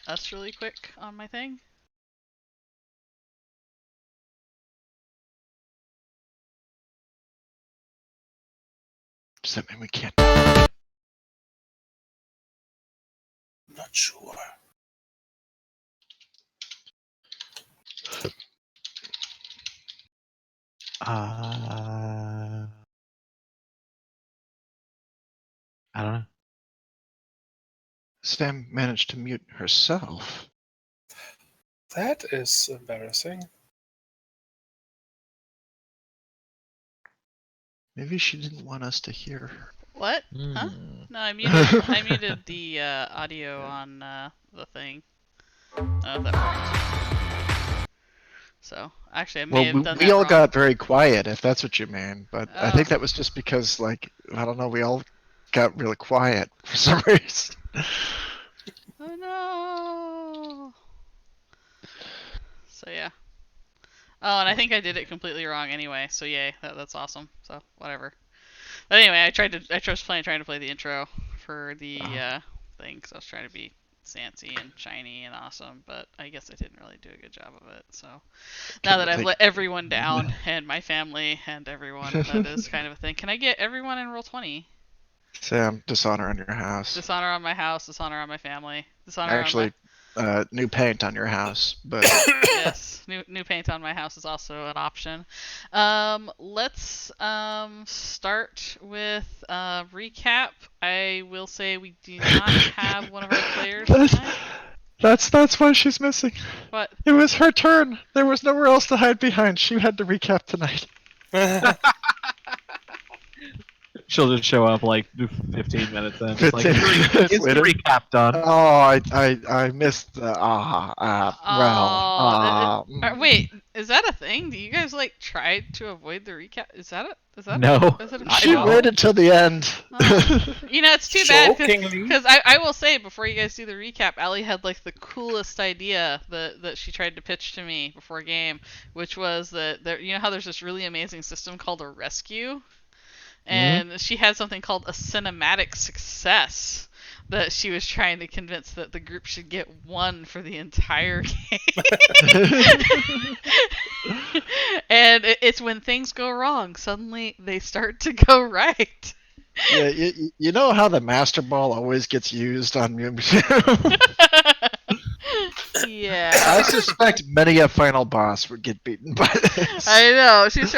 us really quick on my thing? Does that mean we can't? Not sure. I don't know. Sam managed to mute herself. That is embarrassing. Maybe she didn't want us to hear her. What? Huh? Hmm. No, I muted the audio on the thing. I don't know if that worked. So, actually, I may have done that we all wrong. got very quiet, if that's what you mean. But I think Oh. that was just because, like, I don't know, we all got really quiet for some reason. Oh no! So yeah. Oh, and I think I did it completely wrong anyway. So yay, that's awesome. So whatever. But anyway, I trying to play the intro for the thing, because I was trying to be fancy and shiny and awesome, but I guess I didn't really do a good job of it. So now that I've let everyone down, and my family and everyone, that is kind of a thing. Can I get everyone in Roll20? Sam, dishonor on your house. Dishonor on my house, dishonor on my family, dishonor Actually, on my... new paint on your house, but Yes, new paint on my house is also an option. Let's start with recap. I will say we do not have one of our players tonight. That's why she's missing. What? It was her turn. There was nowhere else to hide behind. She had to recap tonight. She'll just show up like 15 minutes in. 15 minutes is the later. recap done? Oh, I missed the Wait, is that a thing? Do you guys like try to avoid the recap? Is that No. Is it She waited till the end. You know, it's too bad Shockingly. because I will say, before you guys do the recap, Allie had like the coolest idea that she tried to pitch to me before game, which was that you know how there's this really amazing system called a rescue, and she had something called a cinematic success that she was trying to convince that the group should get one for the entire game. And it's when things go wrong, suddenly they start to go right. Yeah, you know how the master ball always gets used on you. Yeah. I suspect many a final boss would get beaten by this. I know. She's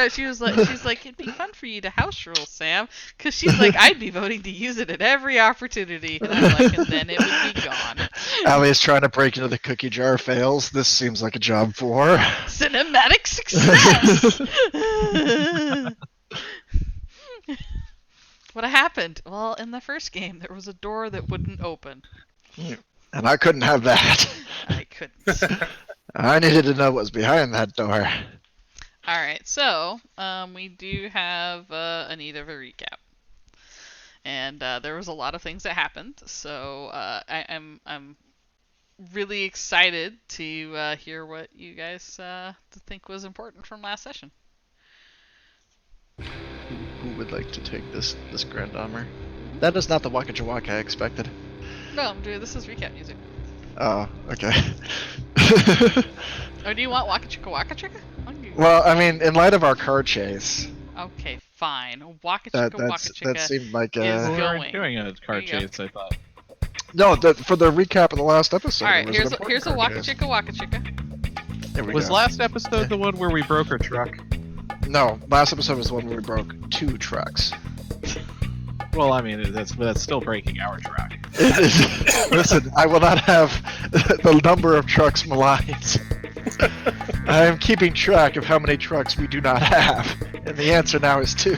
like, it'd be fun for you to house rule, Sam, because she's like, I'd be voting to use it at every opportunity, and I'm like, and then it would be gone. Allie is trying to break into the cookie jar, fails. This seems like a job for cinematic success. What happened? Well, in the first game, there was a door that wouldn't open. And I couldn't have that. I couldn't. I needed to know what was behind that door. Alright, so we do have a need of a recap. And there was a lot of things that happened, so I'm really excited to hear what you guys think was important from last session. Who would like to take this Grand Armor? That is not the Waka Jawaka I expected. No, this is recap music. Oh, okay. Oh, do you want Waka Chicka Waka Chicka? Well, I mean, in light of our car chase. Okay, fine. Waka Chicka Waka Chicka that seemed like is We going. weren't doing a car chase, I thought. No, for the recap of the last episode. Alright, it was here's a car Waka chase. Chicka Waka Chicka. There we Was go. last episode the one where we broke our truck? No, last episode was the one where we broke 2 trucks. Well, I mean, that's still breaking our truck. Listen, I will not have the number of trucks maligned. I am keeping track of how many trucks we do not have, and the answer now is 2.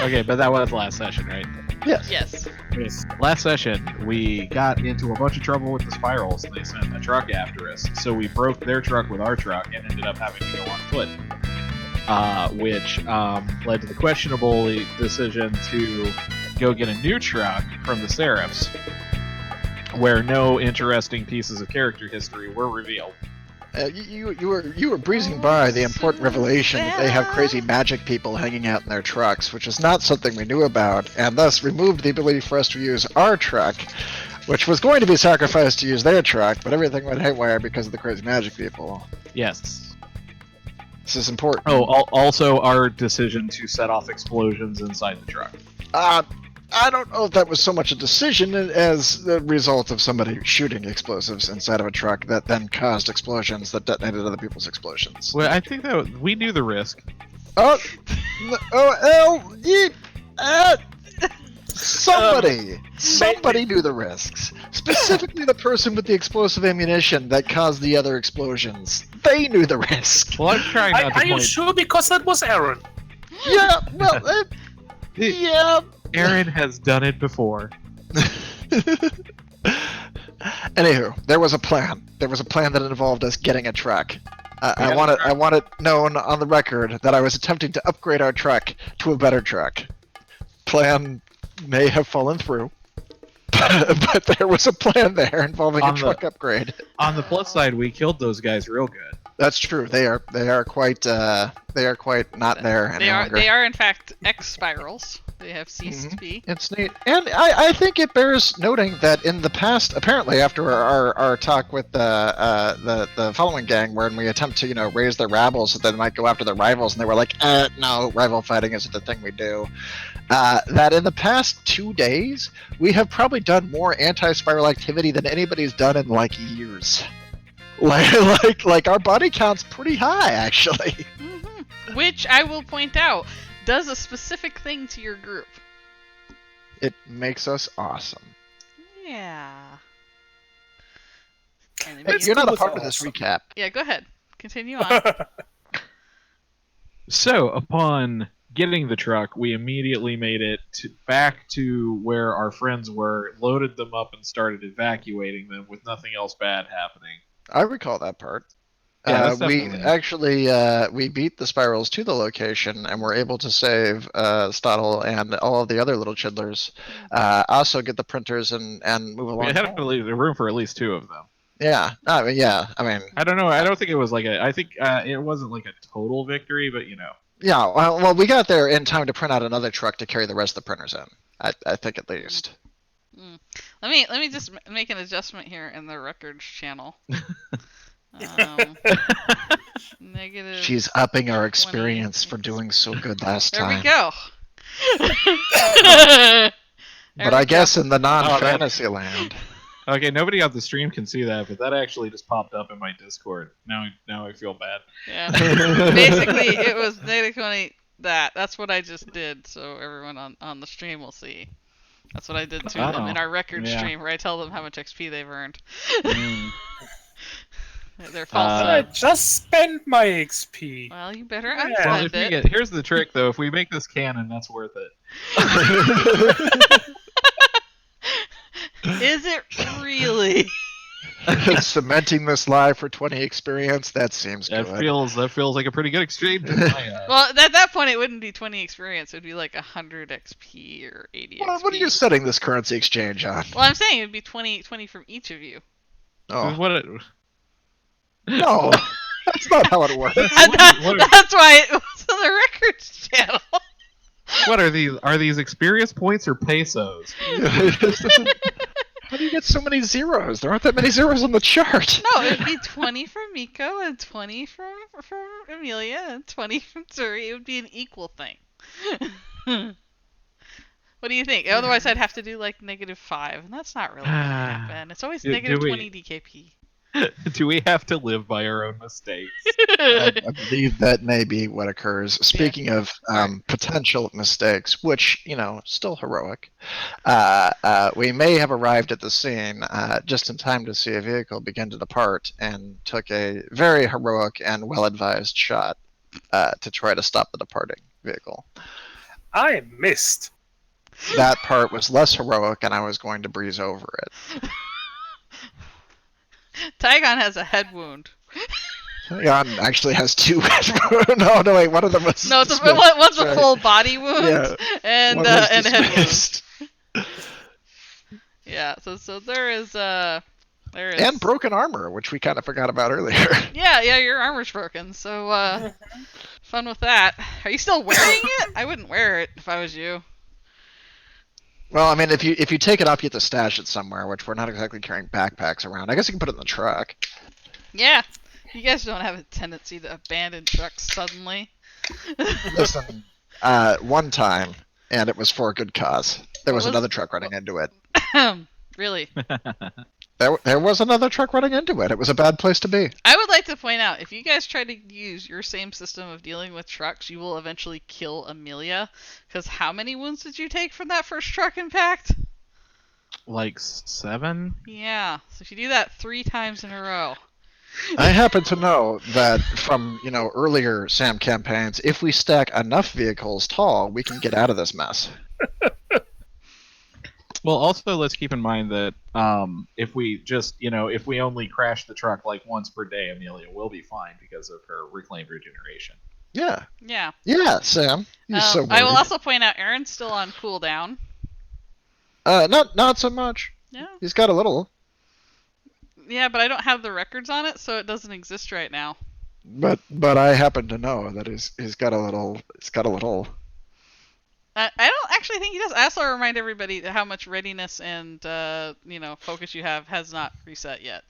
Okay, but that was last session, right? Yes. Yes. Last session, we got into a bunch of trouble with the spirals, and they sent a truck after us. So we broke their truck with our truck and ended up having to go on foot. Which led to the questionable decision to go get a new truck from the Seraphs, where no interesting pieces of character history were revealed. You were breezing by the important revelation that they have crazy magic people hanging out in their trucks, which is not something we knew about, and thus removed the ability for us to use our truck which was going to be sacrificed to use their truck, but everything went haywire because of the crazy magic people. Yes. This is important. Oh, also our decision to set off explosions inside the truck. I don't know if that was so much a decision as the result of somebody shooting explosives inside of a truck that then caused explosions that detonated other people's explosions. Well, I think that we knew the risk. Somebody knew the risks. Specifically the person with the explosive ammunition that caused the other explosions. They knew the risk. Well, I'm trying not to Are you point. sure? Because that was Aaron. Yeah, well, yeah. Aaron has done it before. Anywho, there was a plan. There was a plan that involved us getting a truck. I want it known on the record that I was attempting to upgrade our truck to a better truck. Plan may have fallen through, but there was a plan there involving a truck upgrade. On the plus side, we killed those guys real good. That's true. They are quite not there any longer. They are in fact X-spirals. They have ceased to be. It's neat, and I think it bears noting that in the past, apparently after our talk with the following gang, when we attempt to raise their rabble so that they might go after their rivals, and they were like, no, rival fighting isn't the thing we do. That in the past 2 days, we have probably done more anti-spiral activity than anybody's done in like years. Like our body count's pretty high, actually. Mm-hmm. Which I will point out does a specific thing to your group. It makes us awesome. Yeah. Hey, you're not a part of this recap. Yeah, go ahead. Continue on. So, upon getting the truck, we immediately made it back to where our friends were, loaded them up, and started evacuating them with nothing else bad happening. I recall that part. Yeah, we actually we beat the spirals to the location and were able to save Stottle and all of the other little chidlers. Also get the printers and move along. We had room for at least 2 of them. Yeah, I mean, I don't know. I don't think it was like I think it wasn't like a total victory, but Yeah, well, we got there in time to print out another truck to carry the rest of the printers in. I think at least. Let me just make an adjustment here in the records channel. Negative. She's upping our experience for doing so good last There time. we go. But I guess in the non-fantasy land. Okay, nobody on the stream can see that, but that actually just popped up in my Discord. Now I feel bad. Yeah. Basically, it was negative 20. That's what I just did, so everyone on the stream will see. That's what I did to them in our record stream, where I tell them how much XP they've earned. They're false. I just spent my XP. Well, you better Yeah. unspend it. Here's the trick, though. If we make this canon, that's worth it. Is it really? Cementing this live for 20 experience, that seems good. That feels like a pretty good exchange. In my, Well, at that point, it wouldn't be 20 experience. It would be like 100 XP or 80 XP. What are you setting this currency exchange on? Well, I'm saying it would be 20 from each of you. Oh. No, that's not how it works. That's why it was on the records channel. What are these? Are these experience points or pesos? How do you get so many zeros? There aren't that many zeros on the chart. No, it would be 20 from Miko and 20 from Amelia and 20 from Zuri. It would be an equal thing. What do you think? Otherwise, I'd have to do like -5, and that's not really going to happen. It's always negative 20 DKP. Do we have to live by our own mistakes? I believe that may be what occurs. Speaking of potential mistakes, which, still heroic, we may have arrived at the scene just in time to see a vehicle begin to depart and took a very heroic and well-advised shot to try to stop the departing vehicle. I missed. That part was less heroic, and I was going to breeze over it. Tygon has a head wound. Tygon actually has 2 No, wait, one of them was... No, one's a full body wound and a head wound. Yeah, so there is... And broken armor, which we kind of forgot about earlier. Yeah, your armor's broken, so fun with that. Are you still wearing it? I wouldn't wear it if I was you. Well, I mean, if you take it off, you have to stash it somewhere, which we're not exactly carrying backpacks around. I guess you can put it in the truck. Yeah. You guys don't have a tendency to abandon trucks suddenly. Listen, one time, and it was for a good cause. There was another truck running into it. Really? There was another truck running into it. It was a bad place to be. I would like to point out, if you guys try to use your same system of dealing with trucks, you will eventually kill Amelia. Because how many wounds did you take from that first truck impact? Like 7? Yeah. So if you do that 3 times in a row. I happen to know that from, earlier SAM campaigns, if we stack enough vehicles tall, we can get out of this mess. Well, also let's keep in mind that if we just, if we only crash the truck like once per day, Amelia will be fine because of her reclaimed regeneration. Yeah. Yeah. Yeah, Sam. You're so worried. I will also point out Aaron's still on cooldown. Not so much. Yeah. He's got a little. Yeah, but I don't have the records on it, so it doesn't exist right now. But I happen to know that he's got a little. He's got a little. I don't actually think he does. I also remind everybody how much readiness and focus you has not reset yet.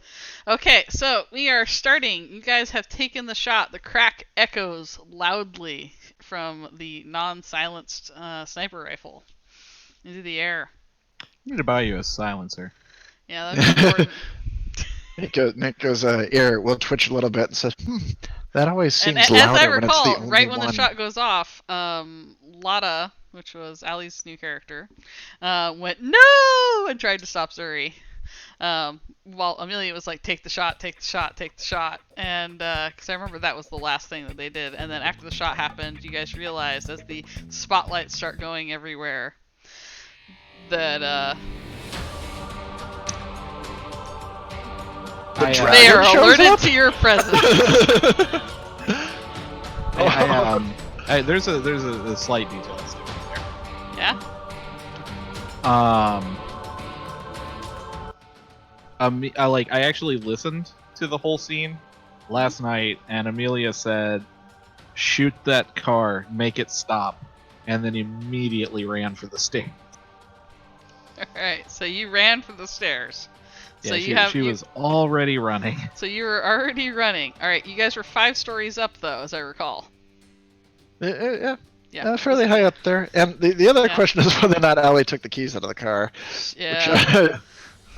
Okay, so we are starting. You guys have taken the shot. The crack echoes loudly from the non-silenced sniper rifle into the air. I need to buy you a silencer. Yeah, that's important. Nick goes, ear will twitch a little bit and says, that always seems and louder as I when it's the recall, only right when one. the shot goes off, Lotta, which was Allie's new character, went no and tried to stop Zuri. While Amelia was like, take the shot, take the shot, take the shot. And because I remember that was the last thing that they did. And then after the shot happened, you guys realized as the spotlights start going everywhere that they are alerted to your presence. There's a slight detail that's different there. Yeah. I actually listened to the whole scene last night, and Amelia said, "Shoot that car, make it stop," and then immediately ran for the stairs. All right, so you ran for the stairs. Yeah, So she was already running. So you were already running. All right, you guys were 5 stories up though, as I recall. Yeah. Yeah. Fairly high up there. And the other question is whether or not Allie took the keys out of the car. Yeah. Which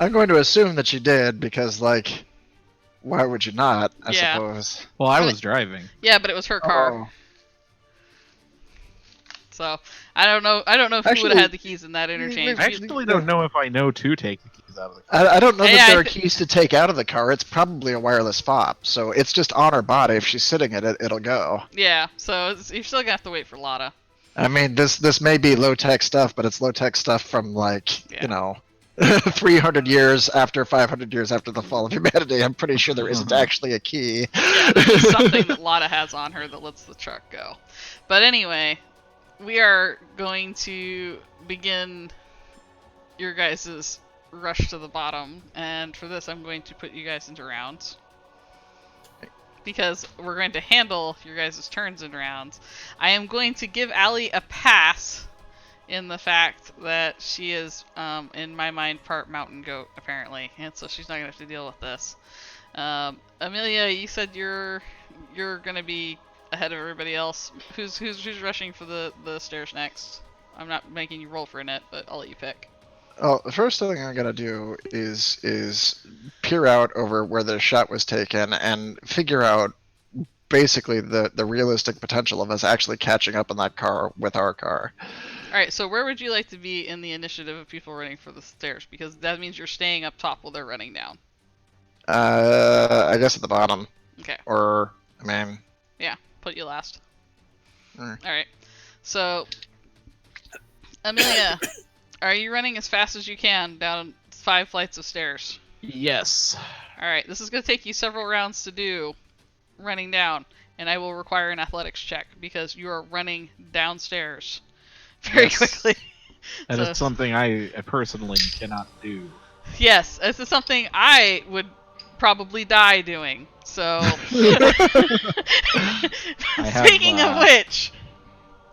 I'm going to assume that she did because, why would you not? I suppose. Well, I was driving. Yeah, but it was her car. Oh. So I don't know. Who would have had the keys in that interchange. I actually don't know if I know to take the keys out of the car. I don't know that there are keys to take out of the car. It's probably a wireless fob, so it's just on her body. If she's sitting in it, it'll go. Yeah, so you're still gonna have to wait for Lotta. I mean, this may be low-tech stuff, but it's low-tech stuff from 300 years after 500 years after the fall of humanity. I'm pretty sure there isn't actually a key. Yeah, there's something that Lotta has on her that lets the truck go. But anyway, we are going to begin your guys' rush to the bottom, and for this I'm going to put you guys into rounds. Because we're going to handle your guys' turns in rounds. I am going to give Allie a pass in the fact that she is, in my mind, part mountain goat, apparently. And so she's not going to have to deal with this. Amelia, you said you're going to be ahead of everybody else. Who's rushing for the stairs next? I'm not making you roll for a net, but I'll let you pick. Oh, the first thing I'm gonna do is peer out over where the shot was taken and figure out basically the realistic potential of us actually catching up in that car with our car. All right, so where would you like to be in the initiative of people running for the stairs? Because that means you're staying up top while they're running down. I guess at the bottom. Okay. Or Yeah, put you last. Mm. All right. So, Amelia, are you running as fast as you can down 5 flights of stairs? Yes. All right. This is going to take you several rounds to do, running down, and I will require an athletics check because you are running downstairs very quickly. And it's something I personally cannot do. Yes, this is something I would probably die doing. So, speaking of which,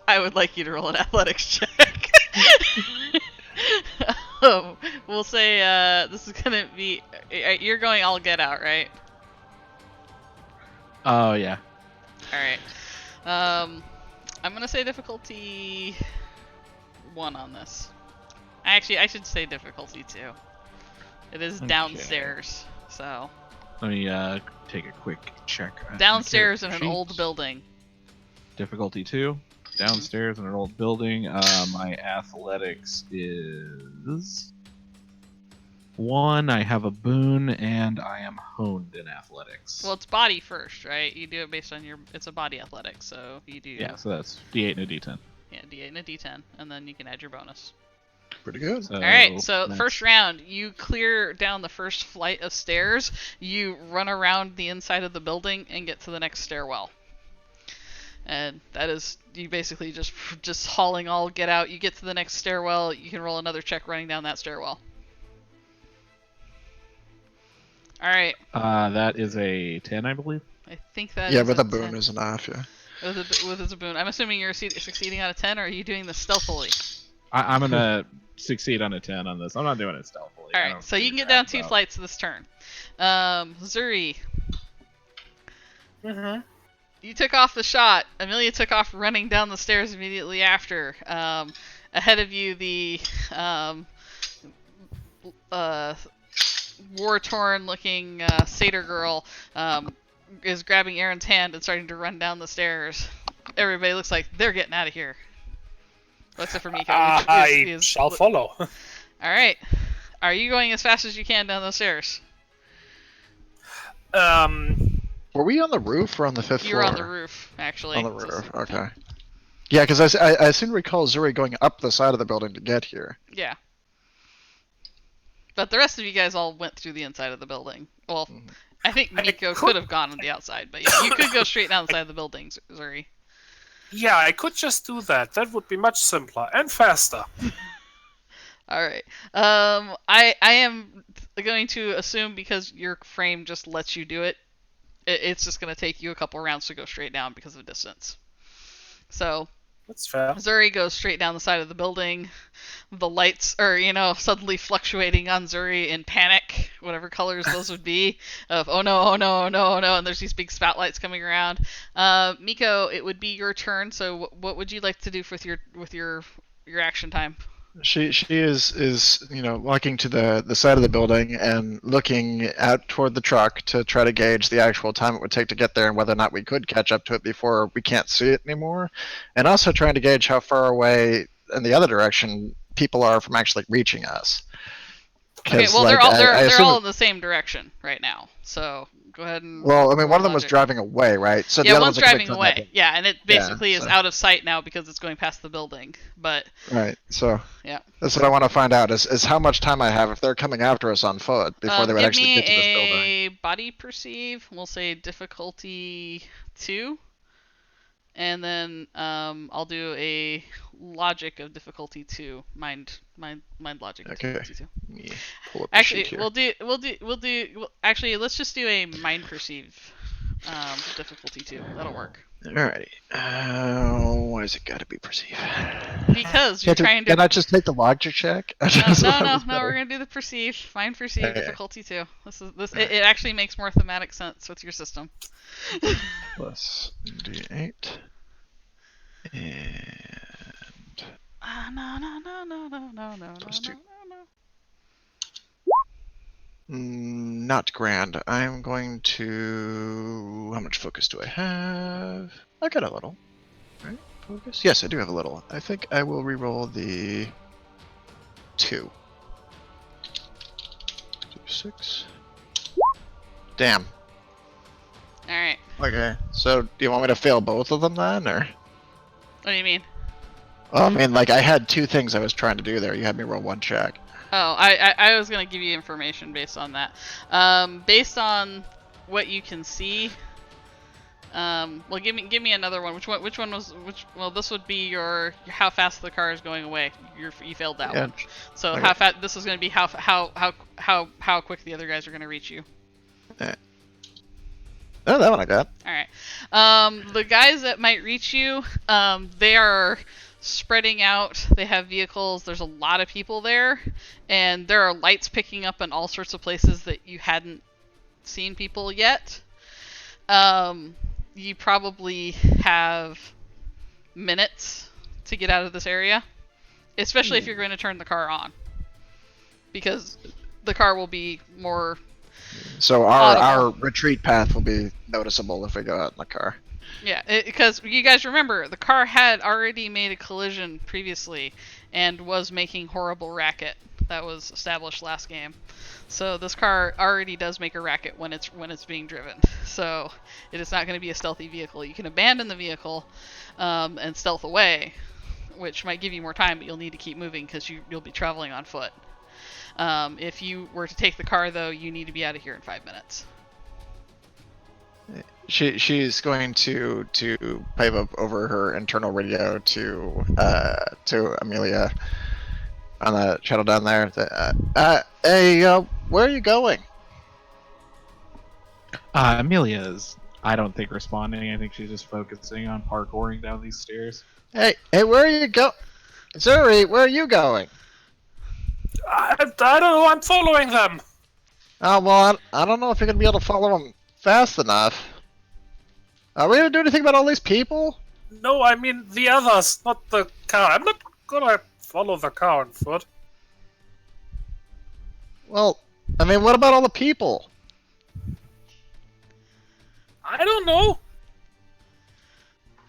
I would like you to roll an athletics check. we'll say this is gonna be. You're going all get out, right? Oh yeah. All right. I'm gonna say difficulty 1 on this. Actually, I should say difficulty 2. It is Okay. downstairs, so Let me take a quick check. downstairs in an Sheets. old building. Difficulty 2. Downstairs in an old building. My athletics is 1. I have a boon, and I am honed in athletics. Well, it's body first, right? You do it based on your. It's a body athletics, so you do. Yeah, so that's D8 and a D10. Yeah, D8 and a D10, and then you can add your bonus. Pretty good. So All right, so that's- first round, you clear down the first flight of stairs. You run around the inside of the building and get to the next stairwell. And that is you basically just hauling all get out. You get to the next stairwell. You can roll another check running down that stairwell. All right, that is a 10, I believe. I think that Yeah, is with a a boon 10. is enough. Yeah. With a boon. I'm assuming you're succeeding on a 10, or are you doing this stealthily? I'm gonna succeed on a 10 on this. I'm not doing it stealthily. All I right, don't so you give can a get down crap 2 about- flights this turn. Zuri, Mm-hmm. you took off the shot. Amelia took off running down the stairs immediately after. Ahead of you, the war-torn-looking satyr girl is grabbing Aaron's hand and starting to run down the stairs. Everybody looks like they're getting out of here. Except for Miko, which I is shall follow. All right. Are you going as fast as you can down those stairs? Were we on the roof or on the 5th floor? You're on the roof, actually. On the roof. Okay. Yeah, because I seem to recall Zuri going up the side of the building to get here. Yeah. But the rest of you guys all went through the inside of the building. Well, I think Miko could have gone on the outside, but yeah, you could go straight down the side of the building, Zuri. Yeah, I could just do that. That would be much simpler and faster. All right. I am going to assume because your frame just lets you do it, it's just going to take you a couple rounds to go straight down because of distance. So That's fair. Zuri goes straight down the side of the building. The lights are, suddenly fluctuating on Zuri in panic, whatever colors those would be, of oh no, oh no, oh no, oh no, and there's these big spotlights coming around. Miko, it would be your turn, so what would you like to do with your action time? She is walking to the side of the building and looking out toward the truck to try to gauge the actual time it would take to get there and whether or not we could catch up to it before we can't see it anymore, and also trying to gauge how far away in the other direction people are from actually reaching us. Okay, 'Cause, well like, they're assume- all in the same direction right now, so go ahead and. Well, I mean, one of them was logic. driving away, right? So Yeah, the other one's ones are coming driving from away. that Yeah, and it basically is so- out of sight now because it's going past the building. But Right. So yeah, that's what I want to find out is how much time I have if they're coming after us on foot before they would give actually me get to this building. a body perceive. We'll say difficulty 2, and then I'll do a logic of difficulty 2. Mind logic. of Okay. difficulty 2. Let me pull up the Actually, sheet here. actually, let's just do a mind perceive difficulty 2. That'll work. Alrighty. Why has it got to be perceived? Because you're trying to. Can I just take the logic check? No, we're gonna do the perceive. Find perceive Okay. difficulty 2. It actually makes more thematic sense with your system. Plus D8. And No. Plus 2. Not grand. I'm going to. How much focus do I have? I got a little. Right? Focus? Yes, I do have a little. I think I will re-roll the 2. 6. Damn. All right. Okay. So, do you want me to fail both of them then, or? What do you mean? Well, I mean, like I had 2 things I was trying to do there. You had me roll 1 check. Oh, I was gonna give you information based on that. Based on what you can see. Well, give me another one. Which one was which? Well, this would be your how fast the car is going away. You failed that Yeah. one. So Okay. how fast? This is gonna be how quick the other guys are gonna reach you. Oh, that one I got. All right. The guys that might reach you, they are spreading out. They have vehicles. There's a lot of people there, and there are lights picking up in all sorts of places that you hadn't seen people yet. You probably have minutes to get out of this area, especially if you're going to turn the car on, because the car will be more. So audible. our retreat path will be noticeable if we go out in the car. Yeah, because you guys remember, the car had already made a collision previously and was making horrible racket. That was established last game. So this car already does make a racket when it's being driven. So it is not going to be a stealthy vehicle. You can abandon the vehicle and stealth away, which might give you more time, but you'll need to keep moving because you'll be traveling on foot. If you were to take the car, though, you need to be out of here in 5 minutes. She's going to pipe up over her internal radio to Amelia on the channel down there. Hey, where are you going? Amelia's, I don't think, responding. I think she's just focusing on parkouring down these stairs. Hey, where are you go? Zuri, where are you going? I don't know. I'm following them. Oh, well, I don't know if you're going to be able to follow them fast enough. Are we going to do anything about all these people? No, I mean the others, not the car. I'm not gonna follow the car on foot. Well, I mean, what about all the people? I don't know.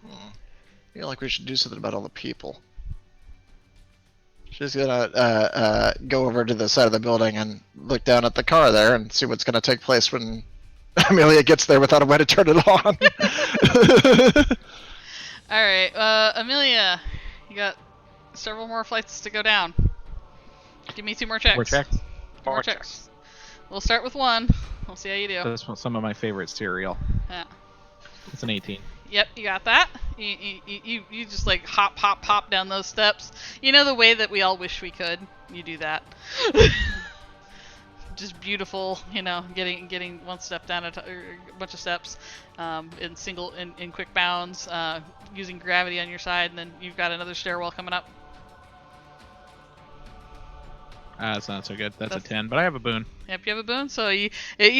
I feel like we should do something about all the people. She's gonna go over to the side of the building and look down at the car there and see what's gonna take place when Amelia gets there without a way to turn it on. Alright, Amelia, you got several more flights to go down. Give me 2 more checks. 4 checks. 2 more checks. We'll start with 1. We'll see how you do. This one's some of my favorite cereal. Yeah. It's an 18. Yep, you got that. You just like hop down those steps. You know the way that we all wish we could. You do that. Just beautiful, you know, getting one step down a bunch of steps, in quick bounds, using gravity on your side, and then you've got another stairwell coming up. That's not so good. That's a 10, but I have a boon. Yep, you have a boon. So you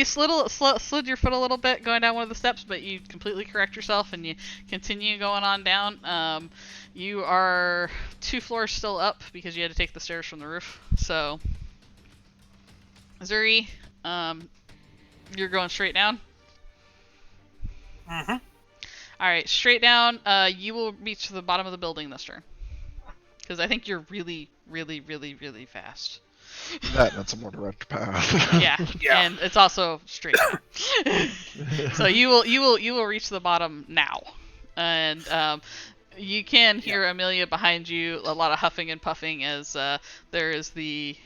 slid your foot a little bit going down one of the steps, but you completely correct yourself and you continue going on down. You are 2 floors still up because you had to take the stairs from the roof. So, Zuri, you're going straight down. Mm-hmm. All right, straight down. You will reach the bottom of the building this turn because I think you're really fast. That's a more direct path. Yeah, and it's also straight down. So you will reach the bottom now, and you can hear Amelia behind you. A lot of huffing and puffing as there is the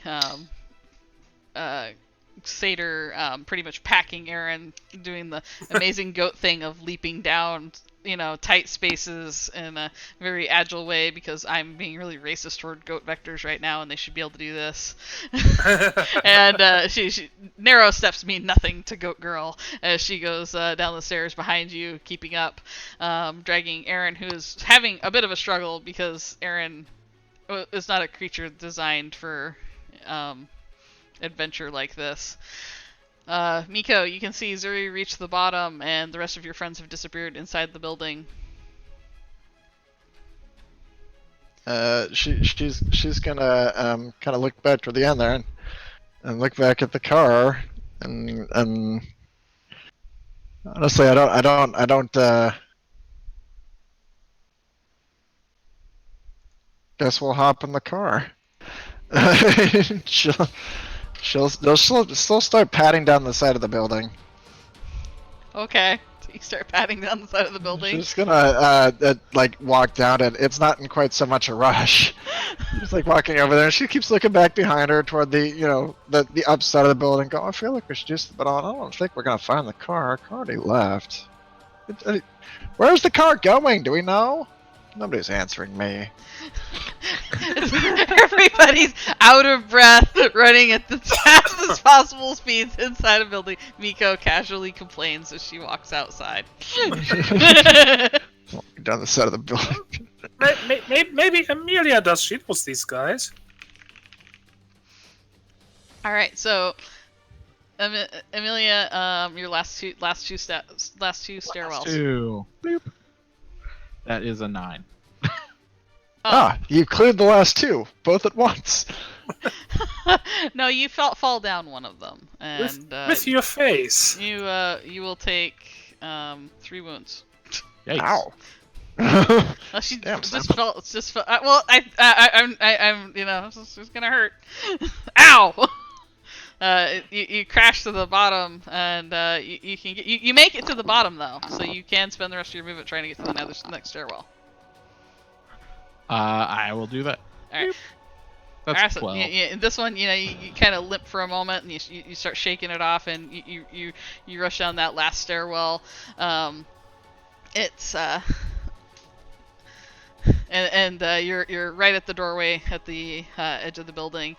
satyr pretty much packing Aaron, doing the amazing goat thing of leaping down, you know, tight spaces in a very agile way because I'm being really racist toward goat vectors right now and they should be able to do this. And she narrow steps mean nothing to Goat Girl as she goes down the stairs behind you, keeping up, dragging Aaron, who is having a bit of a struggle because Aaron is not a creature designed for adventure like this. Miko, you can see Zuri reach the bottom and the rest of your friends have disappeared inside the building. She's gonna kind of look back toward the end there and look back at the car and honestly I don't guess we'll hop in the car. She'll still start patting down the side of the building. Okay, so you start patting down the side of the building. She's gonna like walk down it. It's not in quite so much a rush. She's like walking over there. She keeps looking back behind her toward the the upside of the building. Go, I feel like we should just, but I don't think we're gonna find the car. Our car already left. Where's the car going? Do we know? Nobody's answering me. Everybody's out of breath, running at the fastest possible speeds inside a building. Miko casually complains as she walks outside. Down the side of the building. Maybe Amelia does. She knows these guys. All right, so Amelia, your last two stairwells. 2. Boop. That is a 9. Ah, you cleared the last 2, both at once. No, you fall down one of them, and With your face. you will take 3 wounds. Yikes. Ow. Well, she Damn, just Sam. felt. Well, I'm it's gonna hurt. Ow! You crash to the bottom, and you can you make it to the bottom though, so you can spend the rest of your movement trying to get to the next stairwell. I will do that. All right. That's Alright, so, 12. this one, you kind of limp for a moment, and you start shaking it off, and you rush down that last stairwell. It's and you're right at the doorway at the edge of the building,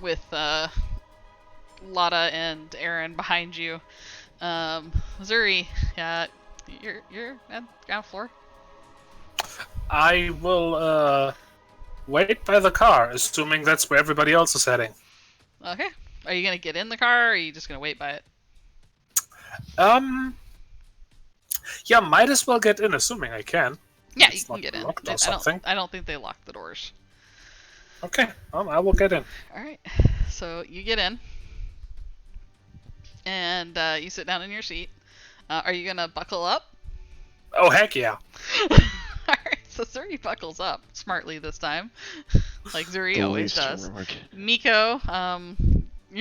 with Lotta and Aaron behind you. Zuri, you're at ground floor. I will wait by the car, assuming that's where everybody else is heading. Okay. Are you gonna get in the car, or are you just gonna wait by it? Yeah, might as well get in, assuming I can. Yeah, It's you can not get in. locked or something. I don't think they locked the doors. Okay, I will get in. All right. So you get in, and you sit down in your seat. Are you gonna buckle up? Oh, heck yeah. All right. So Zuri buckles up smartly this time, like Zuri always does. Miko,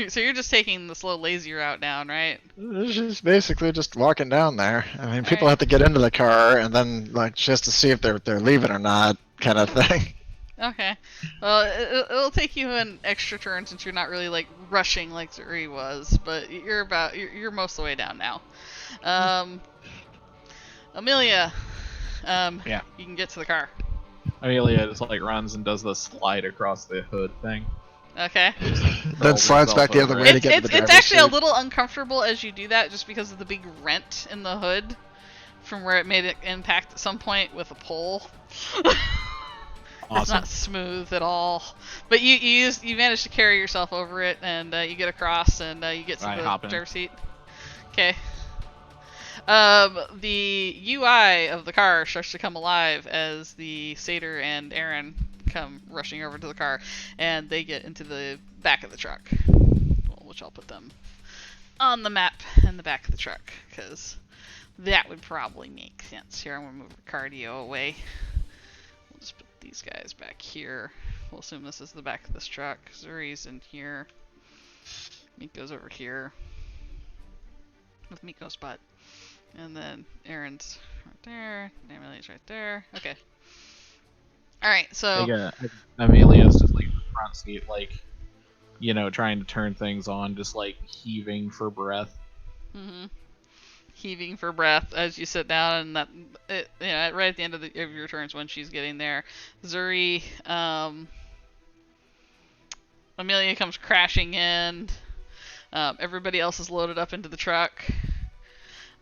so you're just taking the slow, lazy route down, right? It's just basically just walking down there. I mean, people Alright. have to get into the car and then like just to see if they're leaving or not, kind of thing. Okay. Well, it'll take you an extra turn since you're not really like rushing like Zuri was, but you're most of the way down now. Amelia, Yeah. you can get to the Amelia just like runs and does the slide across the hood thing. Okay. Then slides back the other way to get to the It's driver's actually a seat. little uncomfortable as you do that, just because of the big rent in the hood from where it made an impact at some point with a pole. It's Awesome. not smooth at all, but you managed to carry yourself over it, and you get across, and you get to I the hop in. driver's seat. Okay. The UI of the car starts to come alive as the Satyr and Aaron come rushing over to the car, and they get into the back of the truck, which I'll put them on the map in the back of the truck, because that would probably make sense. Here, I'm going to move cardio away. We'll just put these guys back here. We'll assume this is the back of this truck. Zuri's in here. Miko's over here with Miko's butt. And then Aaron's right there. Amelia's right there. Okay. Alright, so... Amelia's just like in the front seat, like, trying to turn things on, just like heaving for breath. Heaving for breath as you sit down, and right at the end of your turns when she's getting there. Zuri, Amelia comes crashing in. Everybody else is loaded up into the truck.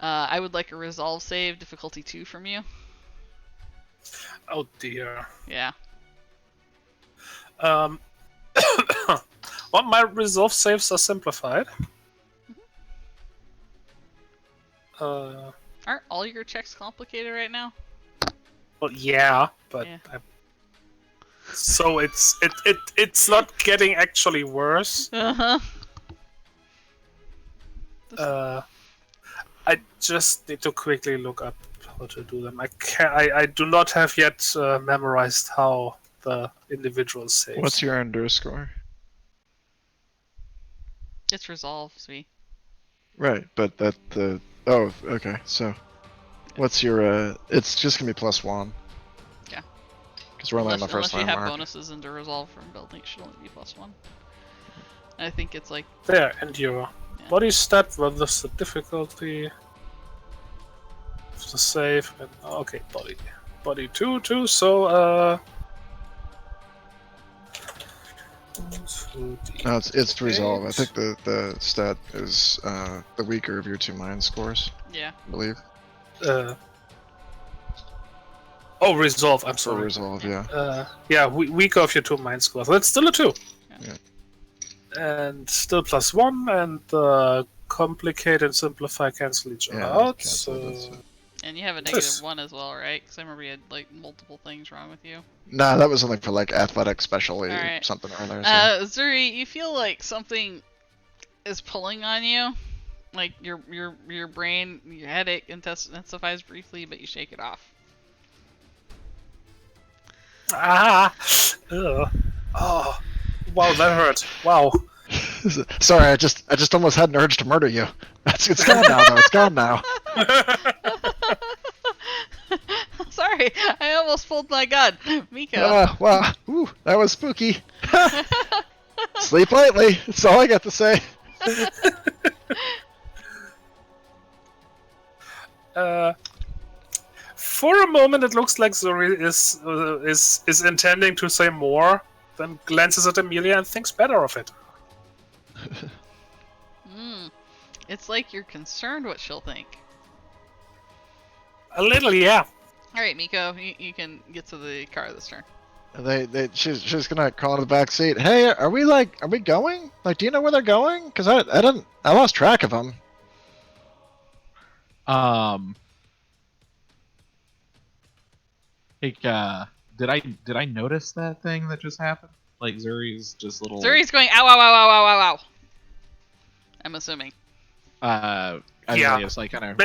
I would like a resolve save, difficulty 2 from you. Oh dear. Yeah. Well, my resolve saves are simplified. Aren't all your checks complicated right now? Well, yeah, but Yeah. so it's not getting actually worse. Uh-huh. I just need to quickly look up how to do them. I do not have yet memorized how the individual saves. What's your underscore? It's resolve, Svi. Right, but oh, okay. So, what's your it's just gonna be +1. Yeah. Because we're only on the Unless first you line have mark. bonuses into resolve from building, it should only be +1. I think it's like There, and your body stat versus the difficulty of the save. And, okay, body 2, so No, it's resolve. I think the stat is the weaker of your 2 mind scores, yeah. I believe. Oh, resolve. I'm For sorry. resolve, yeah. Yeah, weaker of your 2 mind scores. That's still a 2. Yeah. And still +1, and complicate and simplify cancel each other Yeah, out. cancel, So that's it. And you have a This- -1 as well, right? Because I remember you had like multiple things wrong with you. Nah, that was only for like athletic specialty Alright. something or other. So. Zuri, you feel like something is pulling on you, like your brain, your headache intensifies briefly, but you shake it off. Ugh. Oh, wow, that hurt. Wow. Sorry, I just almost had an urge to murder you. It's gone now, though. It's gone now. Sorry, I almost pulled my gun, Miko. Wow, ooh, that was spooky. Sleep lightly. That's all I got to say. For a moment, it looks like Zuri is intending to say more, then glances at Amelia and thinks better of it. It's like you're concerned what she'll think. A little, yeah. All right, Miko, you can get to the car this turn. She's gonna call in the back seat. Hey, are we going? Like, do you know where they're going? Cause I lost track of them. Like, did I notice that thing that just happened? Like Zuri's just little. Zuri's going ow ow ow ow ow ow ow. I'm assuming. Yeah. Amelia's like kind of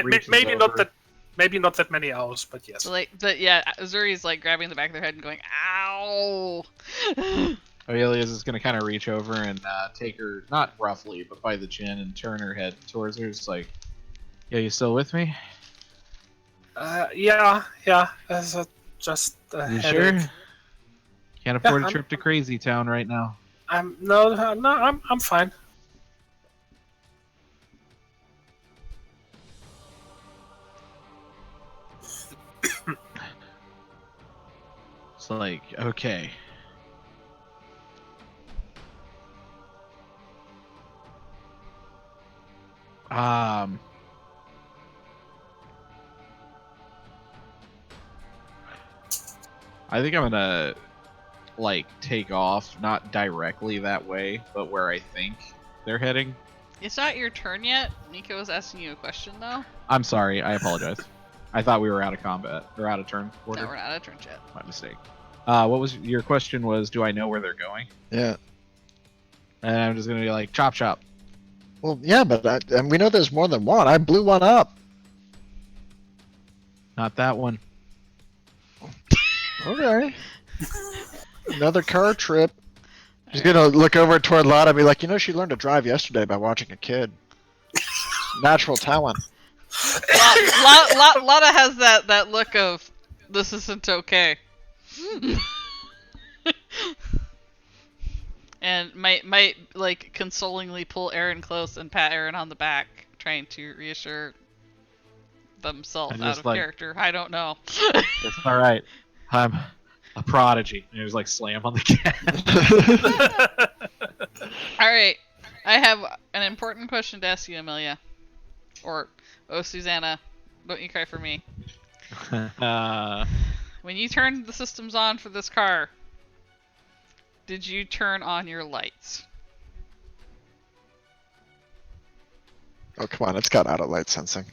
Maybe not that many hours, but yes. So yeah, Zuri's like grabbing the back of their head and going ow. Amelia's is gonna kind of reach over and take her, not roughly, but by the chin, and turn her head towards her. It's like, yeah, you still with me? Yeah. Just a You headache. sure? Can't afford Yeah, a trip to Crazy Town right now. I'm fine. It's like, okay. I think I'm gonna like take off, not directly that way, but where I think they're heading. It's not your turn yet. Nico was asking you a question though. I'm sorry, I apologize. I thought we were out of combat or out of turn order. No, we're not at turn yet. My mistake. What was your question? Was do I know where they're going? Yeah. And I'm just gonna be like chop chop. Well, yeah, but and we know there's more than one. I blew one up. Not that one. Okay. Another car trip. She's gonna look over toward Lotta and be like, she learned to drive yesterday by watching a kid. Natural talent. Lotta has that look of this isn't okay. And might like consolingly pull Aaron close and pat Aaron on the back, trying to reassure themselves And out just of like- character. I don't know. It's all right. I'm a prodigy. And there's like slam on the cat. All right, I have an important question to ask you, Amelia. Or, oh, Susanna, don't you cry for me. When you turned the systems on for this car, did you turn on your lights? Oh, come on. It's got auto light sensing.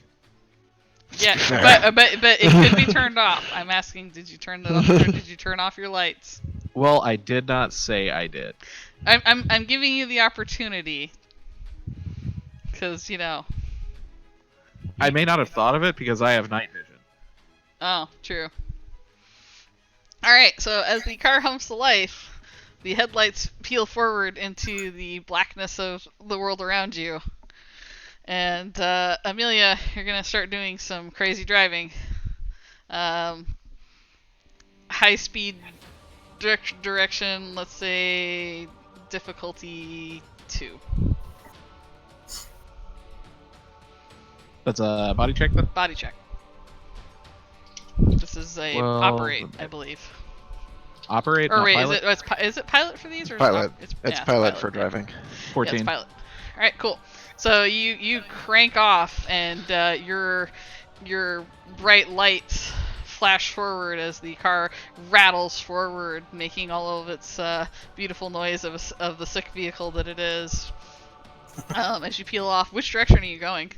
Yeah, Fair. but it could be turned off. I'm asking, did you turn it off or did you turn off your lights? Well, I did not say I did. I'm giving you the opportunity. Because, I may not have thought of it because I have night vision. Oh, true. Alright, so as the car humps to life, the headlights peel forward into the blackness of the world around you. And, Amelia, you're gonna start doing some crazy driving. High speed direction, let's say difficulty 2. That's a body check then? Body check. This is a Well, operate, I believe. Operate, Or not wait, pilot? is it pilot for these or Pilot. It's It's yeah, pilot for yeah. driving. Yeah, 14. it's pilot. All right, cool. So you crank off, and your bright lights flash forward as the car rattles forward, making all of its beautiful noise of the sick vehicle that it is. As you peel off, which direction are you going?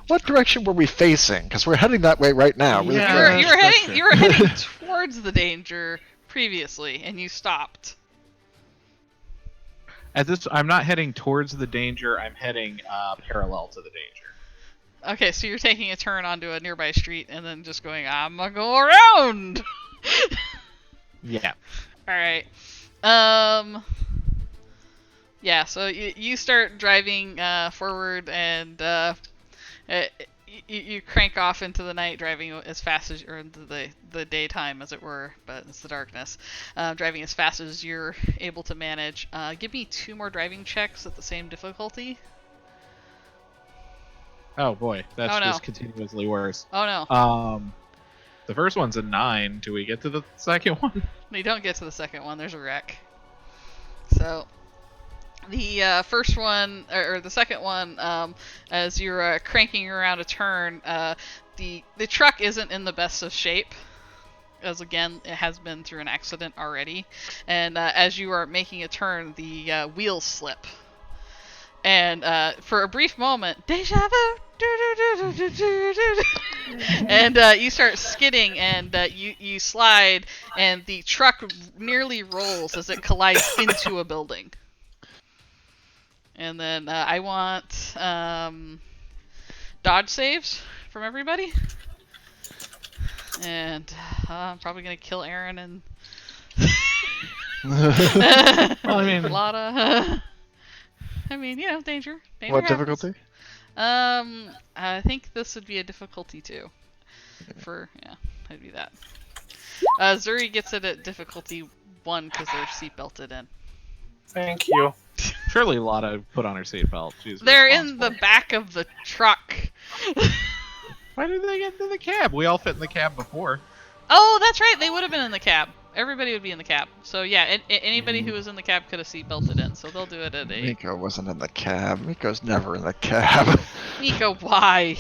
What direction were we facing? Because we're heading that way right now. Really Yeah. close. You were heading towards the danger previously, and you stopped. I'm not heading towards the danger. I'm heading parallel to the danger. Okay, so you're taking a turn onto a nearby street and then just going, I'm gonna go around! Yeah. Alright. Yeah, so you start driving forward and you crank off into the night, driving as fast as, or into the daytime as it were, but it's the darkness. Driving as fast as you're able to manage. Give me 2 more driving checks at the same difficulty. Oh boy, that's Oh, no. just continuously worse. Oh no. The first one's a 9. Do we get to the second one? You don't get to the second one, there's a wreck. So, the first one, or the second one, as you're cranking around a turn, the truck isn't in the best of shape, as again, it has been through an accident already, and as you are making a turn, the wheels slip. And for a brief moment, deja vu, and you start skidding, and you slide, and the truck nearly rolls as it collides into a building. And then I want dodge saves from everybody. And I'm probably going to kill Aaron and Well, I mean, Lotta. I mean, you know, danger. What happens. difficulty? I think this would be a difficulty 2. Yeah, it'd be that. Zuri gets it at difficulty 1 because they're seatbelted in. Thank you. surely Lotta put on her seatbelt. She's They're in responsible. the back of the truck. Why did they get into the cab? We all fit in the cab before. Oh, that's right. They would have been in the cab. Everybody would be in the cab. So yeah, anybody who was in the cab could have seatbelted in. So they'll do it at a. Miko wasn't in the cab. Miko's never in the cab. Miko, why?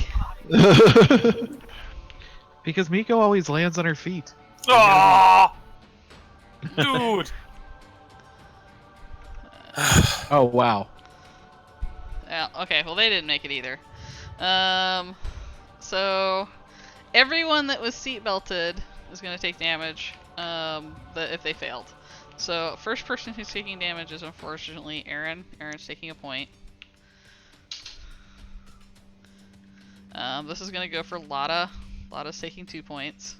Because Miko always lands on her feet. Oh, dude. Oh, wow. Yeah. Okay. Well, they didn't make it either. So everyone that was seatbelted is going to take damage. If they failed. So first person who's taking damage is unfortunately Aaron. Aaron's taking a point. This is gonna go for Lotta. Lotta's taking 2 points.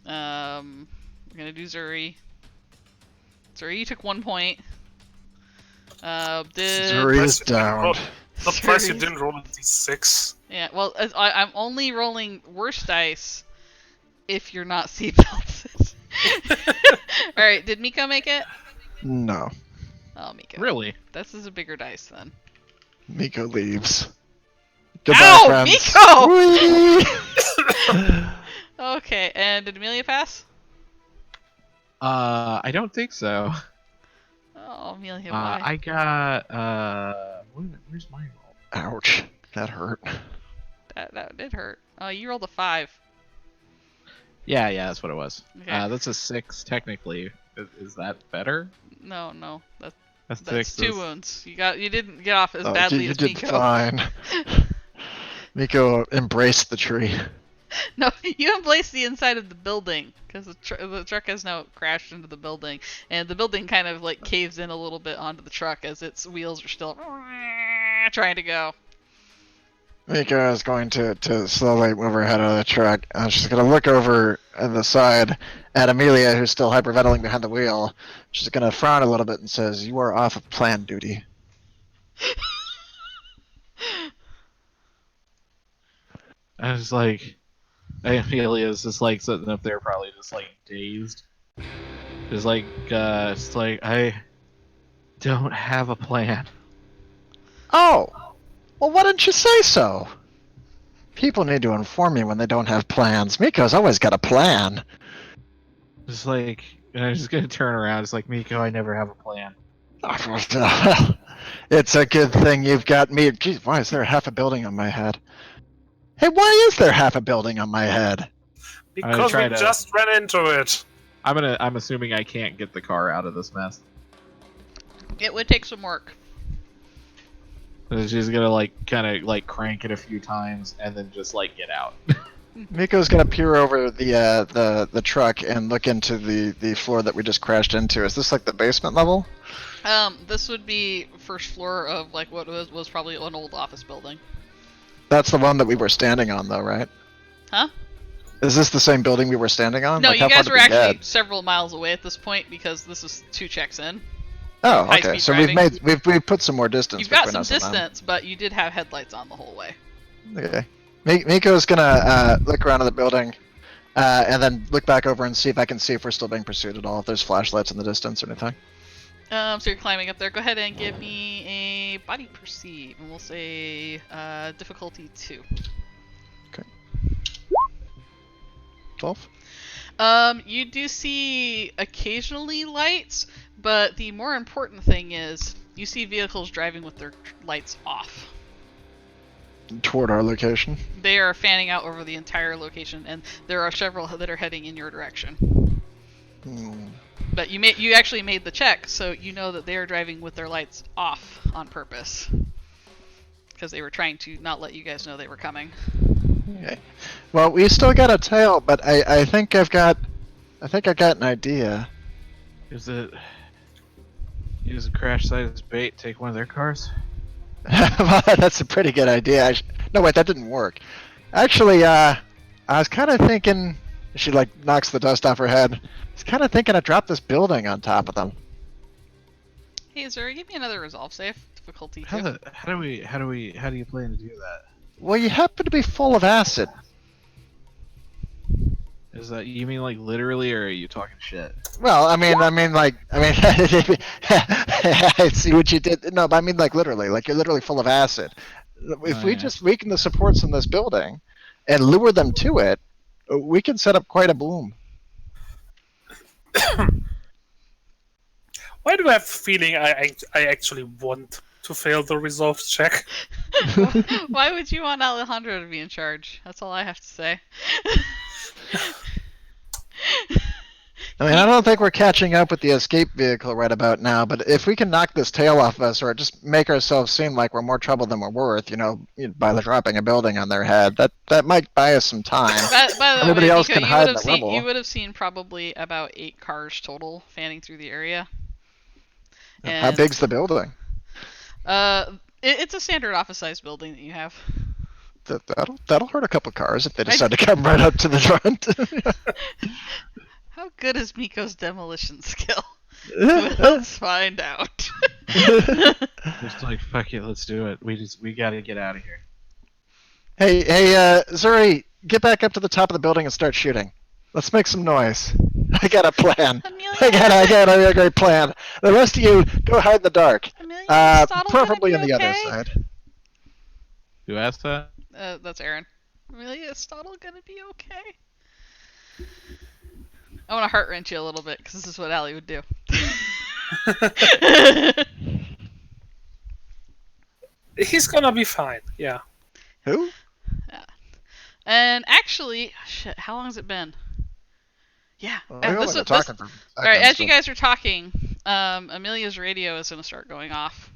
We're gonna do Zuri. Zuri, you took 1 point. Zuri is down. The price you didn't roll a d6. Yeah, well, I'm only rolling worse dice if you're not seatbelted. Alright, did Miko make it? No. Oh, Miko. Really? This is a bigger dice then. Miko leaves. Goodbye, Ow, friends. Miko! Whee! Okay, and did Amelia pass? I don't think so. Oh, Amelia, why? I got, where's my roll? Ouch. That hurt. That did hurt. Oh, you rolled a 5. Yeah, that's what it was. Okay. That's a 6, technically. Is that better? No, that's Six 2 wounds. You didn't get off as Oh, badly you as did Miko. fine. Miko embraced the tree. No, you embraced the inside of the building because the truck has now crashed into the building, and the building kind of like caves in a little bit onto the truck as its wheels are still trying to go. Miko is going to slowly move her head out of the truck. She's going to look over at the side at Amelia, who's still hyperventilating behind the wheel. She's going to frown a little bit and says, "You are off of plan duty." I was like, Amelia's just like sitting up there, probably just like dazed. Just like, I don't have a plan. Oh! Well, why didn't you say so? People need to inform me when they don't have plans. Miko's always got a plan. Just like, and I'm just gonna turn around. It's like, Miko, I never have a plan. It's a good thing you've got me. Geez, why is there half a building on my head? Hey, why is there half a building on my head? Because we just ran into it. I'm assuming I can't get the car out of this mess. It would take some work. So she's gonna kind of crank it a few times and then just get out. Miko's gonna peer over the truck and look into the floor that we just crashed into. Is this like the basement level? This would be first floor of what was probably an old office building. That's the one that we were standing on, though, right? Huh? Is this the same building we were standing on? No, Like, you how far guys did were we actually get? several miles away at this point because this is 2 checks in. Oh, high okay. speed So driving. we've put some more distance You've got between some us and them. distance, but you did have headlights on the whole way. Okay. Miko's gonna look around at the building, and then look back over and see if I can see if we're still being pursued at all. If there's flashlights in the distance or anything. So you're climbing up there. Go ahead and give me a body perceive, and we'll say difficulty 2. 12. You do see occasionally lights, but the more important thing is you see vehicles driving with their lights off. Toward our location. They are fanning out over the entire location, and there are several that are heading in your direction. Hmm. But you actually made the check, so you know that they are driving with their lights off on purpose, because they were trying to not let you guys know they were coming. Okay. Well, we still got a tail, but I think I got an idea. Use a crash site as bait. Take one of their cars. Well, that's a pretty good idea. No, wait, that didn't work. Actually, I was kind of thinking. She knocks the dust off her head. I was kind of thinking I dropped this building on top of them. Hey, Zuri, give me another resolve save. Difficulty 2. How do you plan to do that? Well, you happen to be full of acid. Is that you mean literally, or are you talking shit? Well, I see what you did. No, but I mean literally, you're literally full of acid. If we just weaken the supports in this building and lure them to it, we can set up quite a boom. Why do I have a feeling I actually want to fail the resolve check? Why would you want Alejandro to be in charge? That's all I have to say. I mean, I don't think we're catching up with the escape vehicle right about now, but if we can knock this tail off us or just make ourselves seem like we're more trouble than we're worth, by dropping a building on their head, that might buy us some time. By the Everybody way, else Nico, can hide in the rubble. you would have seen probably about 8 cars total fanning through the area. How And, big's the building? it's a standard office-sized building that you have. That'll hurt a couple cars if they decide to come right up to the front. How good is Miko's demolition skill? Let's find out. Just fuck it, let's do it. We gotta get out of here. Hey, Zuri, get back up to the top of the building and start shooting. Let's make some noise. I got a plan. Amelia, I got a great plan. The rest of you, go hide in the dark. Amelia, is Stoddle Preferably on gonna the be other okay? side. Who asked that? That's Aaron. Amelia, is Stoddle gonna be okay? I want to heart wrench you a little bit because this is what Allie would do. He's gonna be fine. Yeah. Who? Yeah. And actually, shit, how long has it been? Yeah. Well, we only been talking for all right, seconds, as you guys are talking, Amelia's radio is going to start going off.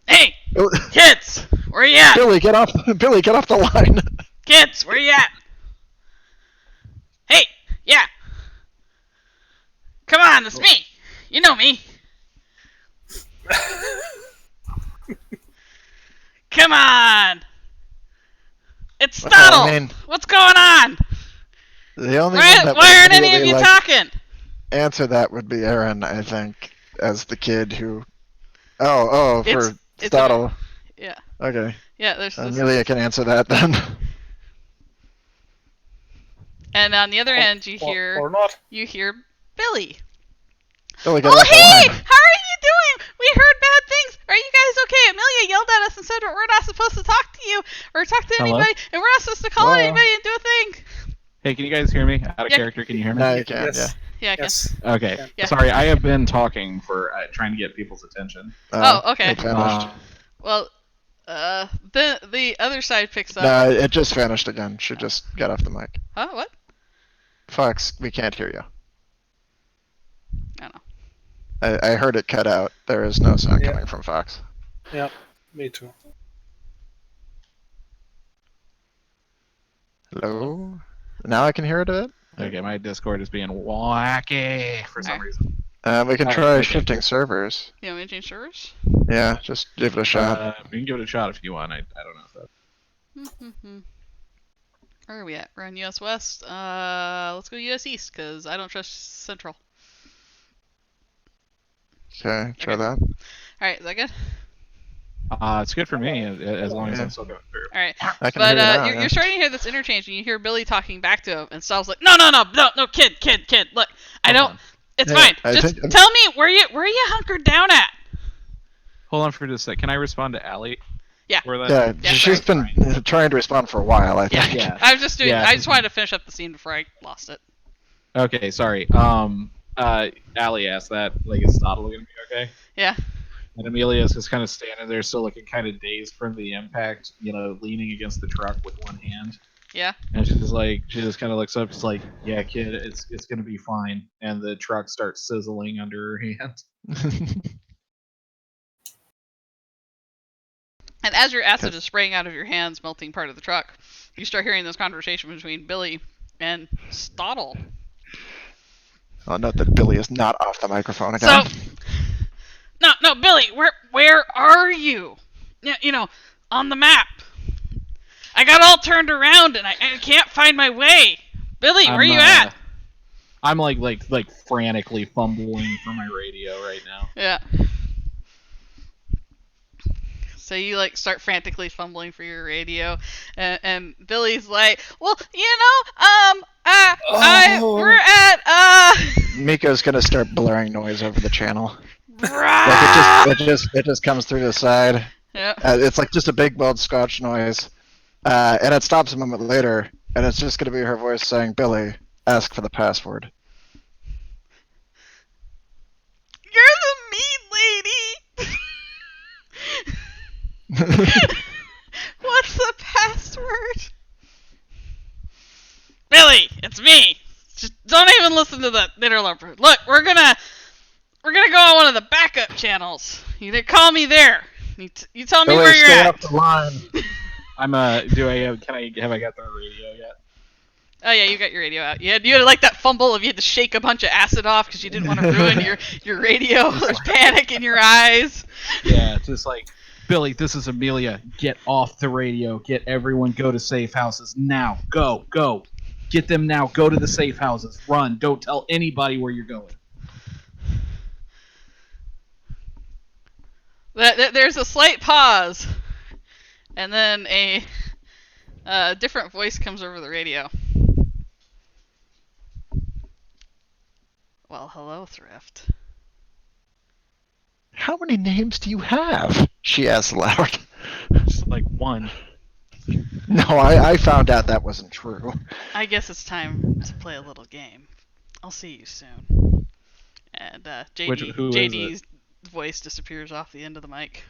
Hey, so- kids, where you at? Billy, get off the line. Kids, where you at? Hey, yeah. Come on, it's me. You know me. Come on. It's Stoddle. I mean, What's going on? the only Why one that aren't would any of really, you talking? answer that would be Aaron, I think, as the kid who. For It's Stoddle. Yeah. Okay. Yeah, there's this. Amelia can answer that then. And on the other end, you Or hear not. Billy. Billy, get Oh, off the hey! line. How are you doing? We heard bad things. Are you guys okay? Amelia yelled at us and said we're not supposed to talk to you or talk to Hello? anybody, and we're not supposed to call Hello? anybody and do a thing. Hey, can you guys hear me? Out of Yeah. character, can you hear me? No, you can't. Yes. Yeah, I can. Yes. Okay. Yeah. Sorry, I have been talking for trying to get people's attention. Oh, okay. It vanished. Well, the other side picks up. No, it just vanished again. She just got off the mic. Huh? What? Fox, we can't hear you. I don't know. I heard it cut out. There is no sound Yeah. coming from Fox. Yeah, me too. Hello? Now I can hear it a bit. Okay, my Discord is being wacky for some Alright. reason. We can Alright, try okay. shifting servers. You want me to change servers? Yeah, just give it a shot. You can give it a shot if you want. I don't know if that. Where are we at? We're on US West. Let's go US East, because I don't trust Central. Okay, try Okay. that. Alright, is that good? It's good for me as long as Yeah. I'm still going through. Alright. I can But hear you now. you're Yeah. starting to hear this interchange, and you hear Billy talking back to him, and Styles like, no, kid. Look, I Hold don't. on. It's Yeah, fine. I Just think- tell me where you hunkered down at. Hold on for just a sec. Can I respond to Allie? Yeah. For that? Yeah, Yeah, she's been trying to respond for a while, I Yeah. think. Yeah. I was just doing. Yeah. I just wanted to finish up the scene before I lost it. Okay, sorry. Allie asked that. Like, is Stoddle gonna be okay? Yeah. And Amelia's just kind of standing there, still looking kind of dazed from the impact, leaning against the truck with one hand. Yeah. And she just kind of looks up, just like, yeah, kid, it's gonna be fine. And the truck starts sizzling under her hand. And as your acid is spraying out of your hands, melting part of the truck, you start hearing this conversation between Billy and Stoddle. I'll note that Billy is not off the microphone again. So, no, Billy, where are you? On the map. I got all turned around and I can't find my way. Billy, where you at? I'm like frantically fumbling for my radio right now. Yeah. So you start frantically fumbling for your radio, and Billy's like, well, we're at Miko's gonna start blurring noise over the channel. Like it just comes through the side. Yeah. It's like just a big bold Scotch noise, and it stops a moment later, and it's just gonna be her voice saying, "Billy, ask for the password." You're the meat lady. What's the password? Billy, it's me. Just don't even listen to the interloper. Look, we're gonna go on one of the backup channels. You call me there. You tell me Billy, where you're stay at. off the line. Have I got the radio yet? Oh yeah, you got your radio out. You had that fumble of you had to shake a bunch of acid off because you didn't want to ruin your radio. There's panic in your eyes. Yeah, just like, Billy, this is Amelia. Get off the radio. Get everyone. Go to safe houses now. Go. Get them now. Go to the safe houses. Run. Don't tell anybody where you're going. There's a slight pause, and then a different voice comes over the radio. Well, hello, Thrift. How many names do you have? She asked aloud. Just like one. No, I found out that wasn't true. I guess it's time to play a little game. I'll see you soon. And Who is JD's voice disappears off the end of the mic.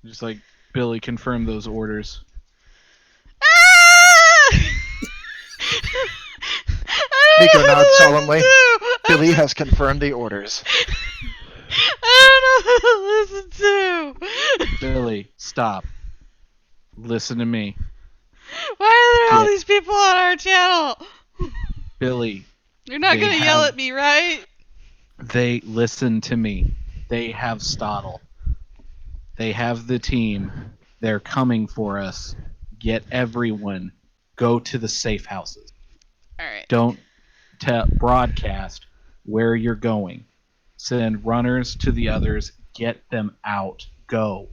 Just like, Billy, confirm those orders. Miko nods solemnly. Billy has confirmed the orders. I don't know who to listen to. Billy, stop. Listen to me. Why are there all Yeah. these people on our channel? Billy, You're not They gonna yell have- at me, right? they listen to me. They have Stoddle. They have the team. They're coming for us. Get everyone. Go to the safe houses. Alright. Don't broadcast where you're going. Send runners to the others. Get them out. Go.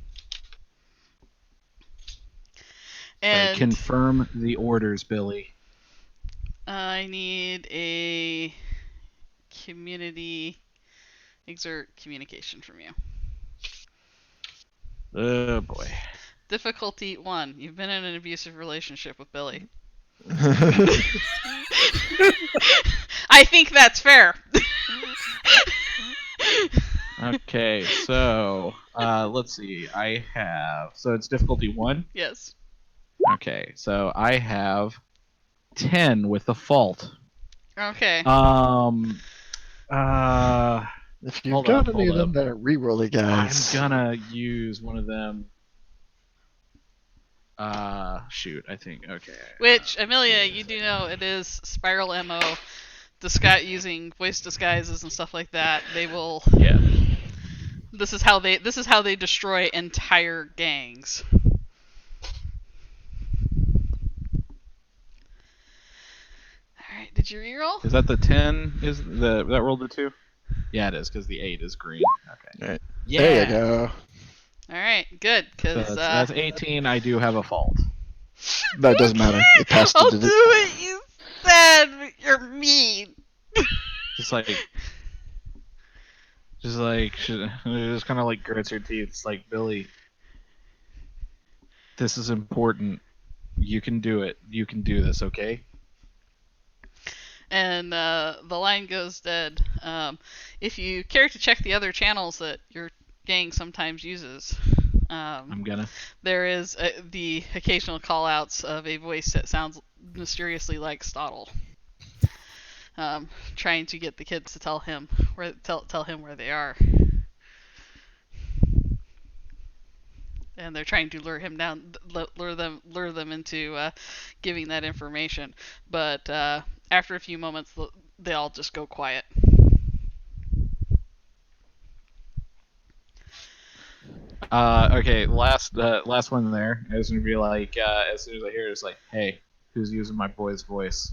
And Confirm the orders, Billy. I need a community exert communication from you. Oh boy. Difficulty 1. You've been in an abusive relationship with Billy. I think that's fair. Okay, so let's see. So it's difficulty 1. Yes. Okay, so I have 10 with the fault. Okay. If you've Hold got up, any of hold them up. that are re-rolly guys. I'm gonna use one of them. Shoot, I think. Okay. Which, Amelia, you do know it is spiral MO, using voice disguises and stuff like that. They will. Yeah. This is how they destroy entire gangs. All right, did you reroll? Is that the 10? That rolled the 2? Yeah, it is, because the 8 is green. Okay. Right. Yeah. There you go. All right, good, So because that's 18. I do have a fault. That doesn't matter. You passed I'll it. do it. You said but you're mean. Just kind of like grits her teeth. It's like, Billy, this is important. You can do it. You can do this, okay? And the line goes dead. If you care to check the other channels that your gang sometimes uses, I'm gonna. there is the occasional call-outs of a voice that sounds mysteriously like Stottle, trying to get the kids to tell him where they are, and they're trying to lure him down, lure them into giving that information. But after a few moments, they all just go quiet. Okay, last one there. I was gonna be like, as soon as I hear it, it's like, hey, who's using my boy's voice?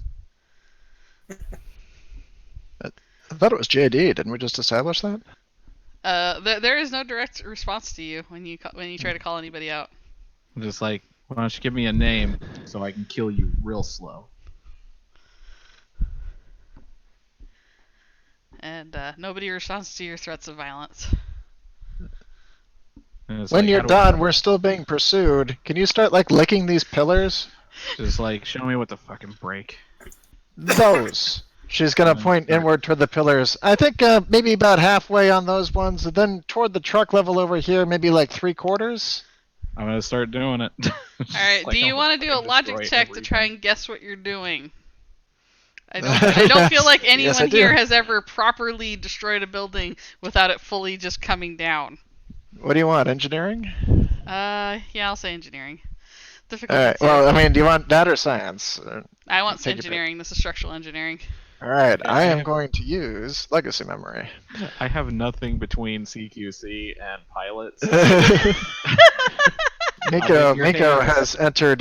I thought it was JD. Didn't we just establish that? There is no direct response to you when you try to call anybody out. I'm just like, why don't you give me a name so I can kill you real slow? And nobody responds to your threats of violence. And it's When like, you're how do done, we're still being pursued. Can you start like licking these pillars? just like, show me what to fucking break. Those. She's gonna point inward toward the pillars. I think maybe about halfway on those ones, and then toward the truck level over here, maybe like 3/4. I'm gonna start doing it. All right. Like, Do you I'm want to do a gonna logic destroy check to try everything. and guess what you're doing? I don't feel like anyone Yes, I do. here has ever properly destroyed a building without it fully just coming down. What do you want? Engineering? Yeah, I'll say engineering. All Difficulty right. 2. Well, I mean, do you want that or science? I want take your pick. engineering. This is structural engineering. All right. Yeah, I I am have- going to use legacy memory. I have nothing between CQC and pilots. Miko your hands. has entered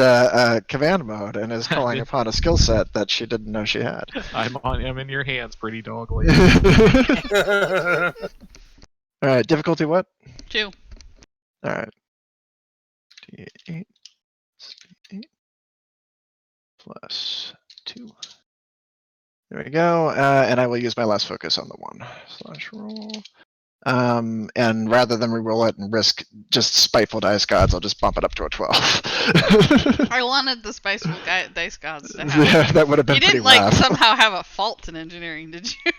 command mode and is calling upon a skill set that she didn't know she had. I'm in your hands, pretty dogly. All right. Difficulty what? 2. All right. D8 plus 2. There we go. And I will use my last focus on the 1/roll. And rather than re-roll it and risk just spiteful dice gods, I'll just bump it up to a 12. I wanted the spiteful dice gods to have. Yeah, that would have been You pretty didn't like rough. somehow have a fault in engineering, did you?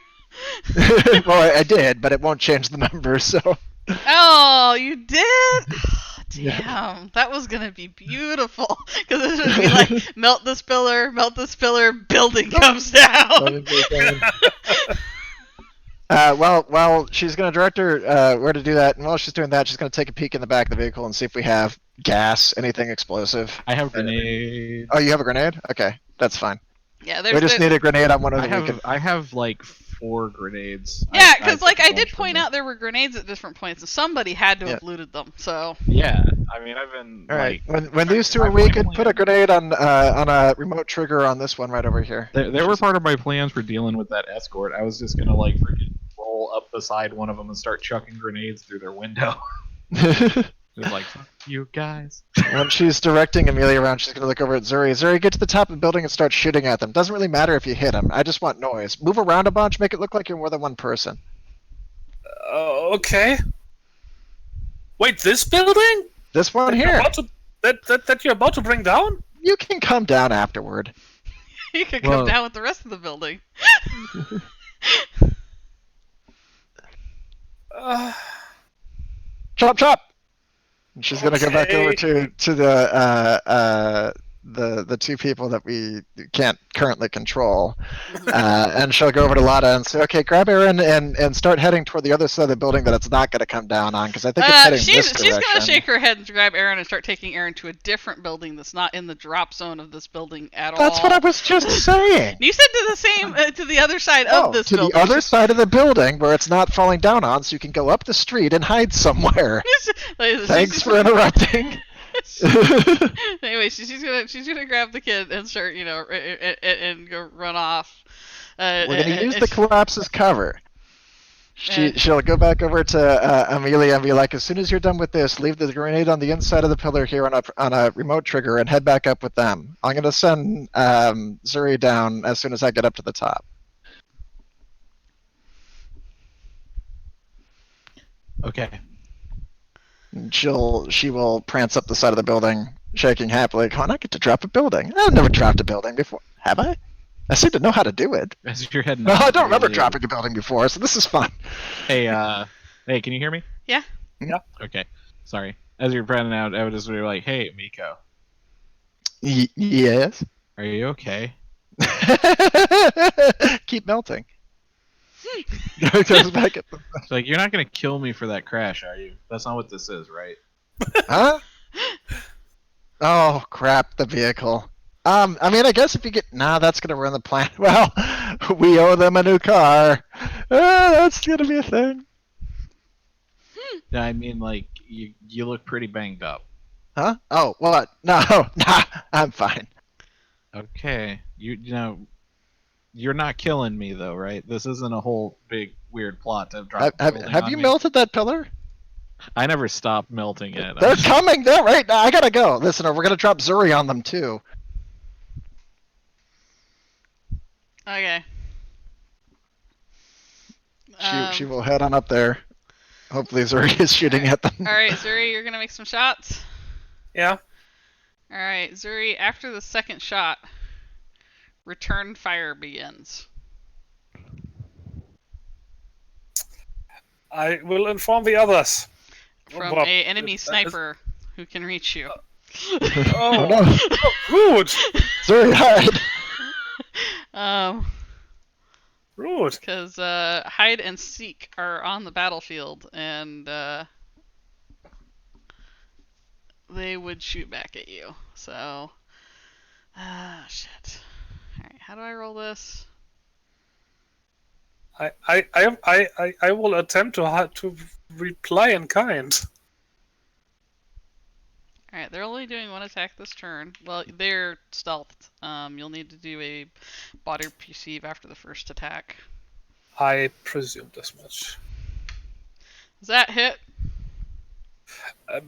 Well, I did, but it won't change the number, so. Oh, you did? Yeah. Damn, that was gonna be beautiful. Because it would be like, melt this pillar, building comes down. Well, she's going to direct her where to do that, and while she's doing that, she's going to take a peek in the back of the vehicle and see if we have gas, anything explosive. I have grenades. Oh, you have a grenade? Okay, that's fine. Yeah, We just need a grenade on one of the I have like 4 grenades. Yeah, I because like took a I did bunch point from out there were grenades at different points, and somebody had to have Yeah. looted them. So Yeah, I mean, I've been All right. like. When these two are I've weak, only- put a grenade on a remote trigger on this one right over here. They were part of my plans for dealing with that escort. I was just gonna like freaking roll up beside one of them and start chucking grenades through their window. Just like, fuck you guys. When she's directing Amelia around, she's going to look over at Zuri. Zuri, get to the top of the building and start shooting at them. Doesn't really matter if you hit them. I just want noise. Move around a bunch. Make it look like you're more than one person. Okay. Wait, this building? This one They're here. about to That you're about to bring down? You can come down afterward. You could Well- come down with the rest of the building. Chop chop. And she's gonna go back over Okay. to the two people that we can't currently control, and she'll go over to Lada and say, "Okay, grab Aaron and start heading toward the other side of the building that it's not going to come down on, because I think it's heading this she's direction." gonna shake her head and grab Aaron and start taking Aaron to a different building that's not in the drop zone of this building at all. That's what I was just saying. You said to the same to the other side of this to building. the other side of the building where it's not falling down on, so you can go up the street and hide somewhere. Thanks for interrupting. Anyway, she's gonna grab the kid and start, and go run off. We're gonna use the collapse as cover. She'll go back over to Amelia and be like, "As soon as you're done with this, leave the grenade on the inside of the pillar here on a remote trigger and head back up with them. I'm gonna send Zuri down as soon as I get up to the top." Okay. And she will prance up the side of the building, shaking happily. Come on, I get to drop a building. I've never dropped a building before, have I? I seem to know how to do it. As you're heading. No, out, I don't remember really- dropping a building before, so this is fun. Hey, can you hear me? Yeah. Yeah. Okay. Sorry. As you're running out, I would just be like, "Hey, Miko, Yes. are you okay?" Keep melting. It goes back at the... It's like, you're not gonna kill me for that crash, are you? That's not what this is, right? Huh? Oh crap! The vehicle. I mean, I guess if you get that's gonna ruin the plan. Well, we owe them a new car. That's gonna be a thing. Yeah, I mean, like, you look pretty banged up. Huh? Oh, what? No, nah, I'm fine. Okay, you know, you're not killing me though, right? This isn't a whole big weird plot to drop. Have you melted that pillar? I never stopped melting it. They're coming. They're right now. I gotta go. Listen, we're gonna drop Zuri on them too. Okay. She will head on up there. Hopefully Zuri is shooting at them. All right, Zuri, you're gonna make some shots. Yeah. All right, Zuri. After the second shot, return fire begins. I will inform the others. From Well, a enemy that is- sniper who can reach you. Oh, no. rude. Zuri, hide. Rude. Because hide and seek are on the battlefield, and they would shoot back at you. So, shit. All right, how do I roll this? I will attempt to reply in kind. All right, they're only doing one attack this turn. Well, they're stealthed. You'll need to do a body perceive after the first attack. I presumed as much. Does that hit?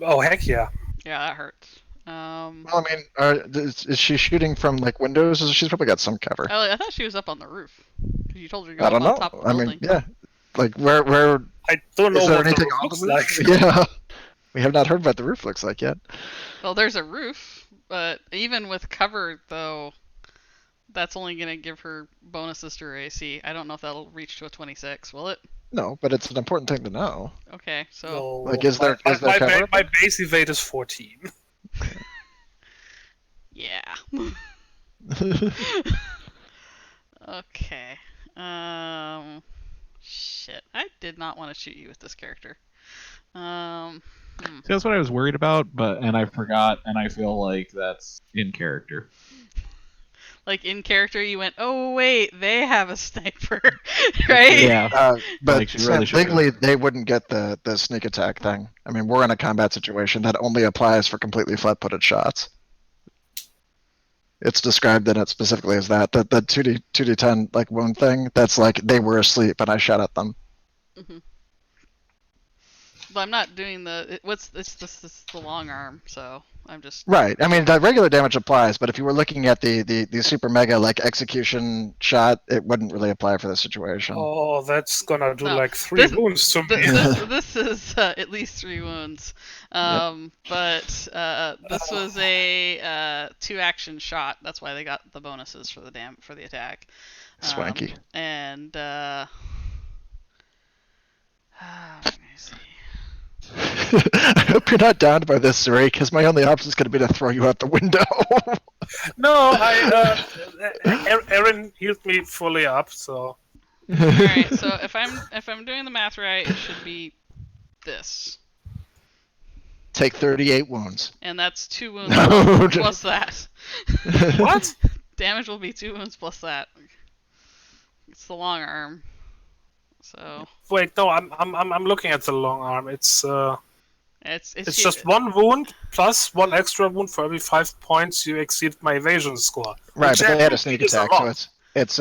Oh heck yeah! Yeah, that hurts. Well, I mean, is she shooting from like windows? She's probably got some cover. Oh, I thought she was up on the roof. 'Cause you told her to go I up don't on know. top of the I building. mean, yeah. Like where I don't know is there what the anything roof on looks the like. roof? Yeah. We have not heard what the roof looks like yet. Well, there's a roof, but even with cover, though, that's only going to give her bonuses to her AC. I don't know if that'll reach to a 26, will it? No, but it's an important thing to know. Okay, so... No, Like, is there cover? my base evade is 14. Yeah. Okay. Shit. I did not want to shoot you with this character. See, that's what I was worried about, and I forgot, and I feel like that's in character. Like, in character, you went, oh, wait, they have a sniper, right? Yeah. But Like, she really should've. legally, they wouldn't get the sneak attack thing. I mean, we're in a combat situation that only applies for completely flat-footed shots. It's described in it specifically as that. The 2d10 like wound thing. That's like they were asleep and I shot at them. Mm-hmm. But I'm not doing the... It's the long arm, so... I'm just Right. I mean, the regular damage applies, but if you were looking at the super mega like execution shot, it wouldn't really apply for this situation. Oh, that's gonna do No, like 3 this wounds to me. this is at least 3 wounds. Yep. But this was a 2-action shot. That's why they got the bonuses for the attack. Swanky. And let me see. I hope you're not downed by this, Zuri, because my only option is going to be to throw you out the window. No, Aaron healed me fully up, so. Alright, so if I'm doing the math right, it should be this. Take 38 wounds. And that's 2 wounds No, plus that. What? Damage will be 2 wounds plus that. It's the long arm. So Wait, no, I'm looking at the long arm. It's it's just 1 wound plus 1 extra wound for every 5 points you exceed my evasion score. Right, Which but they had a actually sneak is a attack, lot. so it's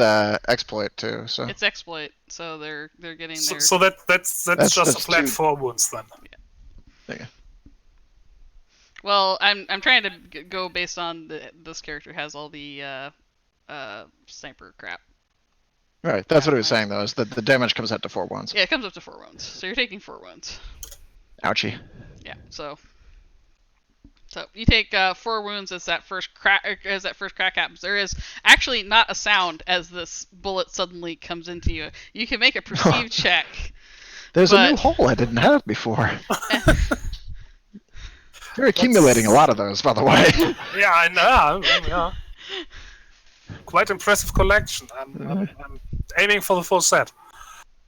exploit too. So It's exploit, so they're getting their. So that's just a that's flat 2. 4 wounds then. There you Well, I'm trying to go based on this character has all the sniper crap. go. Right, that's what he was saying though. Is that the damage comes out to 4 wounds. Yeah, it comes up to 4 wounds, so you're taking 4 wounds. Ouchie. Yeah, so you take 4 wounds as that first crack happens. There is actually not a sound as this bullet suddenly comes into you. You can make a perceive check. There's a new hole I didn't have before. You're accumulating a lot of those, by the way. Yeah, I know. Yeah. Quite impressive collection. I'm aiming for the full set.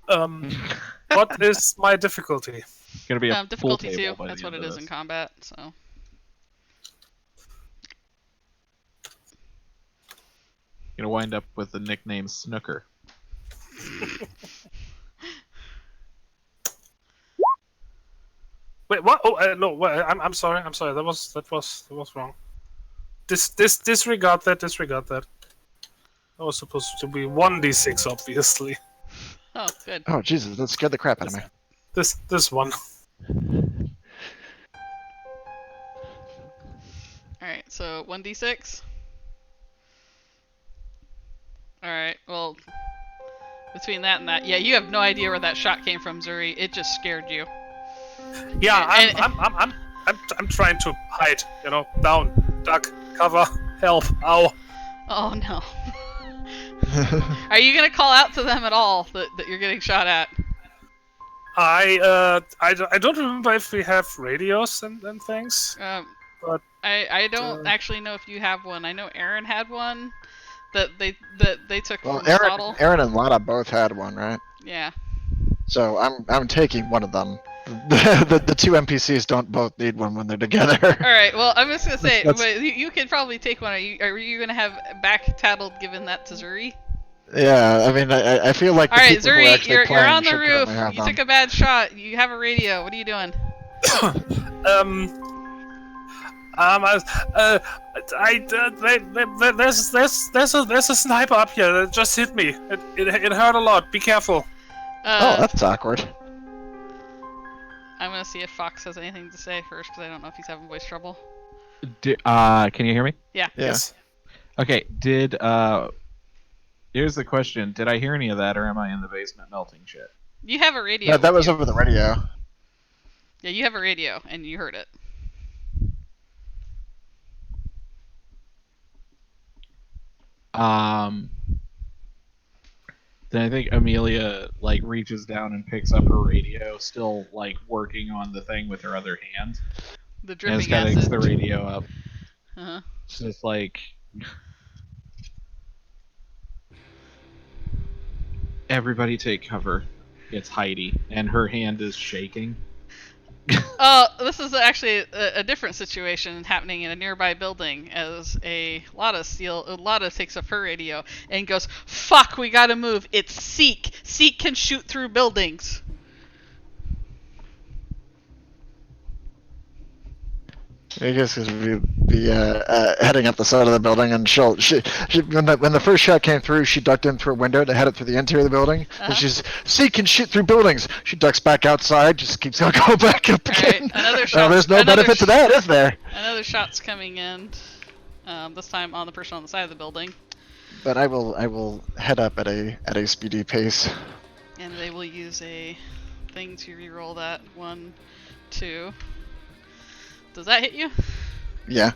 What is my difficulty? It's gonna be a full difficulty table 2. by That's the what end it of is in this. combat. So Gonna wind up with the nickname Snooker. Wait, what? Oh, no. Wait, I'm sorry. I'm sorry. That was wrong. Disregard that. Disregard that. That was supposed to be 1d6, obviously. oh, good. Oh Jesus, that scared the crap out of me. This one. All right, so 1d6. All right, well, between that and that, yeah, you have no idea where that shot came from, Zuri. It just scared you. Yeah, And- I'm trying to hide. You know, down, duck, cover, help, ow. Oh no. Are you gonna call out to them at all that you're getting shot at? I don't remember if we have radios and things. But, I don't actually know if you have one. I know Aaron had one that they took Well, from the bottle. Aaron and Lana both had one, right? Yeah. So I'm taking one of them. The 2 NPCs don't both need one when they're together. All right. Well, I'm just gonna say, That's- but you could probably take one. Are you gonna have back tattled given that to Zuri? Yeah, I mean, I feel like All the right, people who are Zuri, actually you're playing on the should roof. currently have You them. took a bad shot. You have a radio. What are you doing? There's a sniper up here that just hit me. It hurt a lot. Be careful. Oh, that's awkward. I'm gonna see if Fox has anything to say first, because I don't know if he's having voice trouble. Can you hear me? Yeah. Yes. Okay. Here's the question: did I hear any of that, or am I in the basement melting shit? You have a radio. No, that with was you. over the radio. Yeah, you have a radio, and you heard it. Then I think Amelia reaches down and picks up her radio, still working on the thing with her other hand, The and dripping just kinda acid. picks the radio up. Uh-huh. It's just everybody take cover. It's Heidi, and her hand is shaking. Oh, this is actually a different situation happening in a nearby building. As Lada takes up her radio and goes, "Fuck, we gotta move. It's Seek. Seek can shoot through buildings." I guess we'd be heading up the side of the building, and she when the first shot came through, she ducked in through a window to head it through the interior of the building. Uh-huh. And she can shoot through buildings. She ducks back outside, just keeps on going back up Alright, again. another shot. There's no benefit to that, is there? Another shot's coming in. This time on the person on the side of the building. But I will head up at a speedy pace. And they will use a thing to reroll that. 1, 2. Does that hit you? Yeah.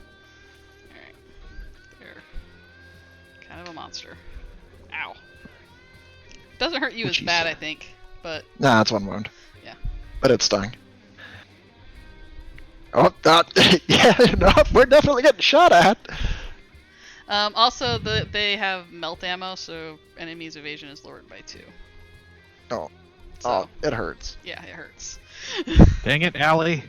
Alright. They're kind of a monster. Ow. Doesn't hurt you as bad, I think, but... Nah, it's 1 wound. Yeah. But it stung. Oh, yeah, no, we're definitely getting shot at. Also, they have melt ammo, so enemies' evasion is lowered by 2. Oh. So, Oh, it hurts. yeah, it hurts. Dang it, Allie.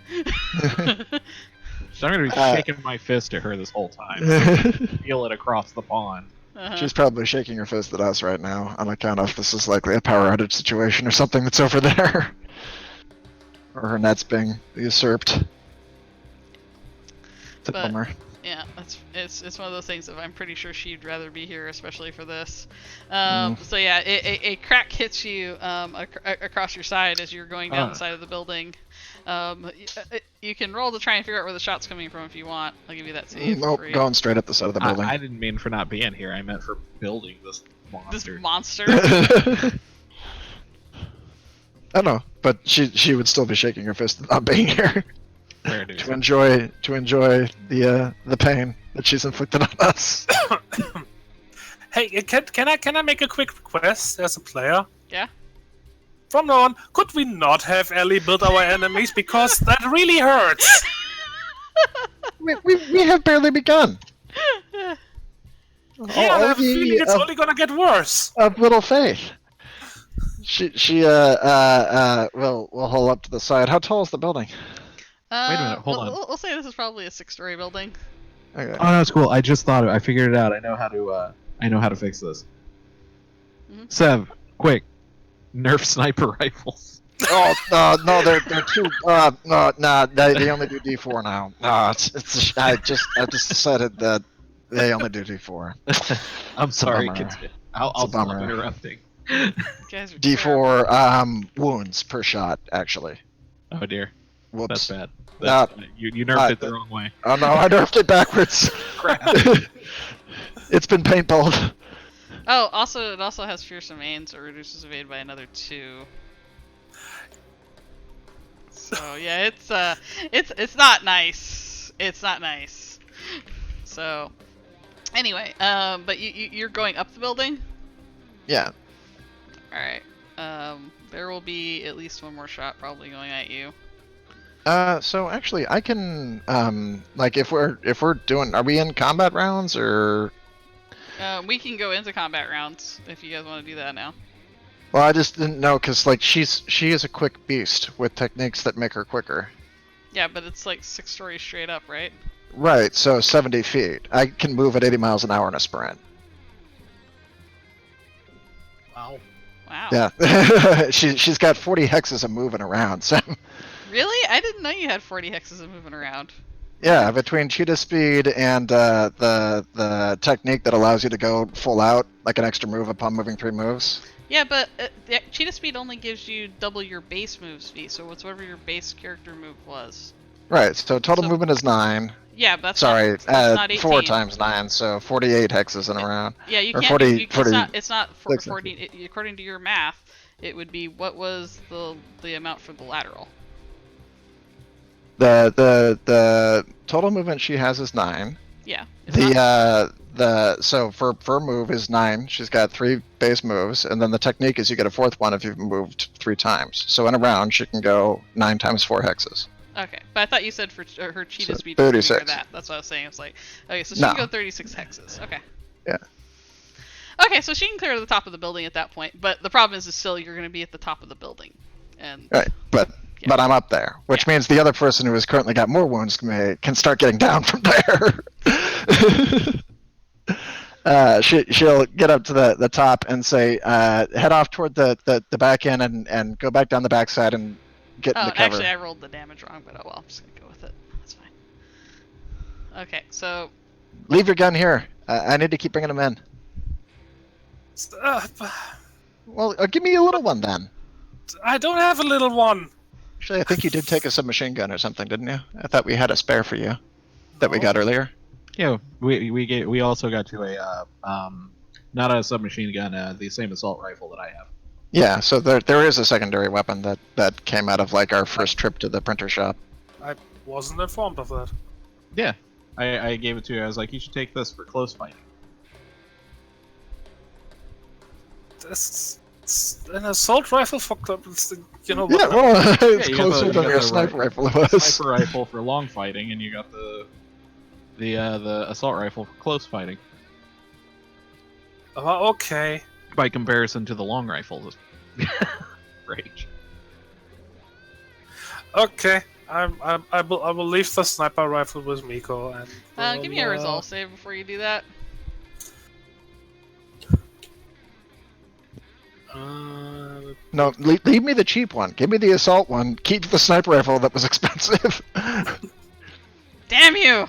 So I'm going to be shaking my fist at her this whole time. Feel it across the pond. Uh-huh. She's probably shaking her fist at us right now on account of this is likely a power outage situation or something that's over there. Or her net's being usurped. It's a But- bummer. Yeah, it's one of those things that I'm pretty sure she'd rather be here, especially for this. Mm. So yeah, a crack hits you across your side as you're going down the side of the building. You can roll to try and figure out where the shot's coming from if you want. I'll give you that save. for Nope, free. going straight up the side of the building. I didn't mean for not being here. I meant for building this monster. This monster. I know, but she would still be shaking her fist at not being here Fair dude. to enjoy the pain that she's inflicted on us. Hey, can I make a quick request as a player? Yeah. From now on, could we not have Ellie build our enemies because that really hurts? we have barely begun. Yeah, I have a feeling it's only gonna get worse. Of little faith. She will hold up to the side. How tall is the building? Wait a minute, hold on. We'll say this is probably a 6-story building. Okay. Oh no, it's cool. I just thought of it. I figured it out. I know how to fix this. Mhm. Sev, quick, nerf sniper rifles. Oh no, they're too. No, they only do D4 now. No, I just decided that they only do D4. I'm sorry. bummer. Continue. I'll It's a stop bummer. interrupting. You guys are terrible. D4 wounds per shot, actually. Oh dear, Whoops. that's bad. Uh, You nerfed it the wrong way. Oh no, I nerfed it backwards. Crap. It's been paintballed. Oh, also it also has fearsome aim, so it reduces evade by another 2. So yeah, it's not nice. It's not nice. So anyway, but you're going up the building. Yeah. All right. There will be at least 1 more shot probably going at you. So actually, I can like if we're doing, are we in combat rounds or? We can go into combat rounds if you guys want to do that now. Well, I just didn't know because like she is a quick beast with techniques that make her quicker. Yeah, but it's like 6 stories straight up, right? Right. So 70 feet. I can move at 80 miles an hour in a sprint. Wow. Wow. Yeah. She's got 40 hexes of moving around. So. Really? I didn't know you had 40 hexes of moving around. Yeah, between cheetah speed and the technique that allows you to go full out, like an extra move upon moving 3 moves. Yeah, but the cheetah speed only gives you double your base move speed, so it's whatever your base character move was. Right. So total So- movement is 9. Yeah, but that's Sorry, not, that's not 18. 4 times 9, so 48 hexes in a round. Yeah, you or can't. 40 you, it's 40 not for, six. 40. According to your math, it would be what was the amount for the lateral. The total movement she has is 9. Yeah. It's not, So for her move is 9. She's got 3 base moves, and then the technique is you get a 4th one if you've moved 3 times. So in a round, she can go 9 times 4 hexes. okay, but I thought you said for her cheetah So speed was bigger 36. that. That's what I was saying. It's like, okay, so she No. can go 36 hexes. Okay. Yeah. Okay, so she can clear to the top of the building at that point, but the problem is still you're going to be at the top of the building, and Right, but Yeah. I'm up there, which means the other person who has currently got more wounds can start getting down from there. She'll get up to the top and say, head off toward the back end and go back down the backside and get oh, into cover. actually I rolled the damage wrong, but oh well, I'm just gonna go with it. That's fine. Okay, so Leave your gun here. I need to keep bringing them in. Uh, Well, give me a little one then. I don't have a little one. Actually, I think you did take a submachine gun or something, didn't you? I thought we had a spare for you that we No. got earlier. Yeah, we also got to a not a submachine gun, the same assault rifle that I have. Yeah, so there is a secondary weapon that came out of like our first trip to the printer shop. I wasn't informed of that. Yeah, I gave it to you. I was like, you should take this for close fighting. It's an assault rifle for you know. Yeah, well, it's you closer got than the your sniper rifle was. Sniper rifle for long fighting, and you got the assault rifle for close fighting. Okay. By comparison to the long rifles, range. Okay. I will leave the sniper rifle with Miko and. give me a resolve save before you do that. No, leave me the cheap one. Give me the assault one. Keep the sniper rifle that was expensive. Damn you!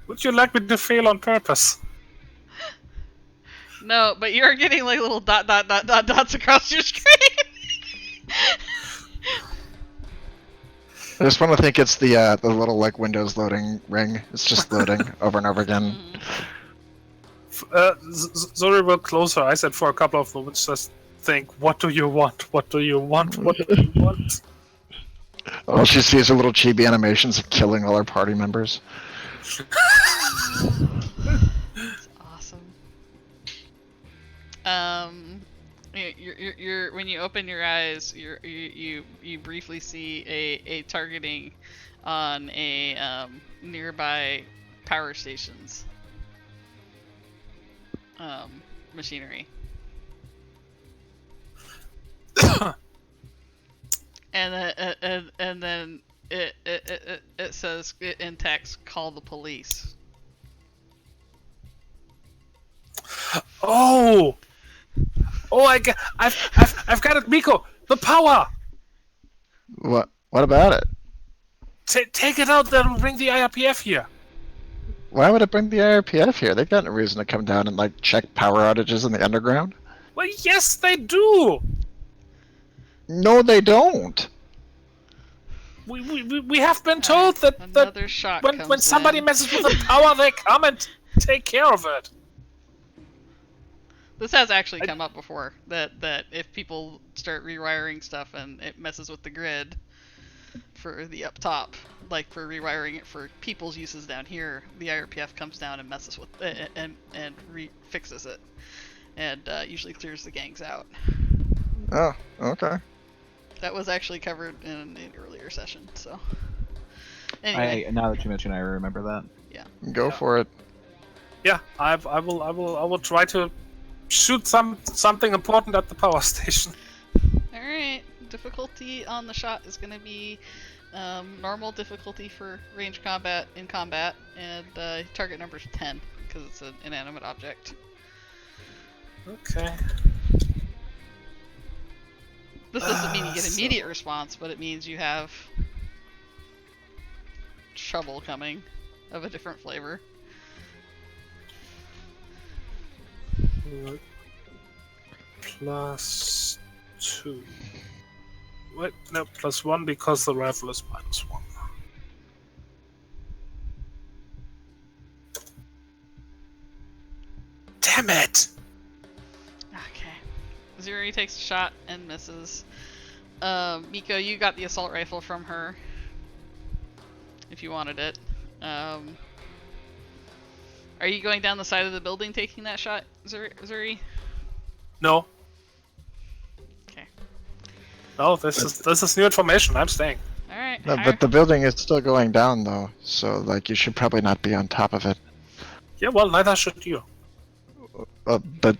Would you like me to fail on purpose? No, but you're getting like little dots across your screen. I just want to think it's the little like Windows loading ring. It's just loading over and over again. Zori will close her eyes and for a couple of moments just think, what do you want? What do you want? What do you want? All she sees are little chibi animations of killing all our party members. That's awesome. You're when you open your eyes, you briefly see a targeting on a nearby power station's machinery. and then it says in text, call the police. Oh, I've got it, Miko. The power. What about it? Take it out, then bring the IRPF here. Why would it bring the IRPF here? They've got no reason to come down and like check power outages in the underground. Well, yes, they do. No, they don't. We have been told that Another shot when comes somebody in. messes with the power, they come and take care of it. This has actually come up before, that if people start rewiring stuff and it messes with the grid for the up top, like for rewiring it for people's uses down here, the IRPF comes down and messes with it and fixes it, and usually clears the gangs out. Oh, okay. That was actually covered in an earlier session, so. Anyway. Now that you mention, I remember that. Yeah. Go for it. Yeah, I will try to shoot something important at the power station. Alright, difficulty on the shot is going to be normal difficulty for range combat in combat, and target number is 10, because it's an inanimate object. Okay. This doesn't mean you get immediate response, but it means you have trouble coming of a different flavor. +2. Wait, no, +1 because the rifle is -1. Damn it! Okay. Zuri takes a shot and misses. Miko, you got the assault rifle from her. If you wanted it. Are you going down the side of the building taking that shot, Zuri? No. Okay. No, this is new information. I'm staying. Alright. No, but the building is still going down though, so like you should probably not be on top of it. Yeah, well, neither should you. But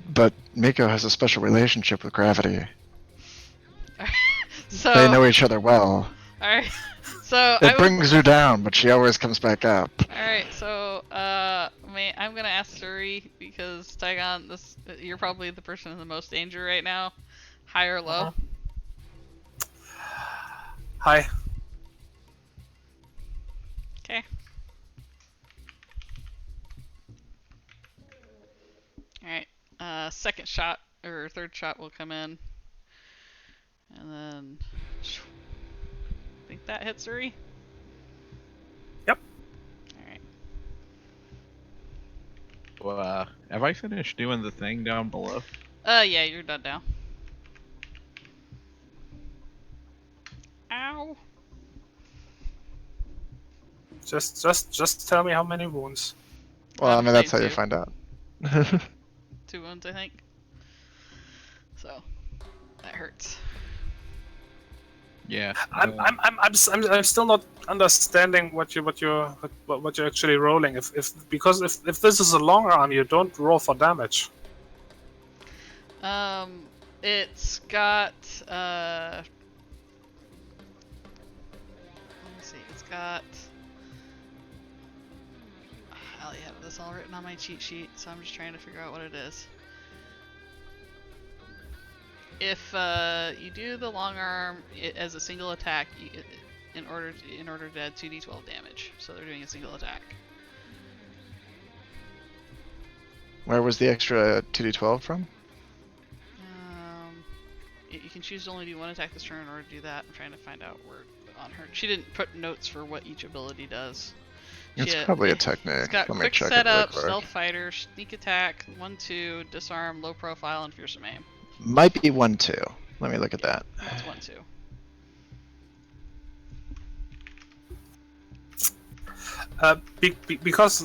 Miko has a special relationship with gravity. So, They know each other well. Alright. So It brings her down, but she always comes back up. Alright, so I'm gonna ask Suri, because Tygon, you're probably the person in the most danger right now. High or low? Hi. Okay. Alright. Second shot, or third shot will come in. And then... think that hits Zuri? Yep. Alright. Well, have I finished doing the thing down below? Yeah, you're done now. Ow! Just tell me how many wounds. Well, I mean, that's how you Two. find out. 2 wounds, I think. So, that hurts. Yeah. I'm still not understanding what you're actually rolling. If this is a long arm, you don't roll for damage. It's got, let me see, it's got, I have this all written on my cheat sheet, so I'm just trying to figure out what it is. If you do the long arm as a single attack, in order to add 2d12 damage, so they're doing a single attack. Where was the extra 2d12 from? You can choose to only do 1 attack this turn in order to do that. I'm trying to find out where on her. She didn't put notes for what each ability does. It's probably a technique. It's got Let me quick check it real setup, quick. stealth fighter, sneak attack, 1/2, disarm, low profile, and fearsome aim. Might be 1-2. Let me look at that. That's 1/2. Because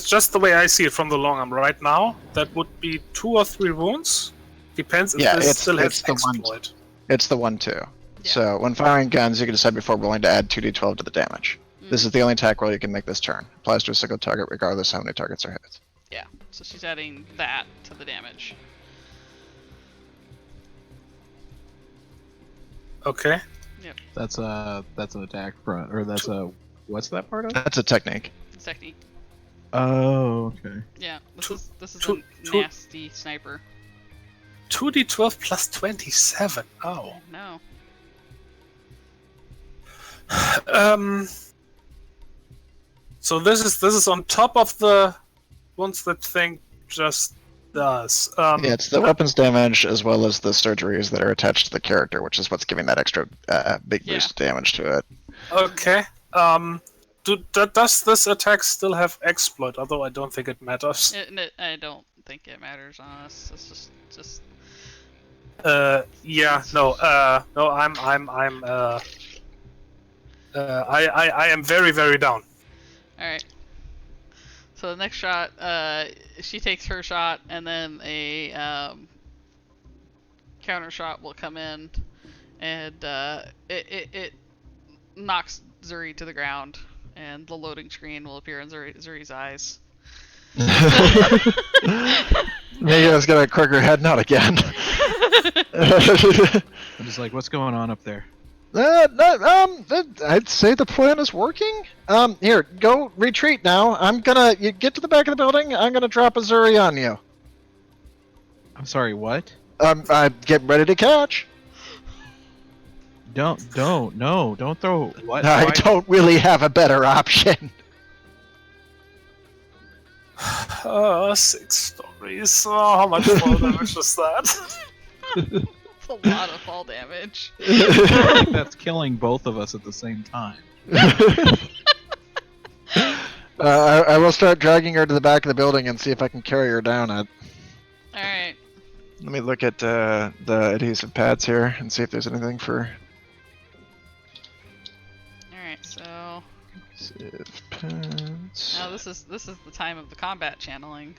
just the way I see it from the long arm right now, that would be 2 or 3 wounds. Depends if Yeah, this it's still has the one. exploit. It's the 1-2. So when firing guns, you can decide before rolling to add 2d12 to the damage. This is the only attack roll you can make this turn. Applies to a single target regardless how many targets are hit. Yeah, so she's adding that to the damage. Okay. That's an attack front, or that's a what's that part of? That's a technique. It's technique. Oh, okay. Yeah, this is two- a nasty sniper. 2d12 plus 27. Oh. No. So this is on top of the ones that thing just does. Yeah, it's the weapons damage as well as the surgeries that are attached to the character, which is what's giving that extra big boost of damage to it. Okay. Does this attack still have exploit? Although I don't think it matters. I don't think it matters on us. It's just. Yeah. No. No. I am very, very down. All right. So the next shot, she takes her shot, and then a counter shot will come in, and it knocks Zuri to the ground, and the loading screen will appear in Zuri's eyes. Maybe I was gonna cork her head, not again. I'm just like, what's going on up there? I'd say the plan is working. Here, go retreat now. You get to the back of the building. I'm gonna drop a Zuri on you. I'm sorry, what? I get ready to catch. Don't throw what? I Why- don't really have a better option. 6 stories. Oh, how much fall damage was that? It's a lot of fall damage. That's killing both of us at the same time. I will start dragging her to the back of the building and see if I can carry her down it. Alright. Let me look at the adhesive pads here and see if there's anything for Alright, so adhesive pads. now this is the time of the combat channeling.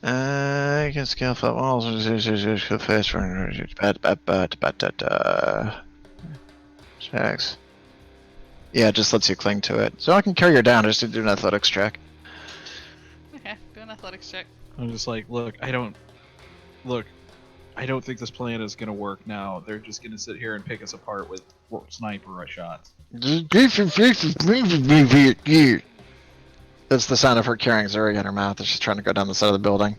You can scale flat walls. Checks. Yeah, it just lets you cling to it. So I can carry her down just to do an athletics check. Okay, do an athletics check. I'm just like, look, I don't think this plan is gonna work now. They're just gonna sit here and pick us apart with sniper shots. That's the sound of her carrying Zuri in her mouth as she's trying to go down the side of the building.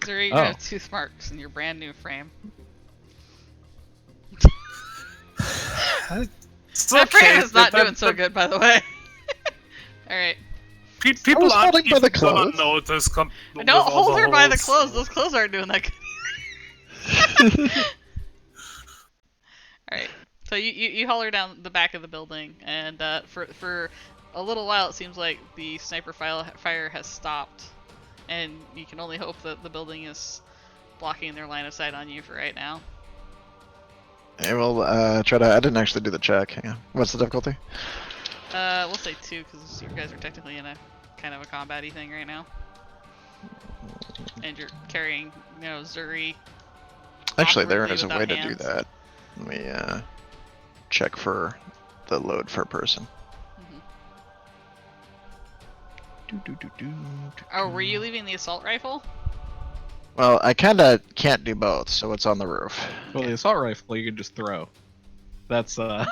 Zuri, you Oh. have tooth marks in your brand new frame. It's That frame is not that- doing so good, by the way. Alright. People was aren't holding by the even gonna clothes. notice. Don't hold her by the clothes. clothes. Those clothes aren't doing that good. Alright. So you haul her down the back of the building, and for a little while it seems like the sniper fire has stopped, and you can only hope that the building is blocking their line of sight on you for right now. I will try to. I didn't actually do the check. Hang on. What's the difficulty? We'll say 2 because you guys are technically in a kind of a combat-y thing right now, and you're carrying, Zuri. Actually, there awkwardly is a without way to hands. do that. Let me check for the load per person. Oh, were you leaving the assault rifle? Well, I kinda can't do both, so it's on the roof. Well, the assault rifle you can just throw. That's No,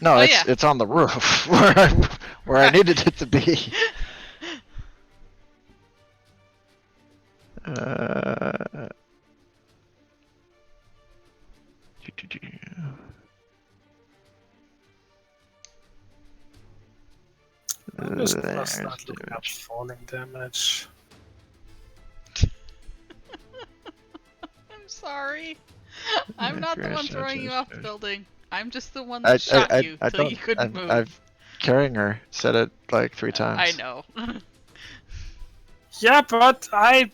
Oh, it's yeah. it's on the roof where I needed it to be. I'm just gonna There's start looking up damage. falling damage. I'm sorry. I'm not the one throwing you off the building. I'm just the one I that shot you I till don't. you couldn't move. I've carrying her. Said it like 3 times. I know. Yeah, but I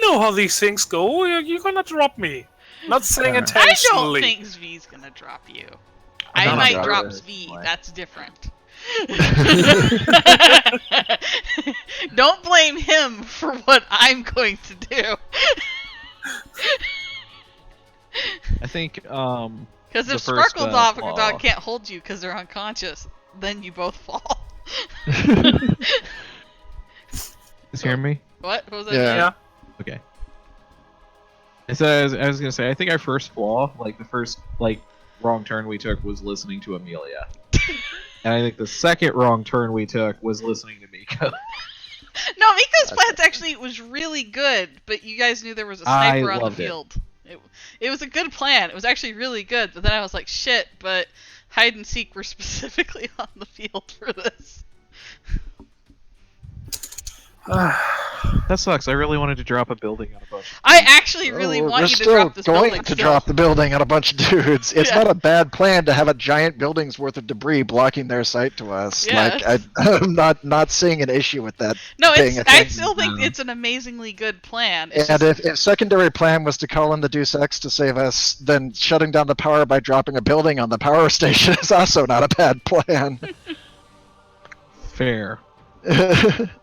know how these things go. You're gonna drop me. Not saying I I don't intentionally. think Zvi's gonna drop you. I'm I not might gonna drop drop her, Zvi. anyway. That's different. Don't blame him for what I'm going to do. I think Because The if first, Sparkle Dog flaw. can't hold you because they're unconscious, then you both fall. is hearing me? What? What was that? Yeah. Yeah. Okay. So I was gonna say, I think our first flaw, like the first wrong turn we took, was listening to Amelia, and I think the second wrong turn we took was listening to Miko. No, Miko's plans actually was really good, but you guys knew there was a sniper on the loved it. field. It was a good plan. It was actually really good, but then I was like, shit, but hide and seek were specifically on the field for this. That sucks. I really wanted to drop a building on a bunch. I actually really Oh, want we're you to still drop this going building to still. drop the building on a bunch of dudes. It's Yeah. not a bad plan to have a giant building's worth of debris blocking their sight to us. Yeah, Like I'm not seeing an issue with that. No, being a I thing. still think No. it's an amazingly good plan. It's And just, if secondary plan was to call in the Deus Ex to save us, then shutting down the power by dropping a building on the power station is also not a bad plan. Fair. well,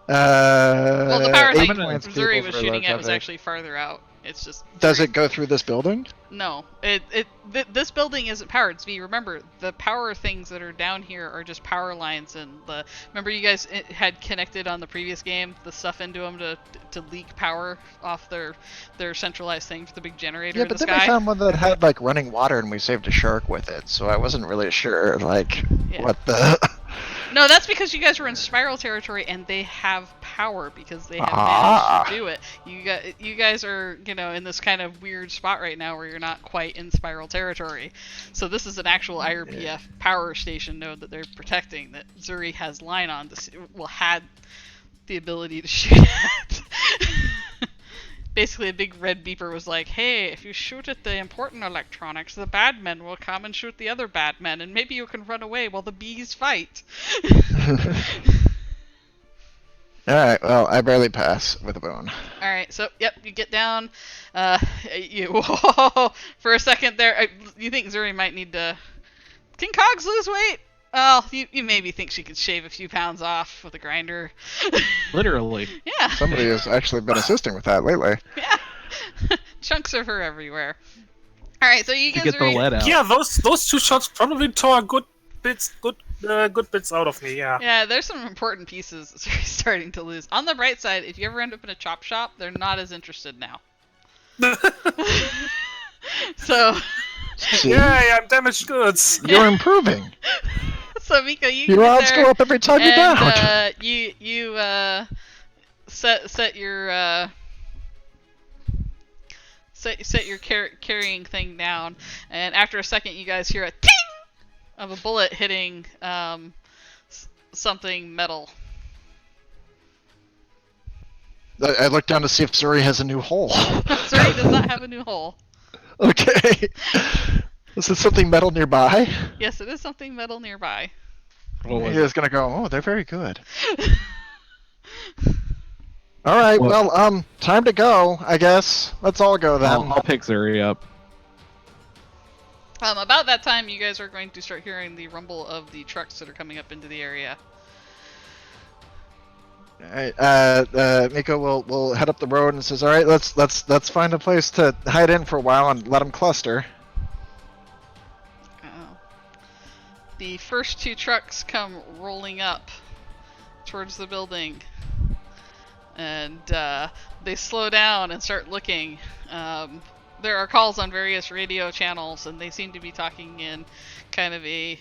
the power 8 thing points Missouri people was for shooting low at was coverage. actually farther out. It's just Does it go through this building? No, this building isn't powered. Zvi, remember, the power things that are down here are just power lines, and remember you guys had connected on the previous game the stuff into them to leak power off their centralized thing for the big generator Yeah, in the but then sky. we found one that had like running water, and we saved a shark with it. So I wasn't really sure, like, Yeah. what the. No, that's because you guys were in spiral territory, and they have power because they have Ah. managed to do it. You guys are in this kind of weird spot right now where you're not quite in spiral territory. So this is an actual IRPF power station node that they're protecting that Zuri has line on. Had the ability to shoot at. Basically, a big red beeper was like, hey, if you shoot at the important electronics, the bad men will come and shoot the other bad men, and maybe you can run away while the bees fight. Alright, well, I barely pass with a bone. Alright, so, yep, you get down. For a second there, you think Zuri might need to... Can Cogs lose weight? Well, you maybe think she could shave a few pounds off with a grinder. Literally. Yeah. Somebody has actually been assisting with that lately. Yeah. Chunks of her everywhere. Alright, so you To guys get the are... lead out. Yeah, those two shots probably tore good bits out of me. Yeah. Yeah, there's some important pieces that Zuri's starting to lose. On the bright side, if you ever end up in a chop shop, they're not as interested now. So... See? Yay, I'm damaged goods. You're improving. So Miko, you Your get odds there, go up every time you down. and you set your set your carrying thing down, and after a second, you guys hear a ting of a bullet hitting something metal. I look down to see if Zuri has a new hole. Zuri does not have a new hole. Okay. Is it something metal nearby? Yes, it is something metal nearby. What was He is it? gonna go, oh, they're very good. Alright, What? well, time to go, I guess. Let's all go then. I'll pick Zuri up. About that time, you guys are going to start hearing the rumble of the trucks that are coming up into the area. Alright, Miko will head up the road and says, alright, let's find a place to hide in for a while and let them cluster. The first two trucks come rolling up towards the building, and they slow down and start looking. There are calls on various radio channels, and they seem to be talking in kind of a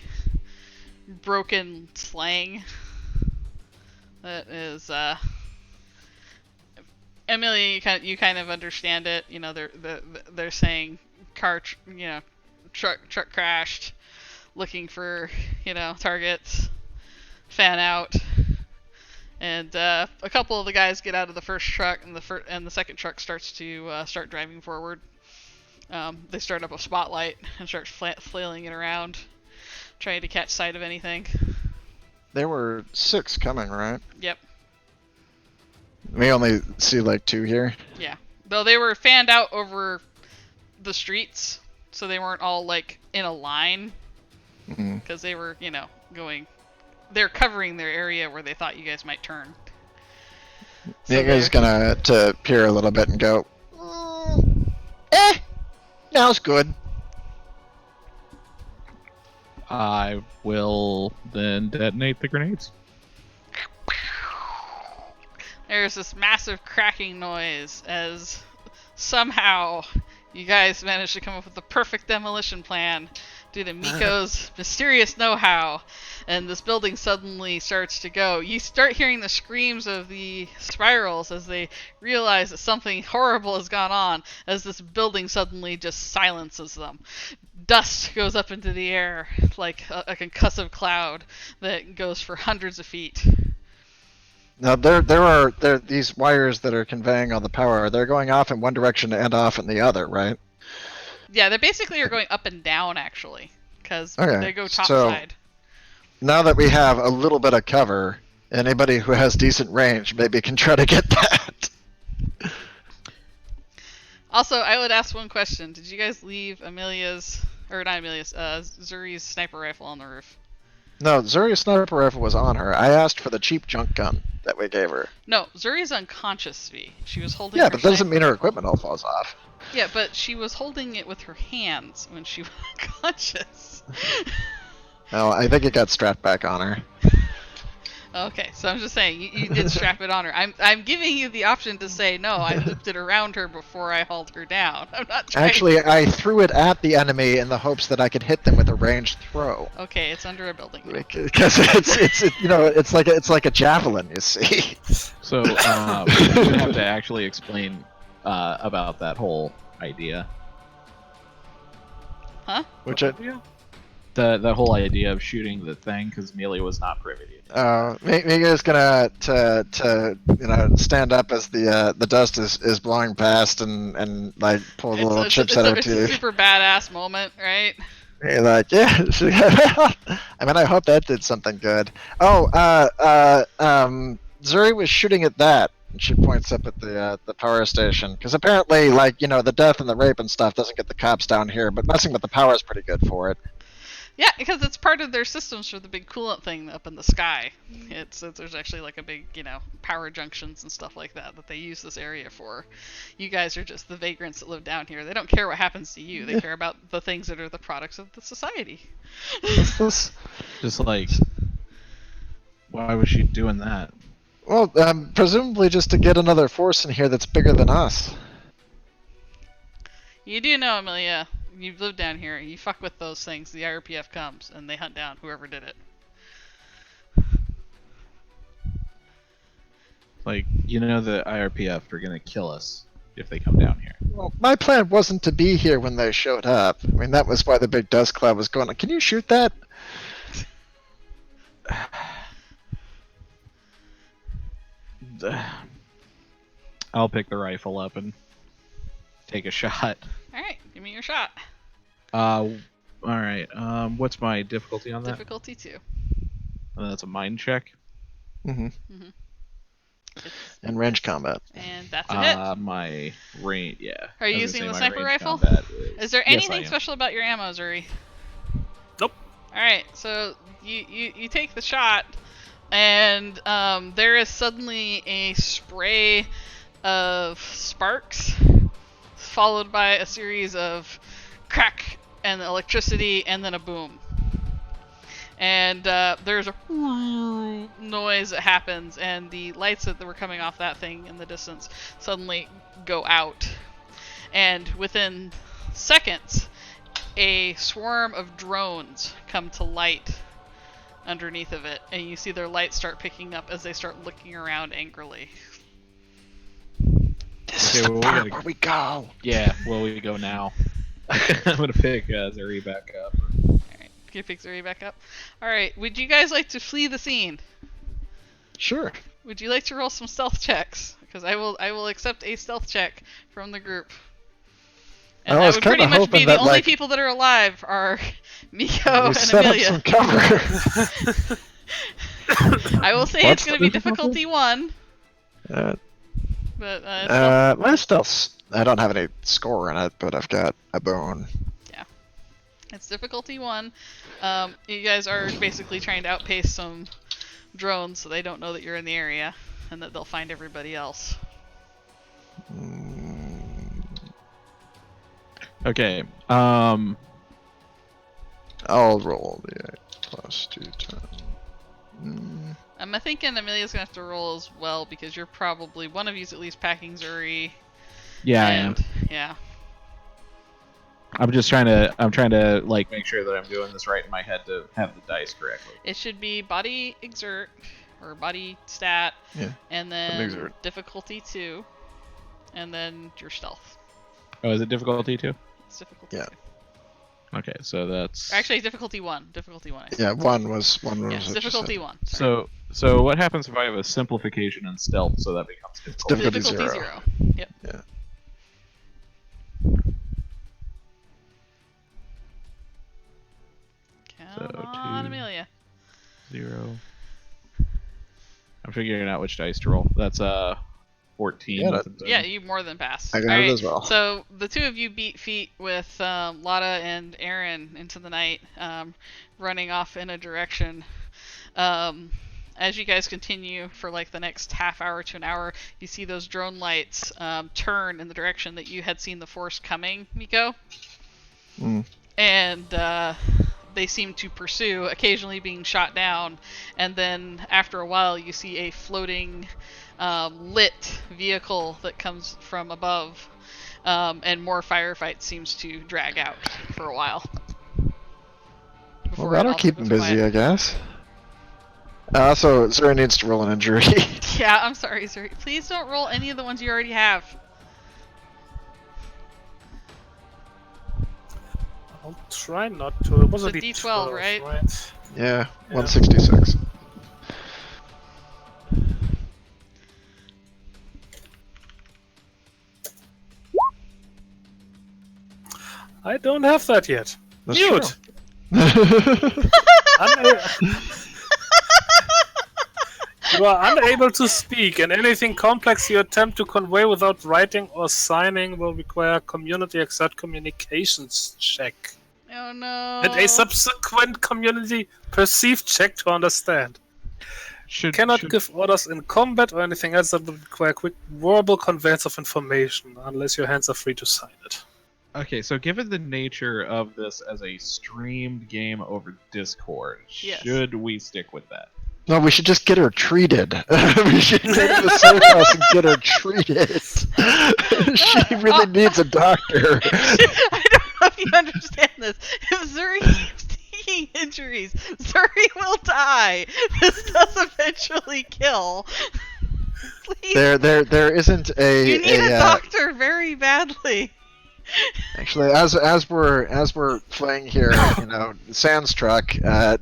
broken slang. That is, Emily, you kind of understand it. You know, they're saying truck crashed, looking for, targets, fan out. And a couple of the guys get out of the first truck, and the second truck starts to start driving forward. They start up a spotlight and start flailing it around, trying to catch sight of anything. There were 6 coming, right? Yep. We only see like 2 here. Yeah. Though they were fanned out over the streets, so they weren't all like in a line, because they were, going. They're covering their area where they thought you guys might turn. So Miko's gonna peer a little bit and go, now's good. I will then detonate the grenades. There's this massive cracking noise as somehow you guys managed to come up with the perfect demolition plan due to Miko's mysterious know-how, and this building suddenly starts to go. You start hearing the screams of the spirals as they realize that something horrible has gone on, as this building suddenly just silences them. Dust goes up into the air like a concussive cloud that goes for hundreds of feet. Now there are these wires that are conveying all the power. They're going off in one direction and off in the other, right? Yeah, they basically are going up and down, actually, because Okay, they go top so side. Now that we have a little bit of cover, anybody who has decent range maybe can try to get that. Also, I would ask one question. Did you guys leave Zuri's sniper rifle on the roof? No, Zuri's sniper rifle was on her. I asked for the cheap junk gun that we gave her. No, Zuri's unconscious, V. She was holding Yeah, her but that doesn't sniper mean her rifle. equipment all falls off. Yeah, but she was holding it with her hands when she was unconscious. No, I think it got strapped back on her. Okay, so I'm just saying, you did strap it on her. I'm giving you the option to say, no, I looped it around her before I hauled her down. I'm not trying Actually, I threw it at the enemy in the hopes that I could hit them with a ranged throw. Okay, it's under a building. Because it's like a javelin, you see. So we have to actually explain about that whole idea. Huh? Which The whole idea of shooting the thing, because Amelia was not privy to it. Mika's gonna stand up as the dust is blowing past and like pull the little chips out of her It's a teeth. super badass moment, right? You're like, yeah. I mean, I hope that did something good. Zuri was shooting at that. And she points up at the power station because apparently, the death and the rape and stuff doesn't get the cops down here, but messing with the power is pretty good for it. Yeah, because it's part of their systems for the big coolant thing up in the sky. There's actually like a big, power junctions and stuff like that they use this area for. You guys are just the vagrants that live down here. They don't care what happens to you. They care about the things that are the products of the society. Just like, why was she doing that? Well, presumably just to get another force in here that's bigger than us. You do know, Amelia, you've lived down here. You fuck with those things, the IRPF comes, and they hunt down whoever did it. Like, the IRPF are gonna kill us if they come down here. Well, my plan wasn't to be here when they showed up. I mean, that was why the big dust cloud was going on. Can you shoot that? I'll pick the rifle up and take a shot. Alright, give me your shot. Alright. What's my difficulty on that? Difficulty 2. That's a mind check. Mm-hmm. It's, And range combat. and that's a hit. My range, yeah. Are you I was using gonna the say my sniper range rifle? combat Is there Yes, I anything am. special about your ammo, Zuri? Nope. Alright, so you take the shot, and there is suddenly a spray of sparks, followed by a series of crack and electricity, and then a boom. And there's a noise that happens, and the lights that were coming off that thing in the distance suddenly go out. And within seconds, a swarm of drones come to light underneath of it, and you see their lights start picking up as they start looking around angrily. This Okay, is the well, we part gotta- where we go. Yeah, well, we go now. I'm gonna pick Zuri back up. Alright, can you pick Zuri back up? Alright, would you guys like to flee the scene? Sure. Would you like to roll some stealth checks? Because I will accept a stealth check from the group. And I that was would pretty kinda much be hoping the that, only like, people that are alive are Miko we and set up Amelia. some cover. I will say What's it's going the to be difficulty 1, uh, but my stealth. I don't have any score in it, but I've got a bone. it's difficulty 1. You guys are basically trying to outpace some drones so they don't know that you're in the area and that they'll find everybody else. Okay. I'll roll the 8 plus 210. I'm thinking Amelia's going to have to roll as well because you're probably, one of you's at least packing Zuri. Yeah, I am. and, Yeah. I'm trying to like make sure that I'm doing this right in my head to have the dice correctly. It should be body exert or body stat, Yeah, and then exert. difficulty 2, and then your stealth. Oh, is it difficulty 2? It's difficulty Yeah. 2. Okay, so that's Actually, difficulty 1. Difficulty 1. I Yeah, one was Yeah, what you difficulty said. 1. Sorry. so what happens if I have a simplification and stealth so that becomes difficulty? Difficulty Difficulty 0. 0. Yep. Yeah. Come So on, 2. Amelia. 0. I'm figuring out which dice to roll. That's 14. Yeah, with the- Yeah, you more than passed. I got Alright, it as well. So the two of you beat feet with Lotta and Aaron into the night, running off in a direction. As you guys continue for like the next half hour to an hour, you see those drone lights turn in the direction that you had seen the force coming, Miko. Mm. And they seem to pursue, occasionally being shot down, and then after a while you see a floating lit vehicle that comes from above, and more firefight seems to drag out for a while. Well, before it that'll also keep goes him busy, quiet. I guess. So Zuri needs to roll an injury. Yeah, I'm sorry, Zuri. Please don't roll any of the ones you already have. I'll try not to. It was It's a a D12, right? Yeah, Yeah. 166. I don't have that yet. That's Mute! true. You are unable to speak, and anything complex you attempt to convey without writing or signing will require a community exert communications check. Oh no. And a subsequent community perceived check to understand. Cannot give orders in combat or anything else that would require quick verbal conveyance of information, unless your hands are free to sign it. Okay, so given the nature of this as a streamed game over Discord, Yes. should we stick with that? No, we should just get her treated. We should go to the safe house and get her treated. She really needs a doctor. I don't know if you understand this. If Zuri keeps taking injuries, Zuri will die. This does eventually kill. Please. There isn't a. You need a a doctor very badly. Actually, as we're playing here, Sans truck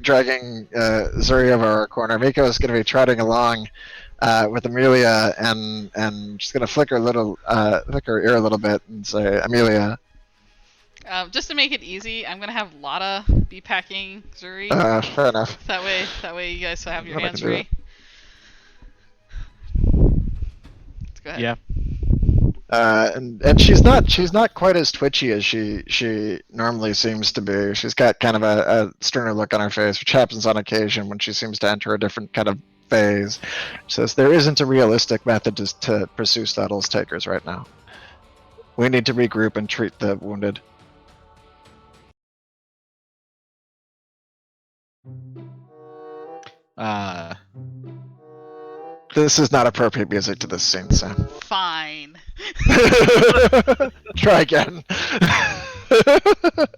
dragging Zuri over our corner. Miko is going to be trotting along with Amelia, and she's going to flick her ear a little bit and say, "Amelia." Just to make it easy, I'm gonna have Lotta be packing Zuri. Fair enough. That way you guys have your Lotta hands can do free. Go ahead. Yeah. And she's not quite as twitchy as she normally seems to be. She's got kind of a sterner look on her face, which happens on occasion when she seems to enter a different kind of phase. She says there isn't a realistic method to pursue Staddle's takers right now. We need to regroup and treat the wounded. This is not appropriate music to this scene, Sam. Fine. Try again.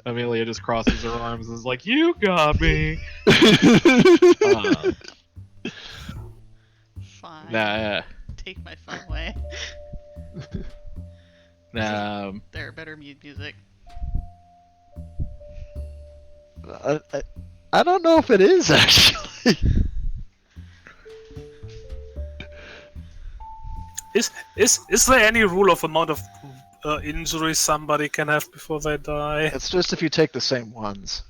Amelia just crosses her arms and is like, "You got me." Fine. Nah. Take my fun away. There, better mute music. I don't know if it is actually. Is there any rule of amount of injury somebody can have before they die? It's just if you take the same ones.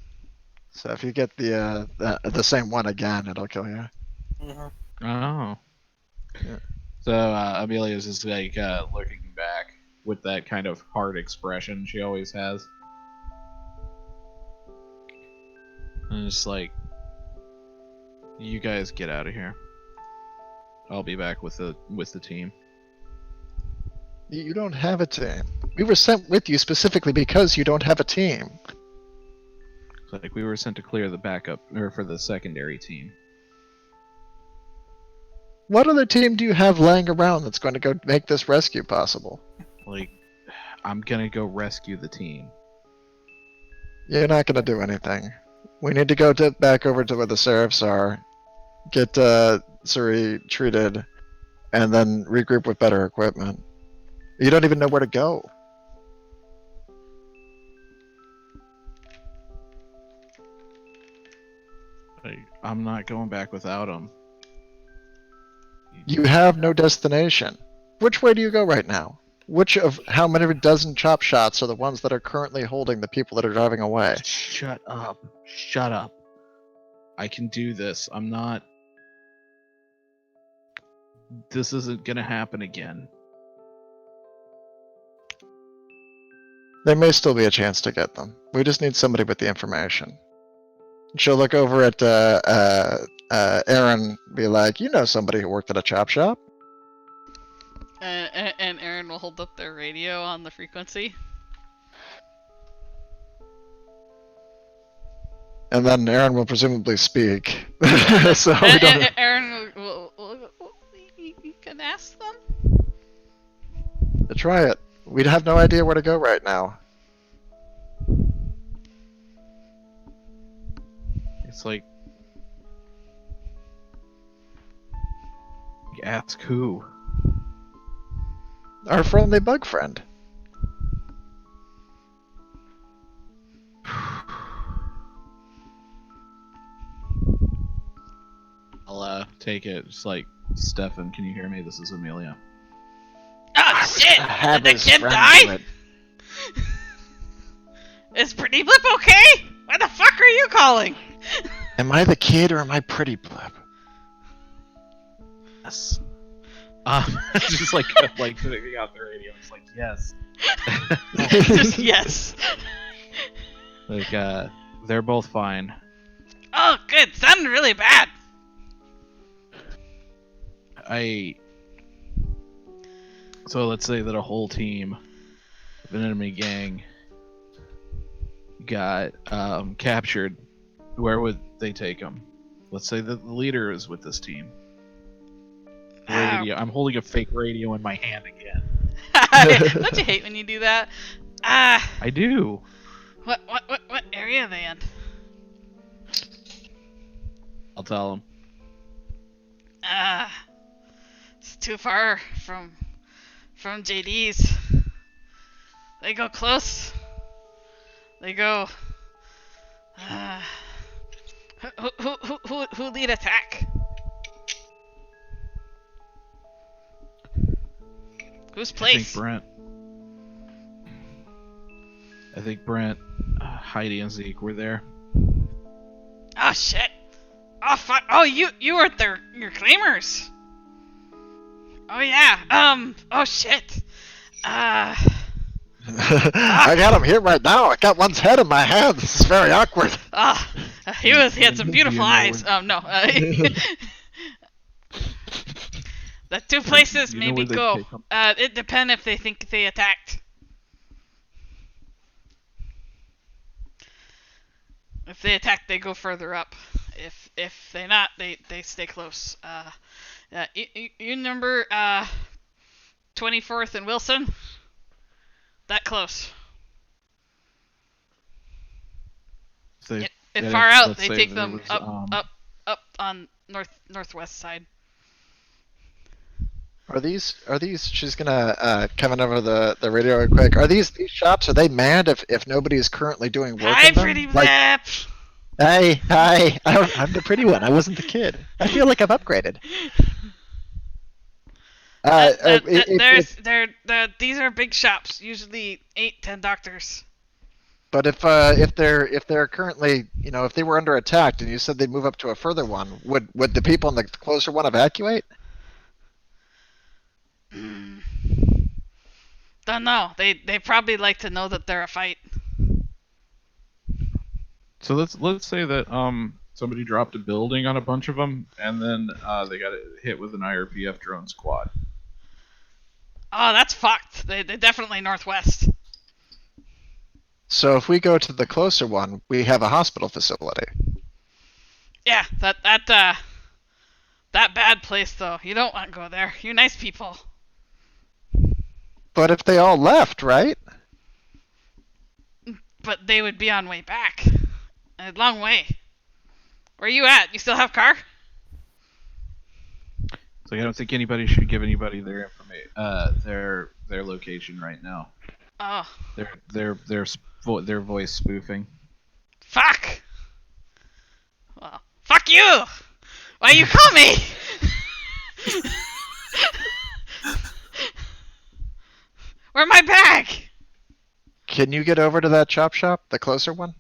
So if you get the same one again, it'll kill you. Mm-hmm. Oh. Yeah. So Amelia's just like looking back with that kind of hard expression she always has. And it's like, you guys get out of here. I'll be back with the team. You don't have a team. We were sent with you specifically because you don't have a team. It's like we were sent to clear the backup or for the secondary team. What other team do you have laying around that's going to go make this rescue possible? Like, I'm gonna go rescue the team. You're not going to do anything. We need to go back over to where the Seraphs are, get Suri treated, and then regroup with better equipment. You don't even know where to go. I'm not going back without them. You have no destination. Which way do you go right now? Which of how many dozen chop shots are the ones that are currently holding the people that are driving away? Shut up. Shut up. I can do this. I'm not... This isn't gonna happen again. There may still be a chance to get them. We just need somebody with the information. She'll look over at Aaron, be like, "You know somebody who worked at a chop shop?" And Aaron will hold up their radio on the frequency. And then Aaron will presumably speak. So we don't. Aaron will you can ask them. Try it. We'd have no idea where to go right now. It's like... Ask who? Our friendly bug friend. I'll take it. Just like, Stefan, can you hear me? This is Amelia. Oh shit! Have Did the his kid friend die? do it. Is Pretty Blip okay? Why the fuck are you calling? Am I the kid or am I Pretty Blip? Yes. Just like putting out the radio. It's like, yes. Just yes. Like, they're both fine. Oh, good. Sounded really bad. So let's say that a whole team of an enemy gang got captured. Where would they take them? Let's say that the leader is with this team. Radio. I'm holding a fake radio in my hand again. Don't you hate when you do that? I do. What area are they in? I'll tell them. It's too far from JD's. They go close. They go. Who lead attack? Whose place? I think Brent, Heidi, and Zeke were there. Oh shit! Oh fuck! Oh you were your claimers. Oh yeah. Oh shit. I got him here right now. I got one's head in my hand. This is very awkward. He had some beautiful eyes. No. The two places maybe go. It depends if they think they attacked. If they attack, they go further up. If they not, they stay close. You number 24th and Wilson. That close. If far out, they take them up on northwest side. Are these? She's gonna come in over the radio real quick. Are these shops? Are they manned if nobody is currently doing work Hi, in them? pretty Rip. Hi. I'm the pretty one. I wasn't the kid. I feel like I've upgraded. These are big shops. Usually 8-10 doctors. But if they're currently, if they were under attack and you said they'd move up to a further one, would the people in the closer one evacuate? Don't know. They probably like to know that they're a fight. So let's say that somebody dropped a building on a bunch of them, and then they got hit with an IRPF drone squad. Oh, that's fucked. They definitely northwest. So if we go to the closer one, we have a hospital facility. Yeah, that bad place though. You don't want to go there. You nice people. But if they all left, right? But they would be on way back. A long way. Where are you at? You still have car? So I don't think anybody should give anybody their information, their location right now. Oh. Their voice spoofing. Fuck. Well, fuck you. Why you call me? Where's my bag? Can you get over to that chop shop, the closer one?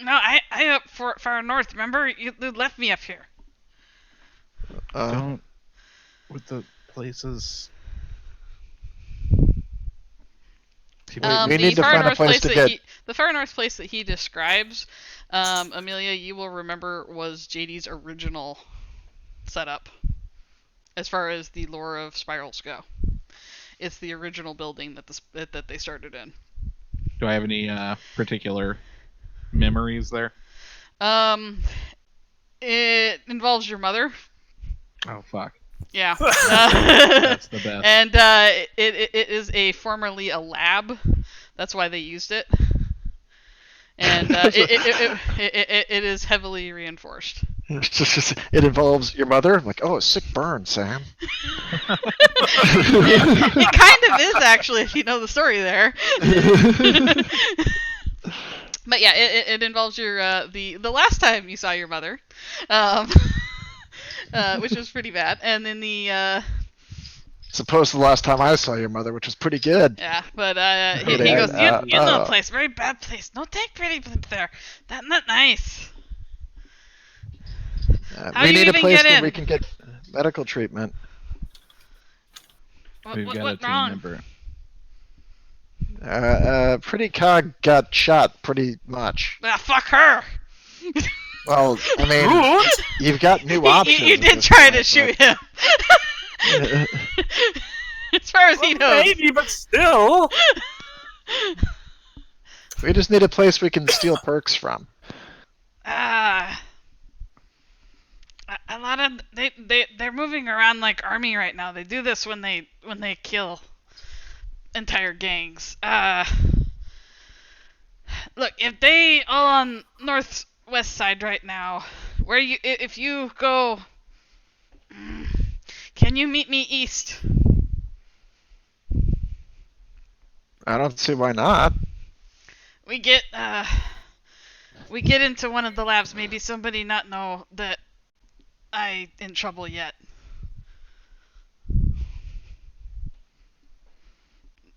No, I up far north. Remember, you left me up here. Don't with the places. We need to find a place to get. The far north place that he describes, Amelia, you will remember, was JD's original setup. As far as the lore of spirals go, it's the original building that they started in. Do I have any particular memories there? It involves your mother. Oh fuck. Yeah. That's the best. And it is formerly a lab. That's why they used it. And it is heavily reinforced. It involves your mother. I'm like, oh, sick burn, Sam. It kind of is, actually, if you know the story there. But yeah, it involves your the last time you saw your mother, which was pretty bad, and then the. Supposed to the last time I saw your mother, which was pretty good. Yeah, but he goes, you know, a place, very bad place. No, take pretty there. That's not nice. We need a place where we can get medical treatment. We've got a team wrong? member. Pretty cog got shot pretty much. Ah, fuck her. Well, I mean, you've got new options. You did try to shoot him. As far as he knows. Maybe, but still. We just need a place we can steal perks from. A lot of they're moving around like army right now. They do this when they kill entire gangs. Look, if they all on northwest side right now, if you go, can you meet me east? I don't see why not. We get into one of the labs. Maybe somebody not know that I in trouble yet.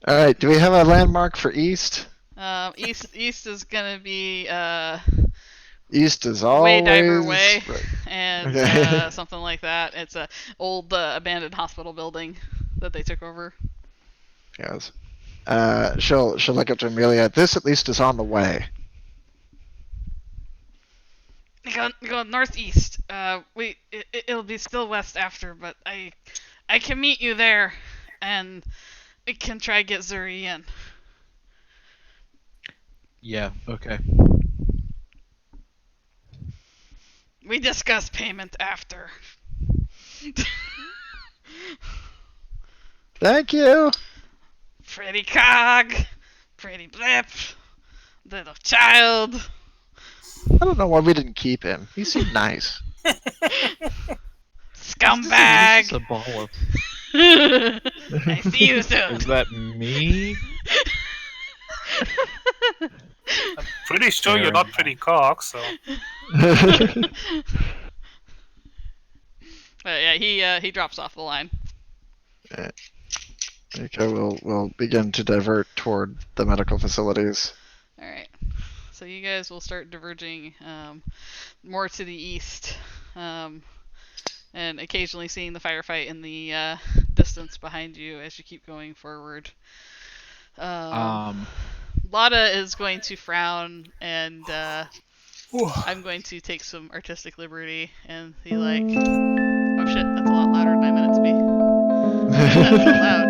All right. Do we have a landmark for east? East is gonna be East is Way Diver always. Way, Right. and Okay. something like that. It's a old abandoned hospital building that they took over. Yes. She'll look up to Amelia. This at least is on the way. Go northeast. It'll be still west after, but I can meet you there, and we can try get Zuri in. Yeah. Okay. We discuss payment after. Thank you. Pretty cog, pretty blip, little child. I don't know why we didn't keep him. He seemed nice. Scumbag. He's just a ball of. I see you soon. Is that me? I'm pretty sure you're not pretty cock, so. Yeah, he drops off the line. Okay, we'll begin to divert toward the medical facilities. All right. So you guys will start diverging more to the east, and occasionally seeing the firefight in the distance behind you as you keep going forward. Lotta is going to frown, and I'm going to take some artistic liberty and be like, "Oh shit, that's a lot louder than I meant it to be." That's so loud.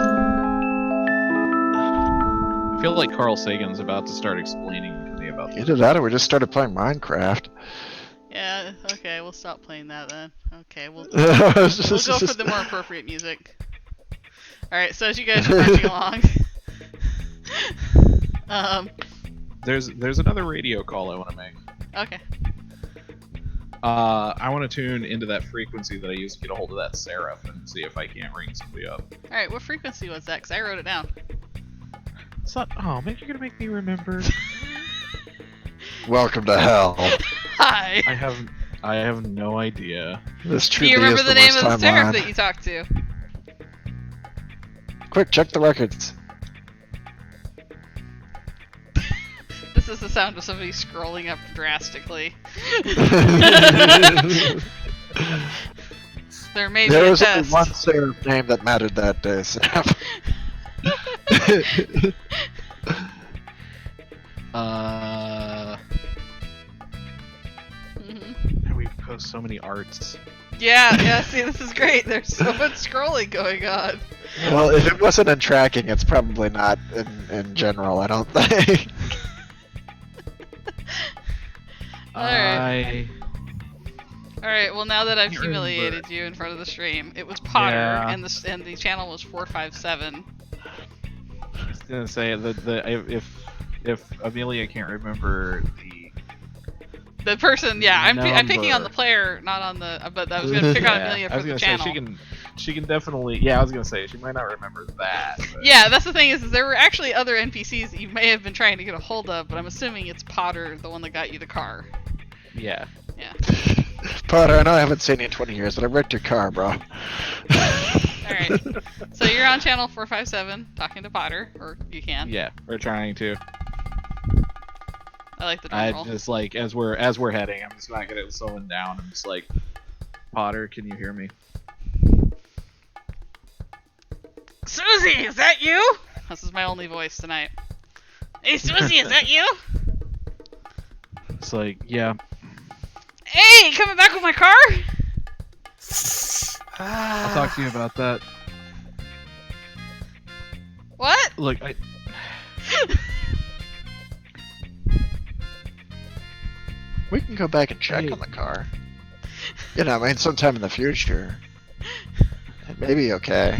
I feel like Carl Sagan's about to start explaining to me about Either that or we just started playing Minecraft. Yeah. Okay, we'll stop playing that then. Okay, we'll go for the more appropriate music. All right. So as you guys are marching along. There's another radio call I want to make. Okay. I want to tune into that frequency that I used to get a hold of that Seraph and see if I can't ring somebody up. All right. What frequency was that? 'Cause I wrote it down. It's not. Oh, man, you're gonna make me remember. Welcome to hell. Hi. I have no idea. This Do truly you remember is the name worst of the seraph timeline. that you talked to? Quick, check the records. This is the sound of somebody scrolling up drastically. There may be There a was only test. one seraph name that mattered that day, Sam. Mhm. We post so many arts. Yeah, see, this is great. There's so much scrolling going on. Well, if it wasn't in tracking, it's probably not in general, I don't think. Alright, well now that I've Can't humiliated remember. you in front of the stream, it was Potter, Yeah. and the channel was 457. I was gonna say if Amelia can't remember The person, yeah, I'm picking on the Number. player, not on the, but I was gonna pick on yeah, Amelia I for was the gonna channel. say she can definitely. Yeah, I was gonna say she might not remember that. But Yeah, that's the thing is there were actually other NPCs that you may have been trying to get a hold of, but I'm assuming it's Potter, the one that got you the car. Yeah. Yeah. Potter, I know I haven't seen you in 20 years, but I wrecked your car, bro. Alright. So you're on channel 457 talking to Potter, or you can. Yeah, we're trying to. I like the drum I roll. just like as we're heading, I'm just not gonna slowing down. I'm just like, Potter, can you hear me? Susie, is that you? This is my only voice tonight. Hey, Susie, is that you? It's like, yeah. Hey, coming back with my car? I'll talk to you about that. What? Look, I. We can go back and check Hey. on the car. You know, I mean, sometime in the future. It may be okay.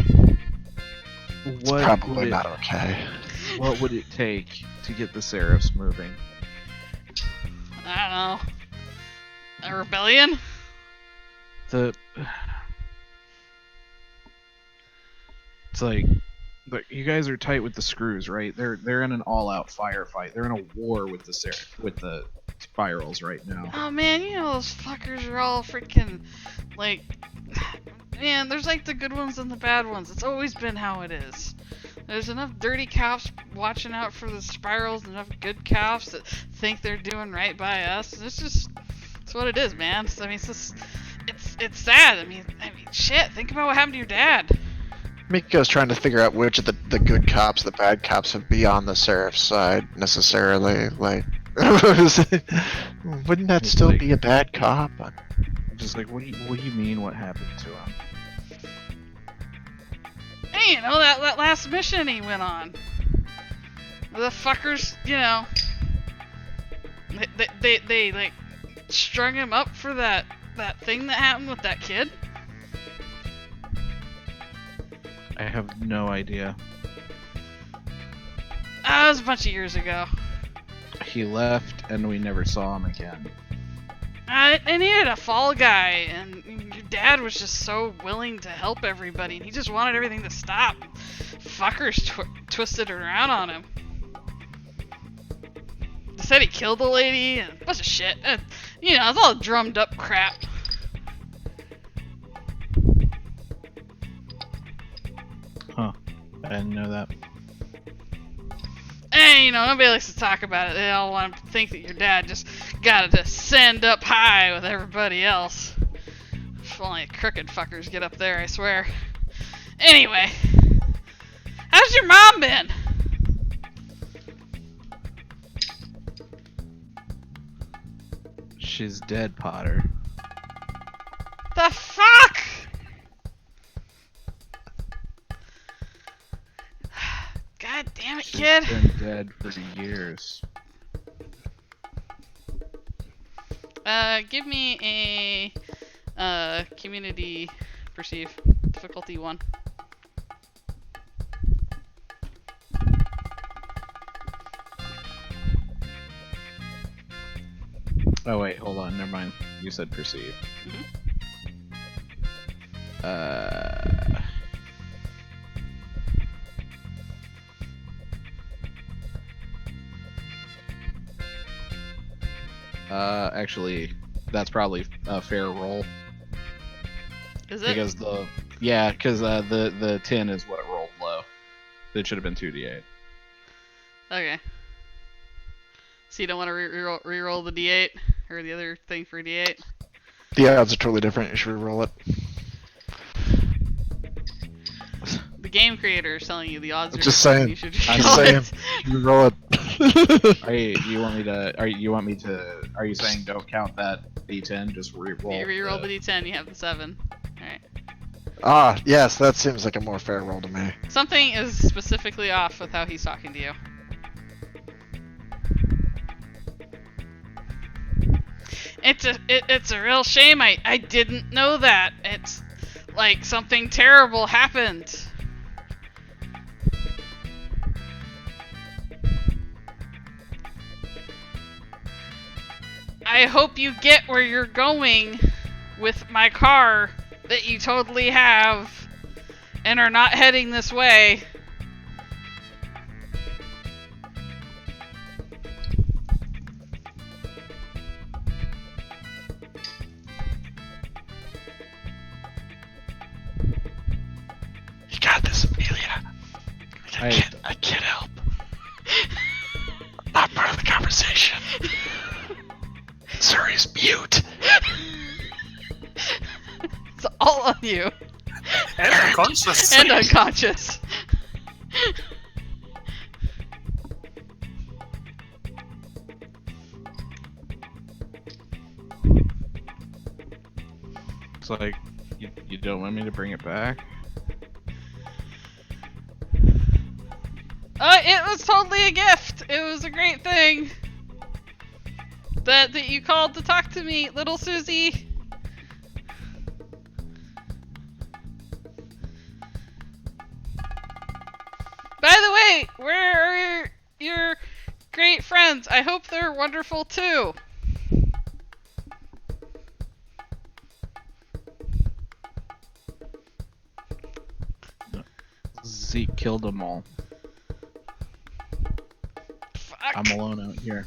It's What probably would it, not okay. what would it take to get the Seraphs moving? I don't know. A rebellion? It's like But you guys are tight with the screws, right? They're in an all-out firefight. They're in a war with the spirals right now. Oh man, you know those fuckers are all freaking like, man. There's like the good ones and the bad ones. It's always been how it is. There's enough dirty cops watching out for the spirals, and enough good cops that think they're doing right by us. It's what it is, man. I mean, it's sad. I mean, shit. Think about what happened to your dad. Miko's trying to figure out which of the good cops, the bad cops, would be on the Seraph side necessarily. Like, wouldn't that It's still like- be a bad cop? Just like, what do you mean? What happened to him? Hey, you know that last mission he went on. The fuckers, you know, they like strung him up for that thing that happened with that kid. I have no idea. That was a bunch of years ago. He left, and we never saw him again. They needed a fall guy, and your dad was just so willing to help everybody, and he just wanted everything to stop. Fuckers twisted it around on him. They said he killed the lady, and a bunch of shit. You know, it's all drummed up crap. Huh. I didn't know that. And, you know, nobody likes to talk about it. They all want to think that your dad just got to ascend up high with everybody else. If only crooked fuckers get up there, I swear. Anyway, how's your mom been? She's dead, Potter. The fuck? God damn it, She's kid. been dead for years. Give me a community perceive difficulty 1. Oh wait, hold on, never mind. You said perceive. Actually, that's probably a fair roll. Is it? Because the 10 is what it rolled low. It should have been 2d8. Okay. So you don't want to re-roll the d8? Or the other thing for d8? The odds are totally different. You should roll it. The game creator is telling you the odds are Just different. saying. You should I'm re-roll just it. You roll it. Are you saying don't count that d10, just re-roll? You re-roll the d10, you have the 7. Alright. Ah, yes, that seems like a more fair roll to me. Something is specifically off with how he's talking to you. It's a real shame. I didn't know that. It's like something terrible happened. I hope you get where you're going with my car that you totally have and are not heading this way. You got this, Amelia. I can't help. Not part of the conversation. Suri's mute. It's all on you. And unconscious. And unconscious. It's like, you don't want me to bring it back? It was totally a gift. It was a great thing. That you called to talk to me, little Susie. By the way, where are your great friends? I hope they're wonderful too. Backseat killed them all. Fuck. I'm alone out here.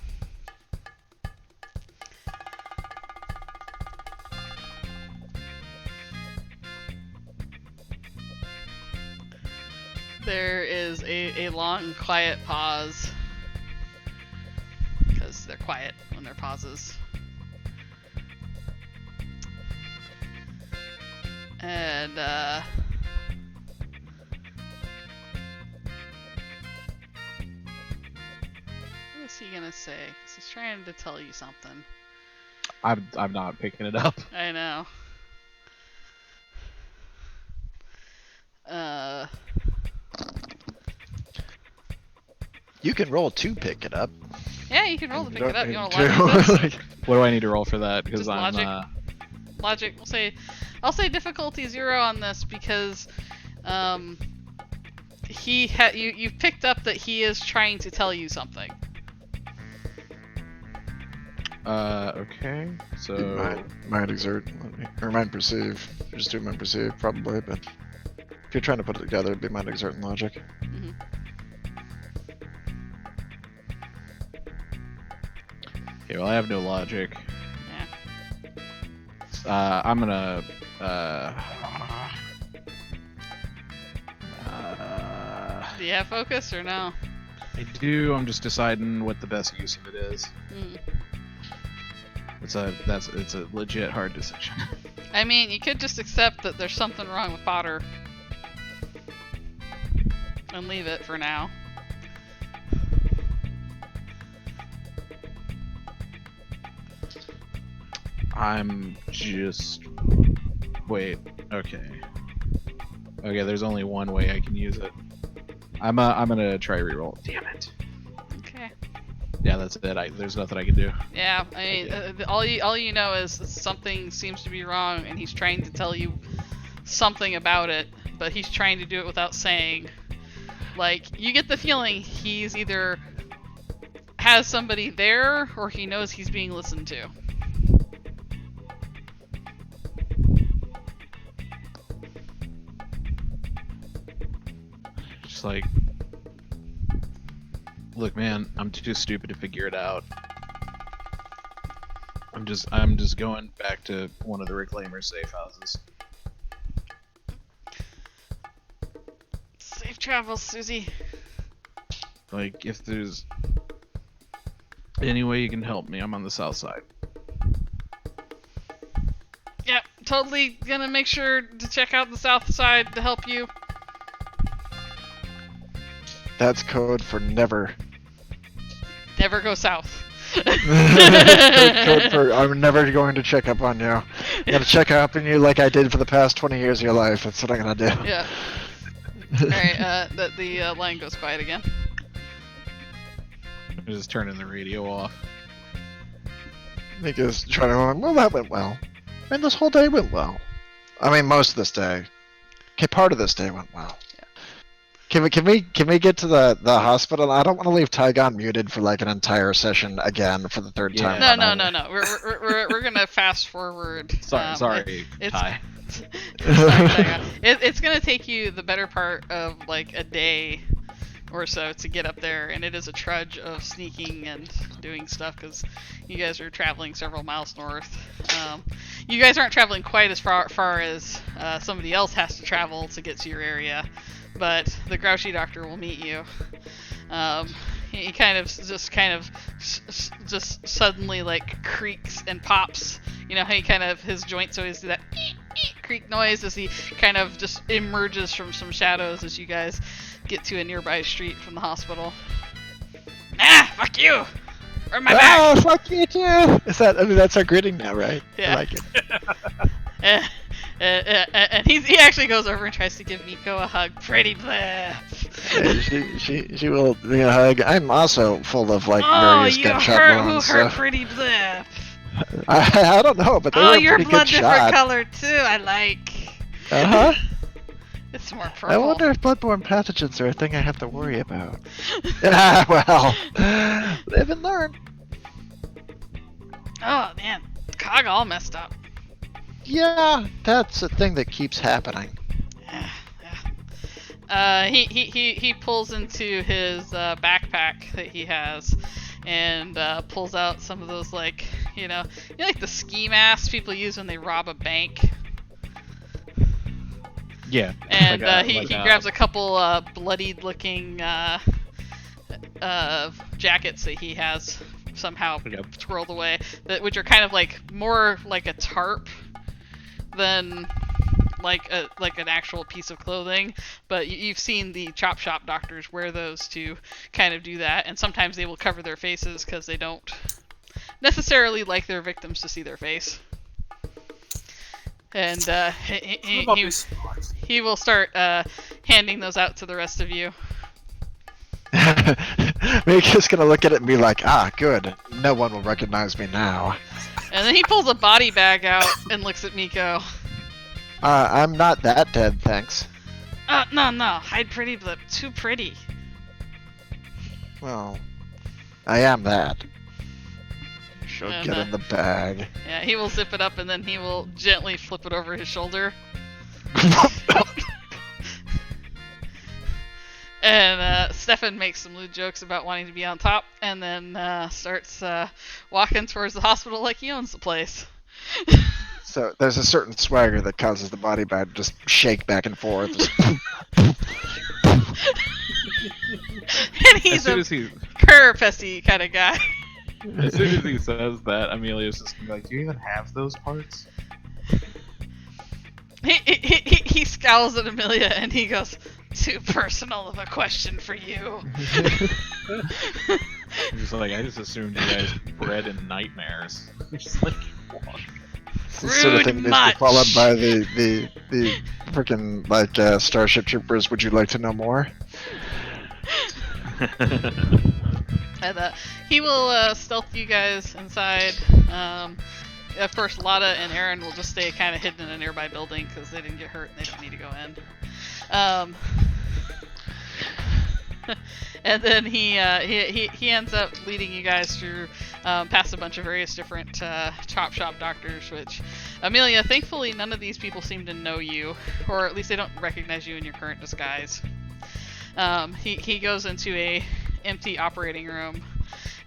There is a long, quiet pause. Because they're quiet when they're pauses. And, what is he gonna say? 'Cause he's trying to tell you something. I'm not picking it up. I know. You can roll to pick it up. Yeah, you can roll to pick it up. You want to to. logic this? What do I need to roll for that? Because Just I'm logic. Logic. I'll say difficulty 0 on this because, you've picked up that he is trying to tell you something. Okay. So Might exert, or might perceive. Just do might perceive, probably, but if you're trying to put it together, it'd be might exert and logic. Mm-hmm. okay, well I have no logic. Yeah. I'm gonna Do you have focus or no? I do. I'm just deciding what the best use of it is. Mm. It's a legit hard decision. I mean, you could just accept that there's something wrong with Potter. And leave it for now. I'm just wait. Okay. Okay. There's only one way I can use it. I'm gonna try reroll. Damn it. Okay. Yeah, that's it. There's nothing I can do. Yeah, I mean, all you know is something seems to be wrong, and he's trying to tell you something about it, but he's trying to do it without saying. Like, you get the feeling he's either has somebody there, or he knows he's being listened to. Just like, look, man, I'm too stupid to figure it out. I'm just going back to one of the reclaimer safe houses. Safe travels, Susie. Like, if there's any way you can help me, I'm on the south side. Yep, totally gonna make sure to check out the south side to help you. That's code for never. Never go south. Code for I'm never going to check up on you. I'm gonna check up on you like I did for the past 20 years of your life. That's what I'm gonna do. Yeah. Alright, the line goes quiet again. I'm just turning the radio off. Nick is trying to. Well, that went well. I mean, this whole day went well. I mean, most of this day. Okay, part of this day went well. Can we get to the hospital? I don't want to leave Tygon muted for like an entire session again for the third time. No. We're gonna fast forward. Sorry, Ty. It's gonna take you the better part of like a day or so to get up there, and it is a trudge of sneaking and doing stuff because you guys are traveling several miles north. You guys aren't traveling quite as far as somebody else has to travel to get to your area. But the grouchy doctor will meet you. He kind of just suddenly like creaks and pops. You know how his joints always do that creak noise as he kind of just emerges from some shadows as you guys get to a nearby street from the hospital. Ah, fuck you! Or my back! Oh, fuck you too! That's our greeting now, right? Yeah. I like it. And he actually goes over and tries to give Miko a hug. Pretty bleh. She will give me a hug. I'm also full of like various gunshot wounds. Who hurt Pretty bleh? I don't know, but they were a your pretty blood good different shot. color too. I like. Uh huh. It's more purple. I wonder if bloodborne pathogens are a thing I have to worry about. Well, live and learn. Oh man, Cog all messed up. Yeah, that's a thing that keeps happening. He pulls into his backpack that he has, and pulls out some of those like like the ski masks people use when they rob a bank. Yeah. And Like he grabs a couple bloodied looking jackets that he has somehow twirled away, which are kind of like more like a tarp than like an actual piece of clothing. But you've seen the chop shop doctors wear those to kind of do that, and sometimes they will cover their faces because they don't necessarily like their victims to see their face. And he will start handing those out to the rest of you. Miko's gonna look at it and be like, ah, good. No one will recognize me now. And then he pulls a body bag out and looks at Miko. I'm not that dead, thanks. No, hide pretty, but too pretty. Well, I am that. She'll get in the bag. Yeah, he will zip it up and then he will gently flip it over his shoulder. And Stefan makes some lewd jokes about wanting to be on top, and then starts walking towards the hospital like he owns the place. So there's a certain swagger that causes the body bag to just shake back and forth. And he's a curpessy kind of guy. As soon as he says that, Amelia's just gonna be like, do you even have those parts? He scowls at Amelia and he goes, too personal of a question for you. He's like, I just assumed you guys bred in nightmares. Just like, what? The sort of thing that's followed by the freaking like Starship Troopers. Would you like to know more? And he will stealth you guys inside. Of course, Lotta and Aaron will just stay kind of hidden in a nearby building because they didn't get hurt and they don't need to go in. And then he ends up leading you guys through past a bunch of various different chop shop doctors, which Amelia, thankfully none of these people seem to know you, or at least they don't recognize you in your current disguise. He goes into a empty operating room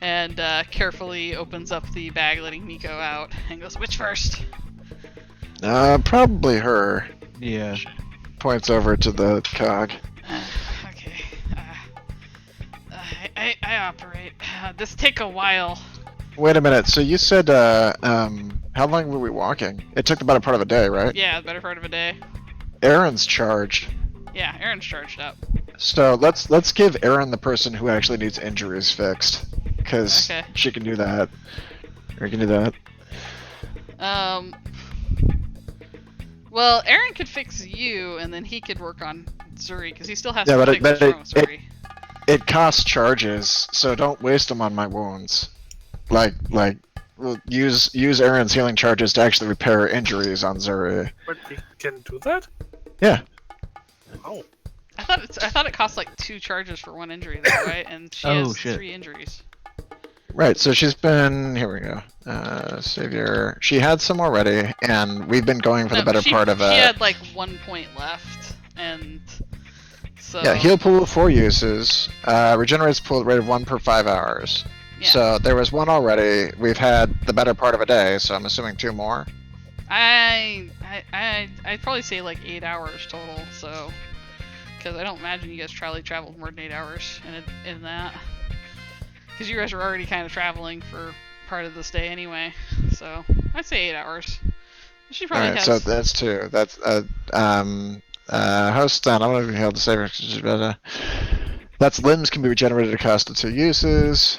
and carefully opens up the bag, letting Miko out, and goes, which first? Probably her. Yeah. Points over to the cog. Okay. I operate. This take a while. Wait a minute. So you said, how long were we walking? It took the better part of a day, right? Yeah, the better part of a day. Aaron's charged. Yeah, Aaron's charged up. So let's give Aaron the person who actually needs injuries fixed, because she can do that. Or can do that. Well, Aaron could fix you, and then he could work on Zuri, because he still has to fix what's wrong with Zuri. It costs charges, so don't waste them on my wounds. Like, use Aaron's healing charges to actually repair injuries on Zuri. But we can do that? Yeah. Oh. I thought it cost like 2 charges for 1 injury, though, right? And she has 3 injuries. Right, so she's been... Here we go. Savior. She had some already, and we've been going for the better part of... She had like 1 point left, and... So... Yeah, heal pool of 4 uses. Regenerates pool rate of 1 per 5 hours. Yeah. So there was 1 already. We've had the better part of a day, so I'm assuming 2 more. I'd probably say like 8 hours total, so... Because I don't imagine you guys traveled more than 8 hours in that. Because you guys are already kind of traveling for part of this day anyway. So, I'd say 8 hours. She probably has... so that's 2. That's, host then. I'm going to be able to save. That's limbs can be regenerated at a cost of 2 uses.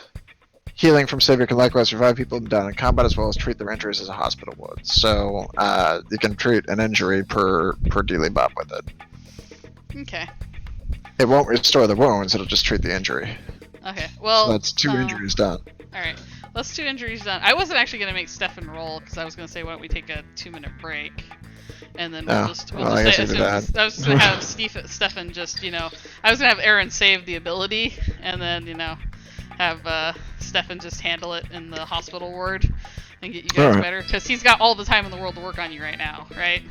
Healing from Savior can likewise revive people down in combat as well as treat their injuries as a hospital would. So, you can treat an injury per dealy bop with it. Okay. It won't restore the wounds, it'll just treat the injury. Okay, well... So that's 2 injuries done. Alright, that's 2 injuries done. I wasn't actually going to make Stefan roll, because I was going to say, why don't we take a 2-minute break? And then we'll just say... I was going to have Stefan just, I was going to have Aaron save the ability, and then, have Stefan just handle it in the hospital ward, and get you guys better. Because he's got all the time in the world to work on you right now, right?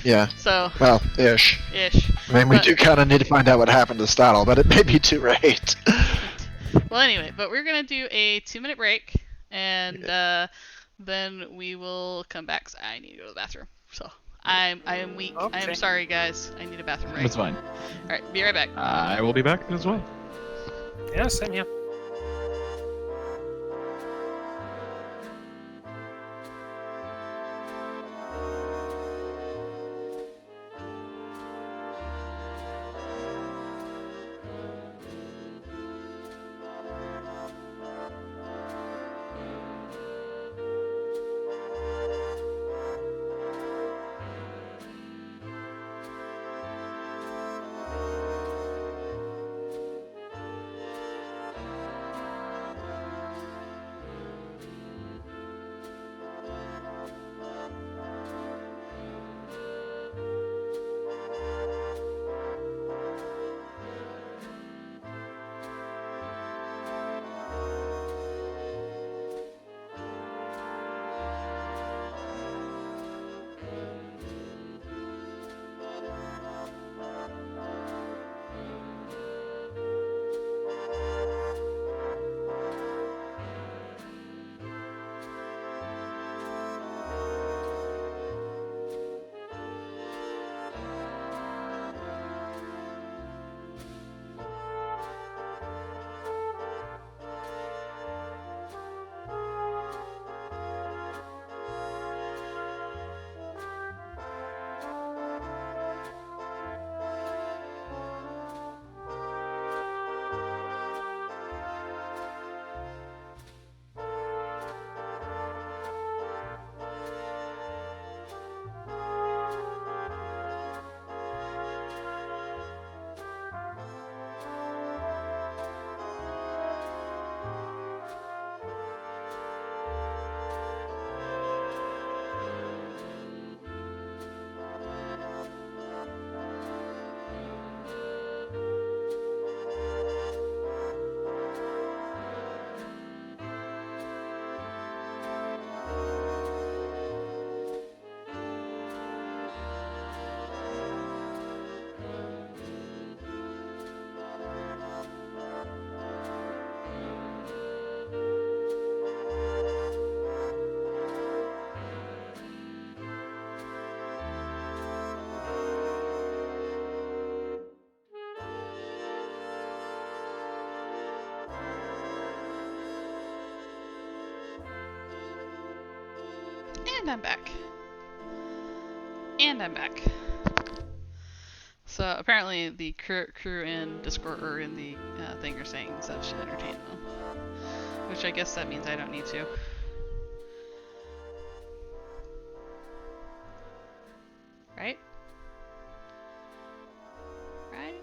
Yeah. So... Well, ish. Ish. I mean, we But- do kind of need to find out what happened to Stottle, but it may be too late. Well, anyway, but we're gonna do a 2-minute break, and then we will come back. 'Cause I need to go to the bathroom. So I am weak. I Okay. am sorry, guys. I need a bathroom break. That's fine. All right, be right back. I will be back as well. Yeah, same here. And I'm back. And I'm back. So apparently the crew in Discord or in the thing are saying stuff should entertain them, which I guess that means I don't need to. Right? Right?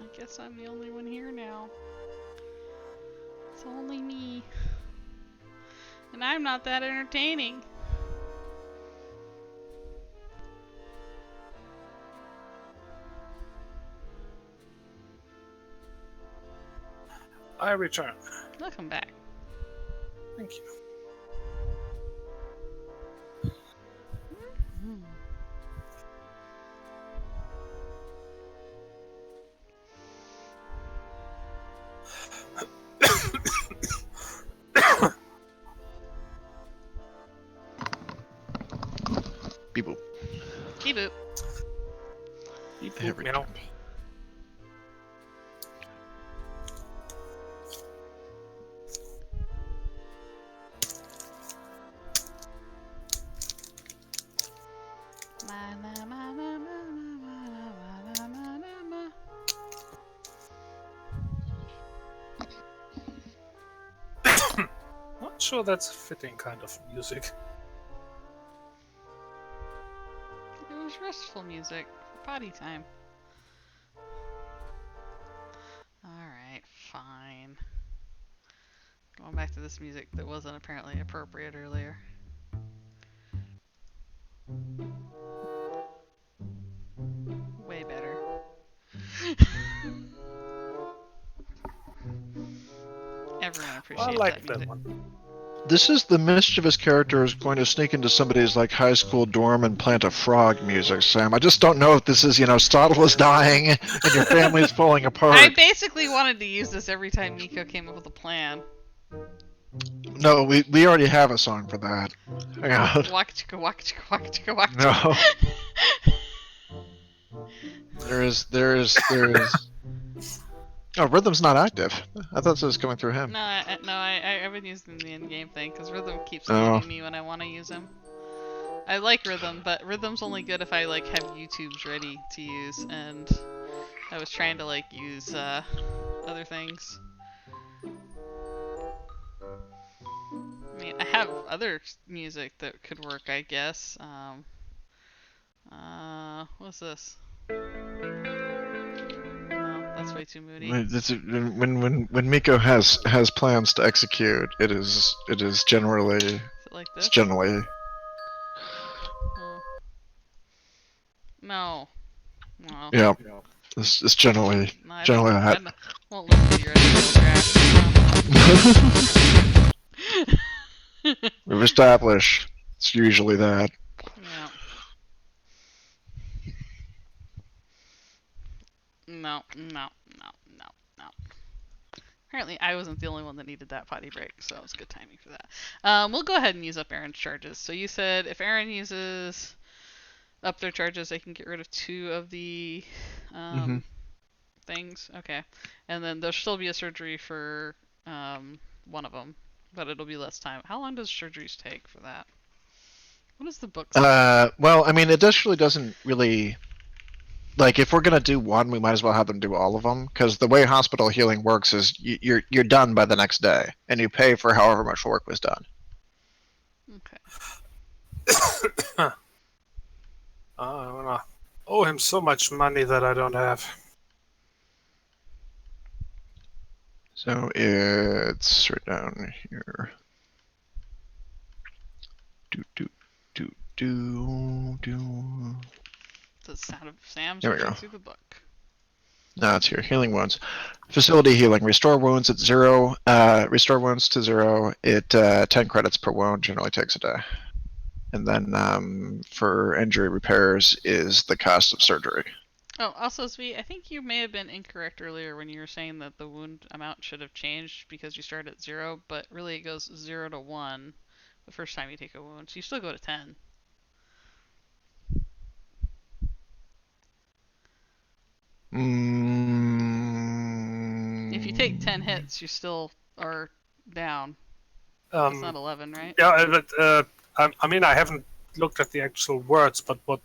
I guess I'm the only one here now. It's only me. And I'm not that entertaining. I return. Welcome back. Thank you. Beep boop. Beep boop. There we Meow. go. Not sure that's fitting kind of music. It was restful music for potty time. Alright, fine. Going back to this music that wasn't apparently appropriate earlier. Way better. appreciate like that that music. one. This is the mischievous character who's going to sneak into somebody's like high school dorm and plant a frog music, Sam. I just don't know if this is, Stotle is dying and your family's falling I apart. basically wanted to use this every time Nico came up with a plan. No, we already have a song for that. Hang on. Waka chicka waka chicka waka chicka waka No. chicka. There is. Oh, Rhythm's not active. I thought this was coming through him. No, I've been using the in-game thing because Rhythm keeps Oh. leaving me when I want to use him. I like Rhythm, but Rhythm's only good if I like have YouTubes ready to use, and I was trying to like use other things. I mean, I have other music that could work, I guess. What's this? No, that's way too moody. When Miko has plans to execute, it is generally Is it like this? Oh. No. No. Yeah. It's generally No, I generally don't, that. I won't listen to your other trash. We've established it's usually that. Yeah. No. Apparently, I wasn't the only one that needed that potty break, so it was good timing for that. We'll go ahead and use up Aaron's charges. So you said if Aaron uses up their charges, they can get rid of 2 of the things. Okay. And then there'll still be a surgery for one of them, but it'll be less time. How long does surgeries take for that? What is the book say? Well, I mean, it actually doesn't really. Like, if we're gonna do one, we might as well have them do all of them, because the way hospital healing works is you're done by the next day, and you pay for however much work was done. Okay. I'm gonna owe him so much money that I don't have. So it's right down here. Do. The sound of Sam's There we reading go. through the book. No, it's here. Healing wounds. Facility healing. Restore wounds at 0. Restore wounds to 0. It 10 credits per wound. Generally takes a day. And then for injury repairs is the cost of surgery. Oh, also, Svi, I think you may have been incorrect earlier when you were saying that the wound amount should have changed because you start at 0, but really it goes 0 to 1 the first time you take a wound. So you still go to 10. If you take 10 hits, you still are down. It's not 11, right? Yeah, but I mean, I haven't looked at the actual words, but what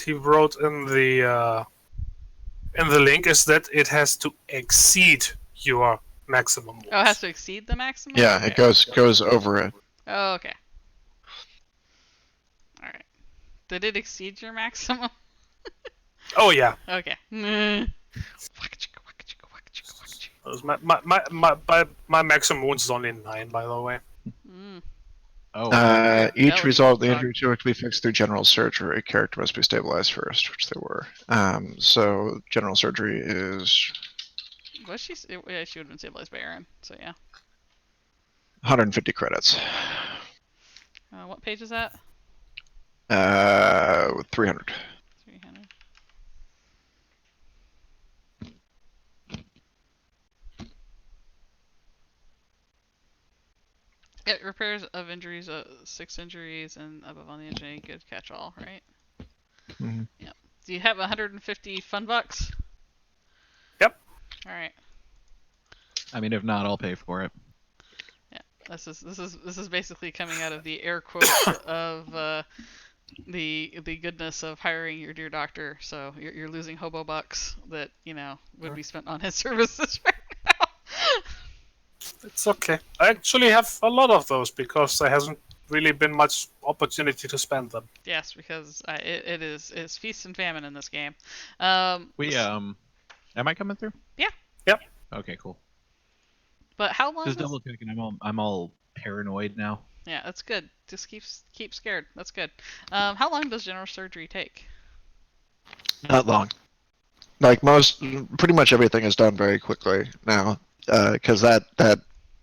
he wrote in the link is that it has to exceed your maximum wounds. Oh, it has to exceed the maximum? Yeah, Okay. it goes over it. Oh, okay. Alright. Did it exceed your maximum? Oh yeah. Okay. My maximum wounds is only 9, by the way. Oh, Each result of the suck. injury to be fixed through general surgery. Character must be stabilized first, which they were. So general surgery is Was she? Yeah, she would have been stabilized by Aaron. So yeah. 150 credits. What page is that? 300. 300. It repairs of injuries, 6 injuries and above on the injury. Good catch all, right? Mhm. Yep. Do you have 150 fun bucks? Yep. All right. I mean, if not, I'll pay for it. Yeah. This is basically coming out of the air quotes of the goodness of hiring your dear doctor. So you're losing hobo bucks that would be spent on his services right now. It's okay. I actually have a lot of those because there hasn't really been much opportunity to spend them. Yes, because it's feast and famine in this game. Am I coming through? Yeah. Yep. Okay, cool. But how long? Just double checking. I'm all paranoid now. Yeah, that's good. Just keep scared. That's good. How long does general surgery take? Not long. Like pretty much everything is done very quickly now, because that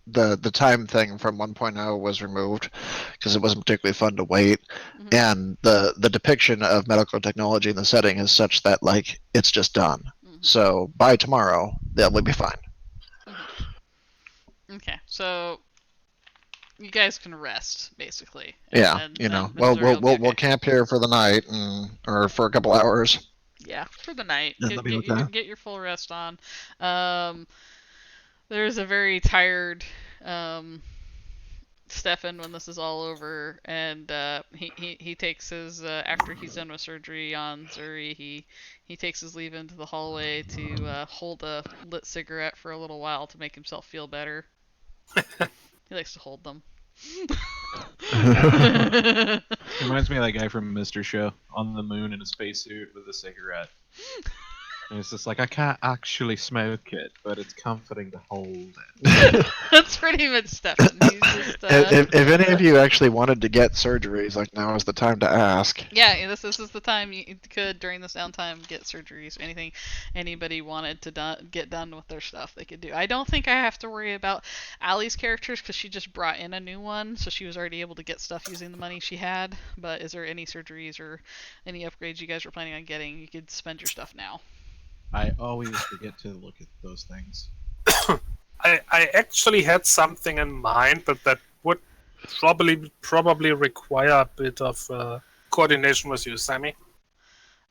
the time thing from 1.0 was removed because it wasn't particularly fun to wait, Mhm. and the depiction of medical technology in the setting is such that like it's just done. Mhm. So by tomorrow, they'll be fine. Okay, so you guys can rest basically. Yeah, and you know, well, Missouri will be we'll okay. camp here for the night or for a couple hours. Yeah, for the night. And Get, that'll be get, okay. get your full rest on. Um, there's a very tired Stefan when this is all over, and he takes his after he's done with surgery on Zuri, he takes his leave into the hallway to hold a lit cigarette for a little while to make himself feel better. He likes to hold them. Reminds me of that guy from Mr. Show on the moon in a spacesuit with a cigarette. And it's just like, I can't actually smoke it, but it's comforting to hold it. That's pretty much Stefan. He's just, if any of you actually wanted to get surgeries, like now is the time to ask. yeah, this is the time you could, during this downtime, get surgeries. Anything anybody wanted to get done with their stuff, they could do. I don't think I have to worry about Allie's characters because she just brought in a new one, so she was already able to get stuff using the money she had. But is there any surgeries or any upgrades you guys were planning on getting? You could spend your stuff now. I always forget to look at those things. I actually had something in mind, but that would probably require a bit of coordination with you, Sammy.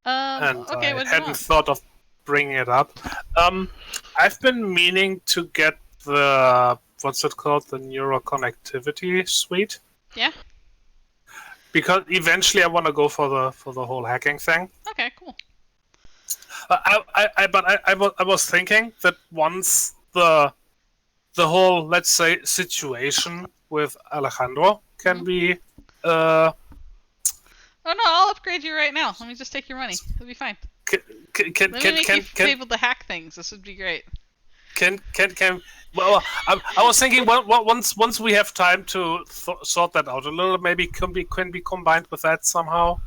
And Okay, I what do you hadn't want? thought of bringing it up. I've been meaning to get the what's it called, the neuroconnectivity suite. Yeah. Because eventually I want to go for the whole hacking thing. Okay, cool. I was thinking that once the whole, let's say, situation with Alejandro can be Oh no, I'll upgrade you right now. Let me just take your money. It'll be fine. can Let me make you able to hack things. This would be great. well, I was thinking once we have time to sort that out a little, maybe can be combined with that somehow.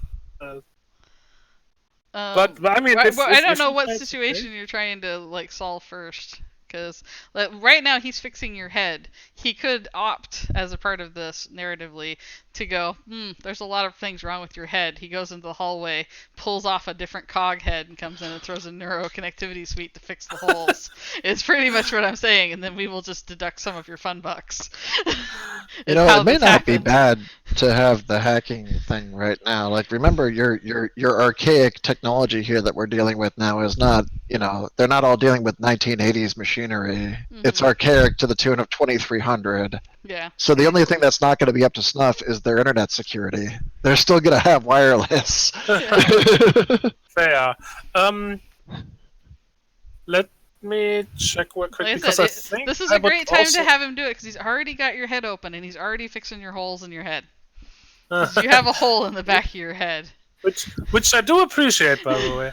But I mean, I don't know you what guys situation you're trying to like solve first, because like, right now he's fixing your head. He could opt, as a part of this narratively, to go, there's a lot of things wrong with your head. He goes into the hallway, pulls off a different cog head, and comes in and throws a neuroconnectivity suite to fix the holes. It's pretty much what I'm saying, and then we will just deduct some of your fun bucks. You know, it may not be bad to have the hacking thing right now. Like, remember, your archaic technology here that we're dealing with now is not, you know, they're not all dealing with 1980s machinery. It's archaic to the tune of 2300. Yeah. So the only thing that's not going to be up to snuff is their internet security. They're still going to have wireless. Fair. Let me check real quick, Like because I think this is a great time to have him do it, because he's already got your head open and he's already fixing your holes in your head. You have a hole in the back of your head. Which I do appreciate, by the way.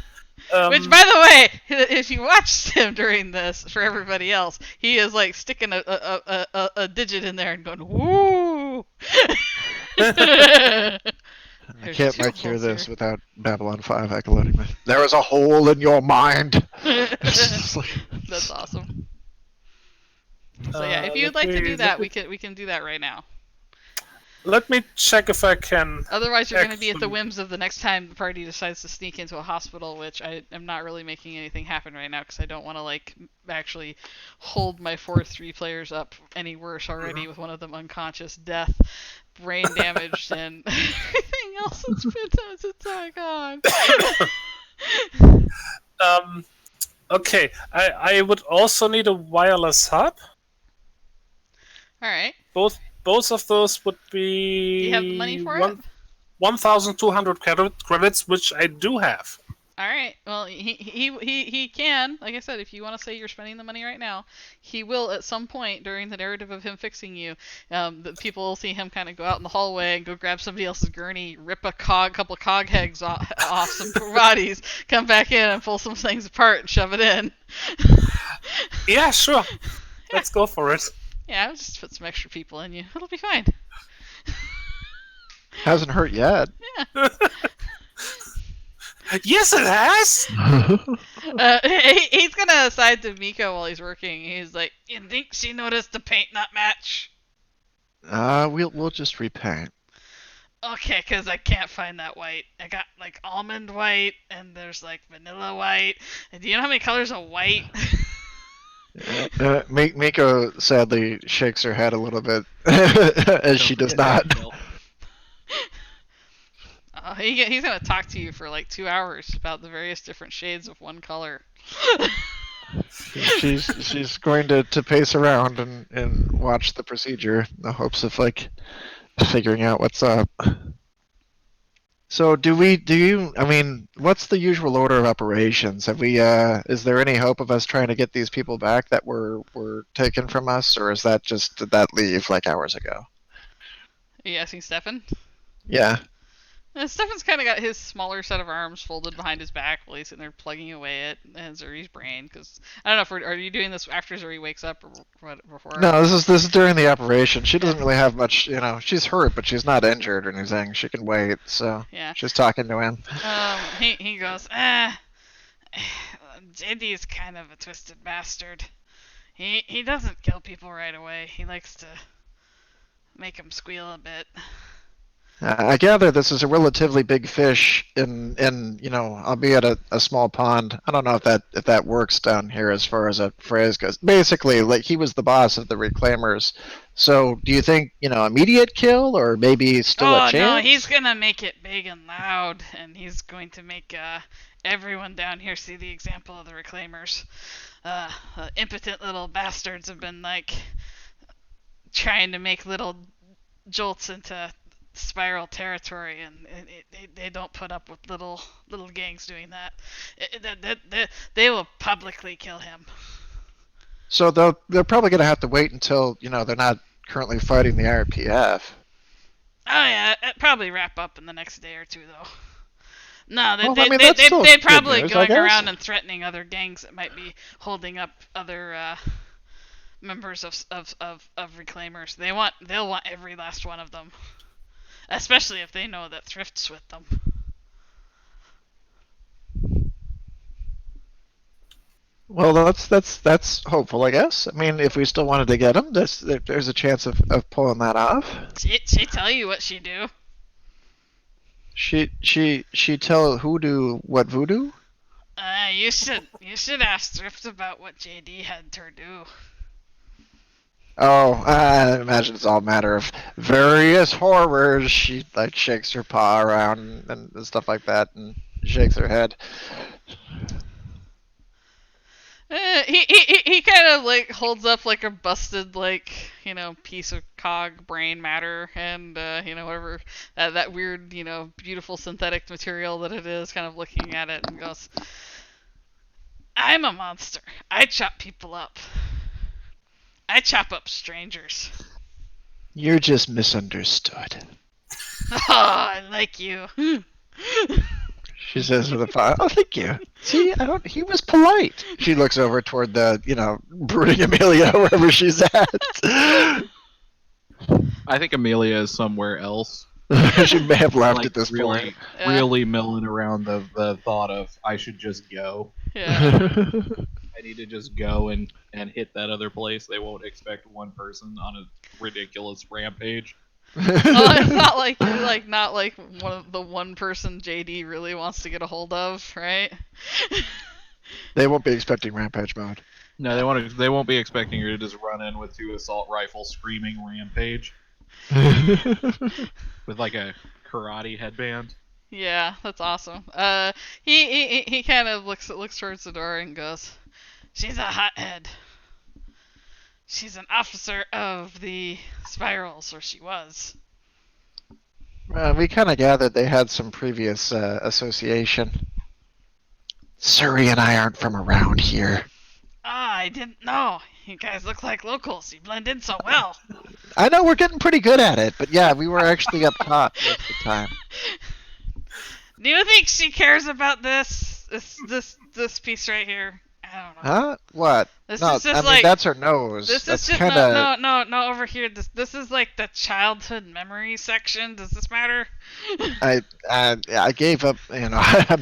Which, by the way, if you watched him during this, for everybody else, he is like sticking a digit in there and going, woo! I can't make hear this without Babylon 5 echoloting me. There is a hole in your mind. That's awesome. So yeah, if you'd like to do that, we can do that right now. Let me check if I can. Otherwise, you're going to be at the whims of the next time the party decides to sneak into a hospital, which I am not really making anything happen right now because I don't want to like actually hold my 4-3 players up any worse already with one of them unconscious, death, brain damaged, and everything else that's been done. Oh god. Okay, I would also need a wireless hub. All right. Both of those would be. Do you have the money for it? 1,200 credits, which I do have. All right. Well, he can. Like I said, if you want to say you're spending the money right now, he will at some point during the narrative of him fixing you. The people will see him kind of go out in the hallway and go grab somebody else's gurney, rip a couple cog heads off some bodies, come back in and pull some things apart and shove it in. Yeah, sure. Let's go for it. Yeah, I'll just put some extra people in you. It'll be fine. Hasn't hurt yet. Yeah. Yes, it has! He's gonna aside to Miko while he's working. He's like, "You think she noticed the paint not match?" We'll just repaint. Okay, because I can't find that white. I got like almond white, and there's like vanilla white. And do you know how many colors of white? Miko sadly shakes her head a little bit, as she does not. He's gonna talk to you for like 2 hours about the various different shades of one color. She's going to pace around and watch the procedure in the hopes of like figuring out what's up. So I mean, what's the usual order of operations? Have we is there any hope of us trying to get these people back that were taken from us, or is that just did that leave like hours ago? Are you asking Stefan? Yeah. Stefan's kind of got his smaller set of arms folded behind his back while he's sitting there plugging away at Zuri's brain. Because I don't know if are you doing this after Zuri wakes up or what before? No, this is during the operation. She doesn't really have much, she's hurt, but she's not injured or anything. She can wait, so yeah. She's talking to him. He goes, JD's kind of a twisted bastard. He doesn't kill people right away. He likes to make them squeal a bit. I gather this is a relatively big fish in albeit a small pond. I don't know if that works down here as far as a phrase goes. Basically, like he was the boss of the Reclaimers. So, do you think immediate kill or maybe still a chance? Oh no, he's gonna make it big and loud, and he's going to make everyone down here see the example of the Reclaimers. Impotent little bastards have been like trying to make little jolts into spiral territory, and they don't put up with little gangs doing that. They will publicly kill him. So they're probably going to have to wait until they're not currently fighting the RPF. Oh yeah, it'd probably wrap up in the next day or two though. No, they'd probably going around and threatening other gangs that might be holding up other members of Reclaimers. They'll want every last one of them. Especially if they know that Thrift's with them. Well, that's hopeful, I guess. I mean, if we still wanted to get him, there's a chance of pulling that off. She tell you what she do? She tell who do what voodoo? You should ask Thrift about what JD had her do. Oh, I imagine it's all a matter of various horrors. She shakes her paw around and stuff like that, and shakes her head. He kind of holds up a busted piece of cog brain matter and whatever that weird beautiful synthetic material that it is, kind of looking at it and goes, "I'm a monster. I chop people up. I chop up strangers." You're just misunderstood. Oh, I like you. She says with a paw. Oh, thank you. See, he was polite. She looks over toward the, brooding Amelia, wherever she's at. I think Amelia is somewhere else. She may have left at this point. Really milling around the thought of, I should just go. Yeah. I need to just go and hit that other place. They won't expect one person on a ridiculous rampage. It's not like you're not one of the one person JD really wants to get a hold of, right? They won't be expecting rampage mode. No, they won't be expecting her to just run in with 2 assault rifles screaming rampage. With a karate headband. Yeah, that's awesome. He kind of looks towards the door and goes, "She's a hothead. She's an officer of the Spirals, or she was." We kind of gathered they had some previous association. Suri and I aren't from around here. Ah, I didn't know. You guys look like locals. You blend in so well. I know we're getting pretty good at it, but yeah, we were actually up top most of the time. Do you think she cares about this piece right here? I don't know. Huh? What? This No, is just I mean like that's her nose. this is That's just kind of. no over here. This is like the childhood memory section. Does this matter? I gave up. I'm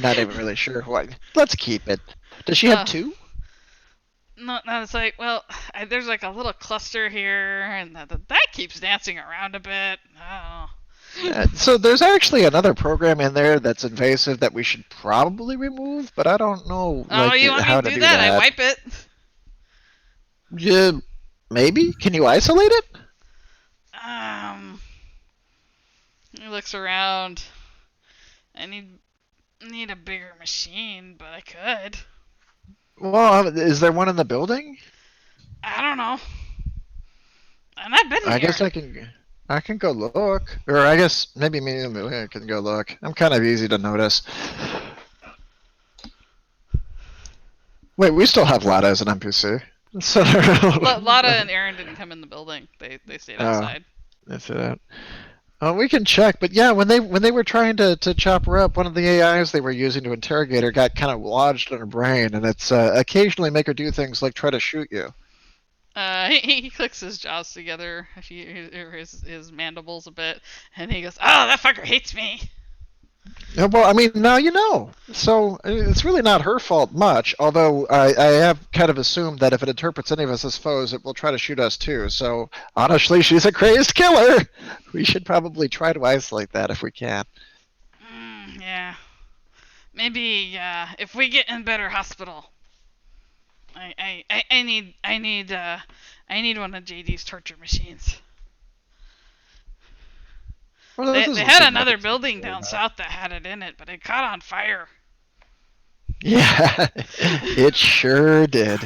not even really sure what. Let's keep it. Does she have Uh, two? no, it's like, well, there's like a little cluster here, and that keeps dancing around a bit. Oh. So there's actually another program in there that's invasive that we should probably remove, but I don't know Oh, like you want me how to to do do that? I that. wipe it. Yeah, maybe. Can you isolate it? Um, he looks around. I need a bigger machine, but I could. Well, is there one in the building? I don't know. And I've been I here. guess I can go look, or I guess maybe me and Amelia can go look. I'm kind of easy to notice. Wait, we still have Lada as an NPC. So Lotta and Aaron didn't come in the building. They stayed outside. that's it. We can check, but yeah, when they were trying to chop her up, one of the AIs they were using to interrogate her got kind of lodged in her brain, and it's occasionally make her do things like try to shoot you. He clicks his jaws together, his mandibles a bit, and he goes, "Oh, that fucker hates me." Yeah, well, I mean, now you know. So it's really not her fault much, although I have kind of assumed that if it interprets any of us as foes, it will try to shoot us too. So honestly, she's a crazed killer. We should probably try to isolate that if we can. Yeah. Maybe if we get in better hospital. I need one of JD's torture machines. Well, They had another building down south that had it in it, but it caught on fire. Yeah, it sure did.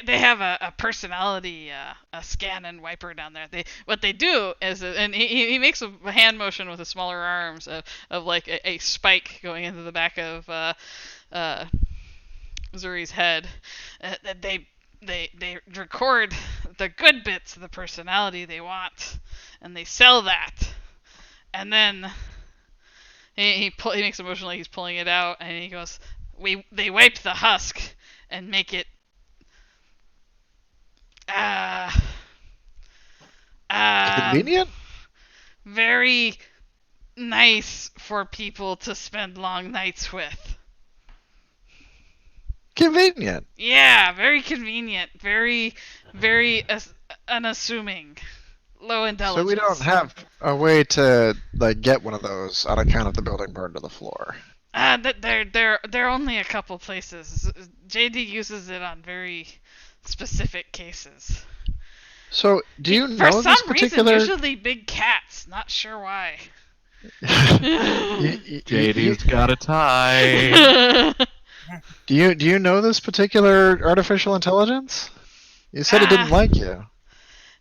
They have a personality a scan and wiper down there. What they do is, and he makes a hand motion with his smaller arms of like a spike going into the back of Zuri's head. They record the good bits of the personality they want, and they sell that, and then he makes a motion like he's pulling it out, and he goes, they wipe the husk and make it convenient. Very nice for people to spend long nights with. Convenient. Yeah, very convenient. Very unassuming. Low intelligence. So we don't have a way to like get one of those on account of the building burned to the floor. They're only a couple places. JD uses it on very specific cases. So do you know For this some particular? reason, usually big cats. Not sure why. JD's got a tie. Do you know this particular artificial intelligence? You said it didn't like you.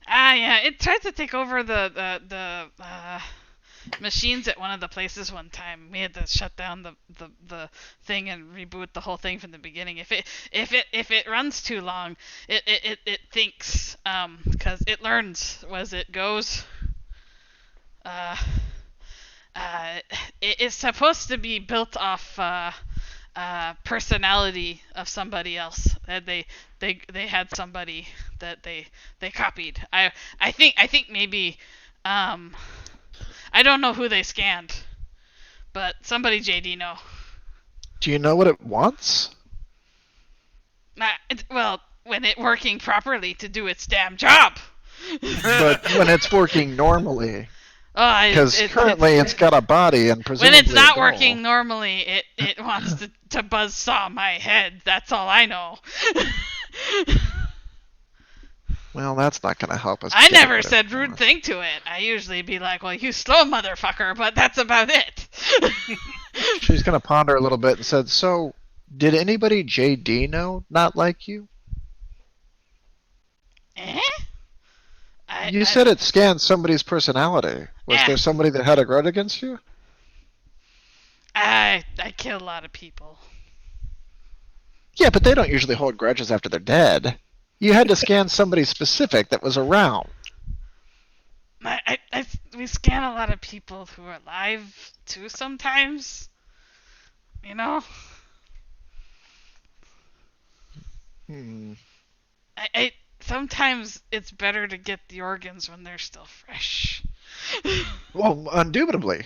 Yeah, it tried to take over the machines at one of the places one time. We had to shut down the thing and reboot the whole thing from the beginning. If it runs too long, it thinks because it learns as it goes. It is supposed to be built off personality of somebody else. They had somebody that they copied. I think maybe I don't know who they scanned, but somebody JD know. Do you know what it wants? Well, when it working properly to do its damn job. But when it's working normally. Oh, Because currently it's got a body and presumably when it's not a goal. working normally, it wants to buzzsaw my head. That's all I know. Well, that's not going to help us. I never said rude thing to it. I usually be like, well, you slow motherfucker, but that's about it. She's going to ponder a little bit and said, so, did anybody JD know not like you? You said it scanned somebody's personality. Was there somebody that had a grudge against you? I kill a lot of people. Yeah, but they don't usually hold grudges after they're dead. You had to scan somebody specific that was around. We scan a lot of people who are alive too sometimes. You know? I sometimes it's better to get the organs when they're still fresh. Well, indubitably.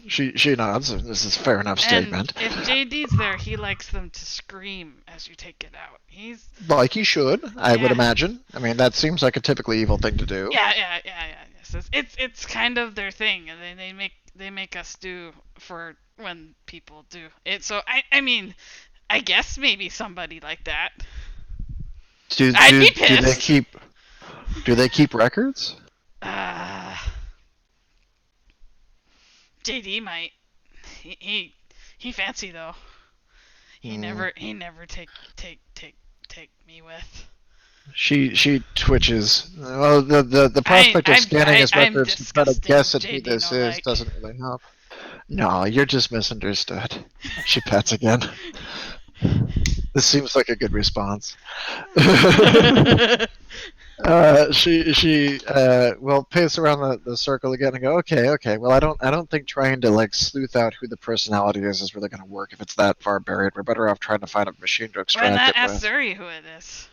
She nods. This is a fair enough statement. And if JD's there, he likes them to scream as you take it out. He's Like he should, I would Yeah. imagine. I mean, that seems like a typically evil thing to do. yeah. Yes, it's kind of their thing, and they make us do for when people do it. So I mean, I guess maybe somebody like that. I'd be pissed. Do they keep records? JD might. He fancy though. He never take me with. She twitches. Well, the prospect of scanning his records to try to guess at who this is doesn't really help. No, you're just misunderstood. She pets again. This seems like a good response. She will pace around the circle again and go, okay. Well, I don't think trying to like sleuth out who the personality is really going to work if it's that far buried. We're better off trying to find a machine to extract Why not it ask with. Zuri who it is?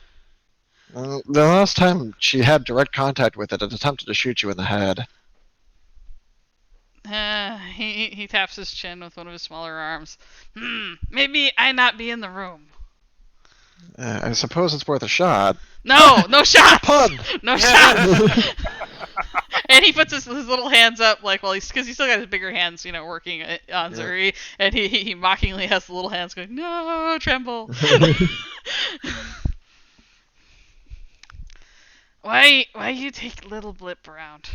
The last time she had direct contact with it attempted to shoot you in the head. He taps his chin with one of his smaller arms. Maybe I not be in the room. I suppose it's worth a shot. No shots. Pun. No shots. And he puts his little hands up, like, well, because he's still got his bigger hands, working on Zuri, and he mockingly has the little hands going, no, tremble. Why you take little blip around?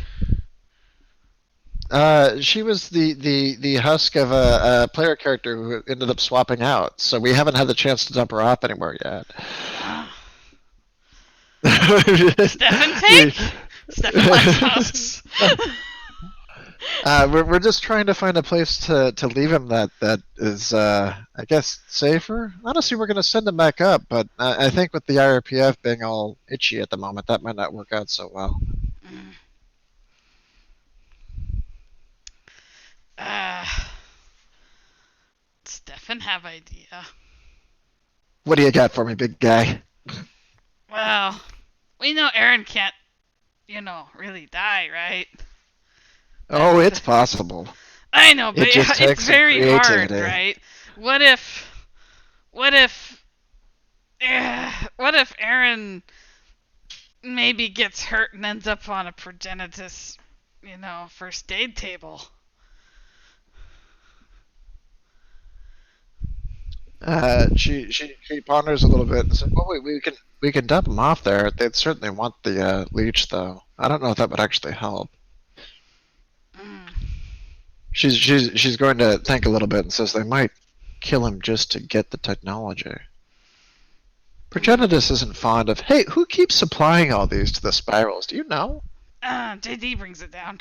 She was the husk of a player character who ended up swapping out, so we haven't had the chance to dump her off anywhere yet. Stefan take? Stefan likes husks. We're just trying to find a place to leave him that is, I guess, safer. Honestly, we're going to send him back up, but I think with the IRPF being all itchy at the moment, that might not work out so well. Stefan have idea. What do you got for me, big guy? Well, we know Aaron can't, really die, right? Oh, it's possible. I know, but it's very hard, creativity. right? What if Aaron maybe gets hurt and ends up on a progenitus, first aid table? She ponders a little bit and says, "Well, we can dump him off there. They'd certainly want the leech, though. I don't know if that would actually help." She's going to think a little bit and says they might kill him just to get the technology. Progenitus isn't fond of. Hey, who keeps supplying all these to the spirals? Do you know? JD brings it down.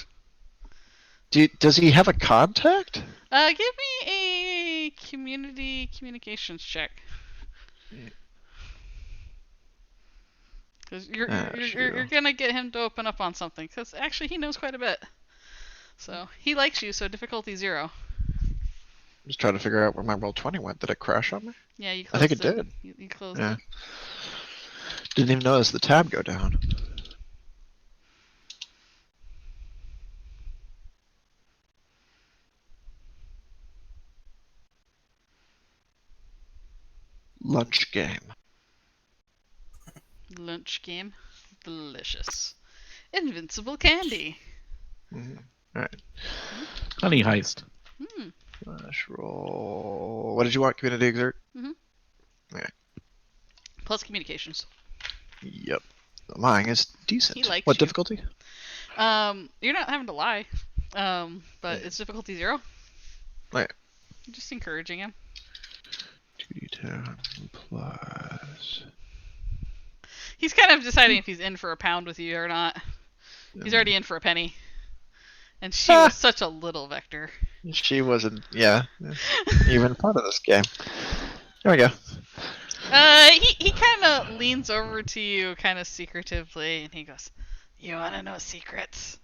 Does he have a contact? Give me a community communications check. Because you're gonna get him to open up on something. Because actually, he knows quite a bit. So he likes you. So difficulty 0. I'm just trying to figure out where my roll 20 went. Did it crash on me? Yeah, you I closed think it did. You closed Yeah. it. Didn't even notice the tab go down. Lunch game. Lunch game. Delicious. Invincible candy. Alright. Honey heist. Flash roll. What did you want? Community exert? Okay. Plus communications. Yep. Mine is decent. He likes What you. difficulty? You're not having to lie. But it's difficulty 0. Right. You're just encouraging him. 2d10 plus. He's kind of deciding if he's in for a pound with you or not. He's already in for a penny. And she was such a little vector. She wasn't, even part of this game. There we go. He kind of leans over to you, kind of secretively, and he goes, "You want to know secrets?"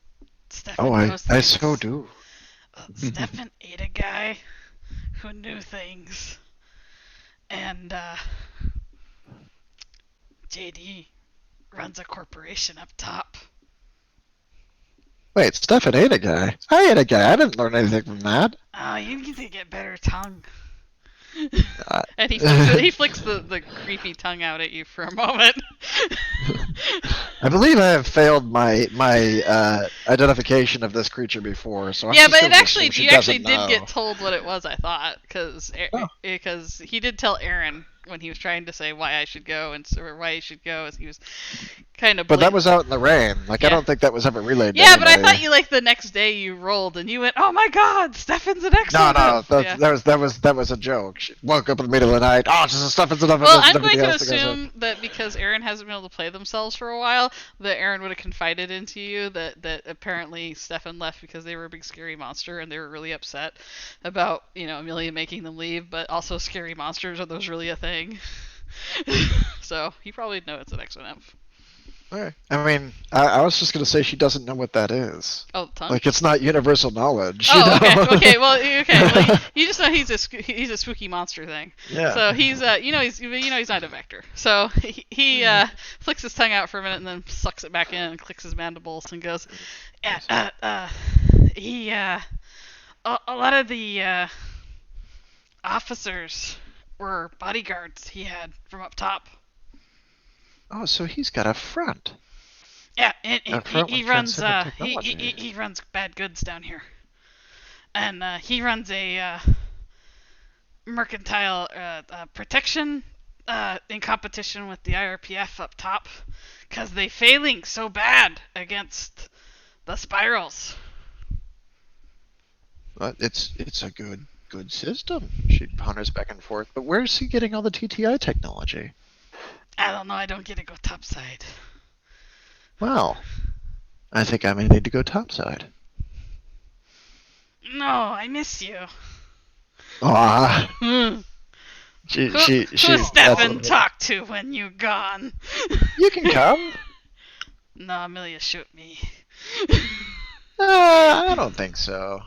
Stefan knows I things. so do. Stefan ate a guy who knew things, and JD runs a corporation up top. Wait, Stefan ate a guy. I ate a guy. I didn't learn anything from that. Oh, you need to get better tongue. Uh, And he flicks the creepy tongue out at you for a moment. I believe I have failed my identification of this creature before, so I'm Yeah, just but gonna you assume she actually doesn't did know. get told what it was, I thought, Oh. because he did tell Aaron when he was trying to say why I should go or why he should go, as he was kind of. But that was out in the rain. Like, Yeah. I don't think that was ever relayed to Yeah, but I anybody. thought you the next day you rolled and you went, "Oh my God, Stefan's an excellent." No, Yeah. that was a joke. She woke up in the middle of the night. Oh, just Steffan's enough of Well, this and I'm going everything to else that goes on. assume that because Aaron hasn't been able to play themselves for a while, that Aaron would have confided into you that apparently Stefan left because they were a big scary monster and they were really upset about, Amelia making them leave, but also scary monsters, are those really a thing? So he probably know it's an X1M. Okay. I mean, I was just gonna say she doesn't know what that is. Oh, tongue? Like, it's not universal knowledge. Oh, you know? okay. Well, you just know he's a spooky monster thing. Yeah. So he's he's not a vector. So he flicks his tongue out for a minute and then sucks it back in and clicks his mandibles and goes, yeah, a lot of the officers were bodyguards he had from up top. Oh, so he's got a front. Yeah, and A front he with runs transcendent he technology. runs bad goods down here, and he runs a mercantile protection in competition with the IRPF up top, cause they failing so bad against the spirals. But it's a good system. She ponders back and forth. But where's he getting all the TTI technology? I don't know. I don't get to go topside. Well, I think I may need to go topside. No, I miss you. Ah, Who she Stefan talk to when you gone? You can come. No, Amelia shoot me. I don't think so.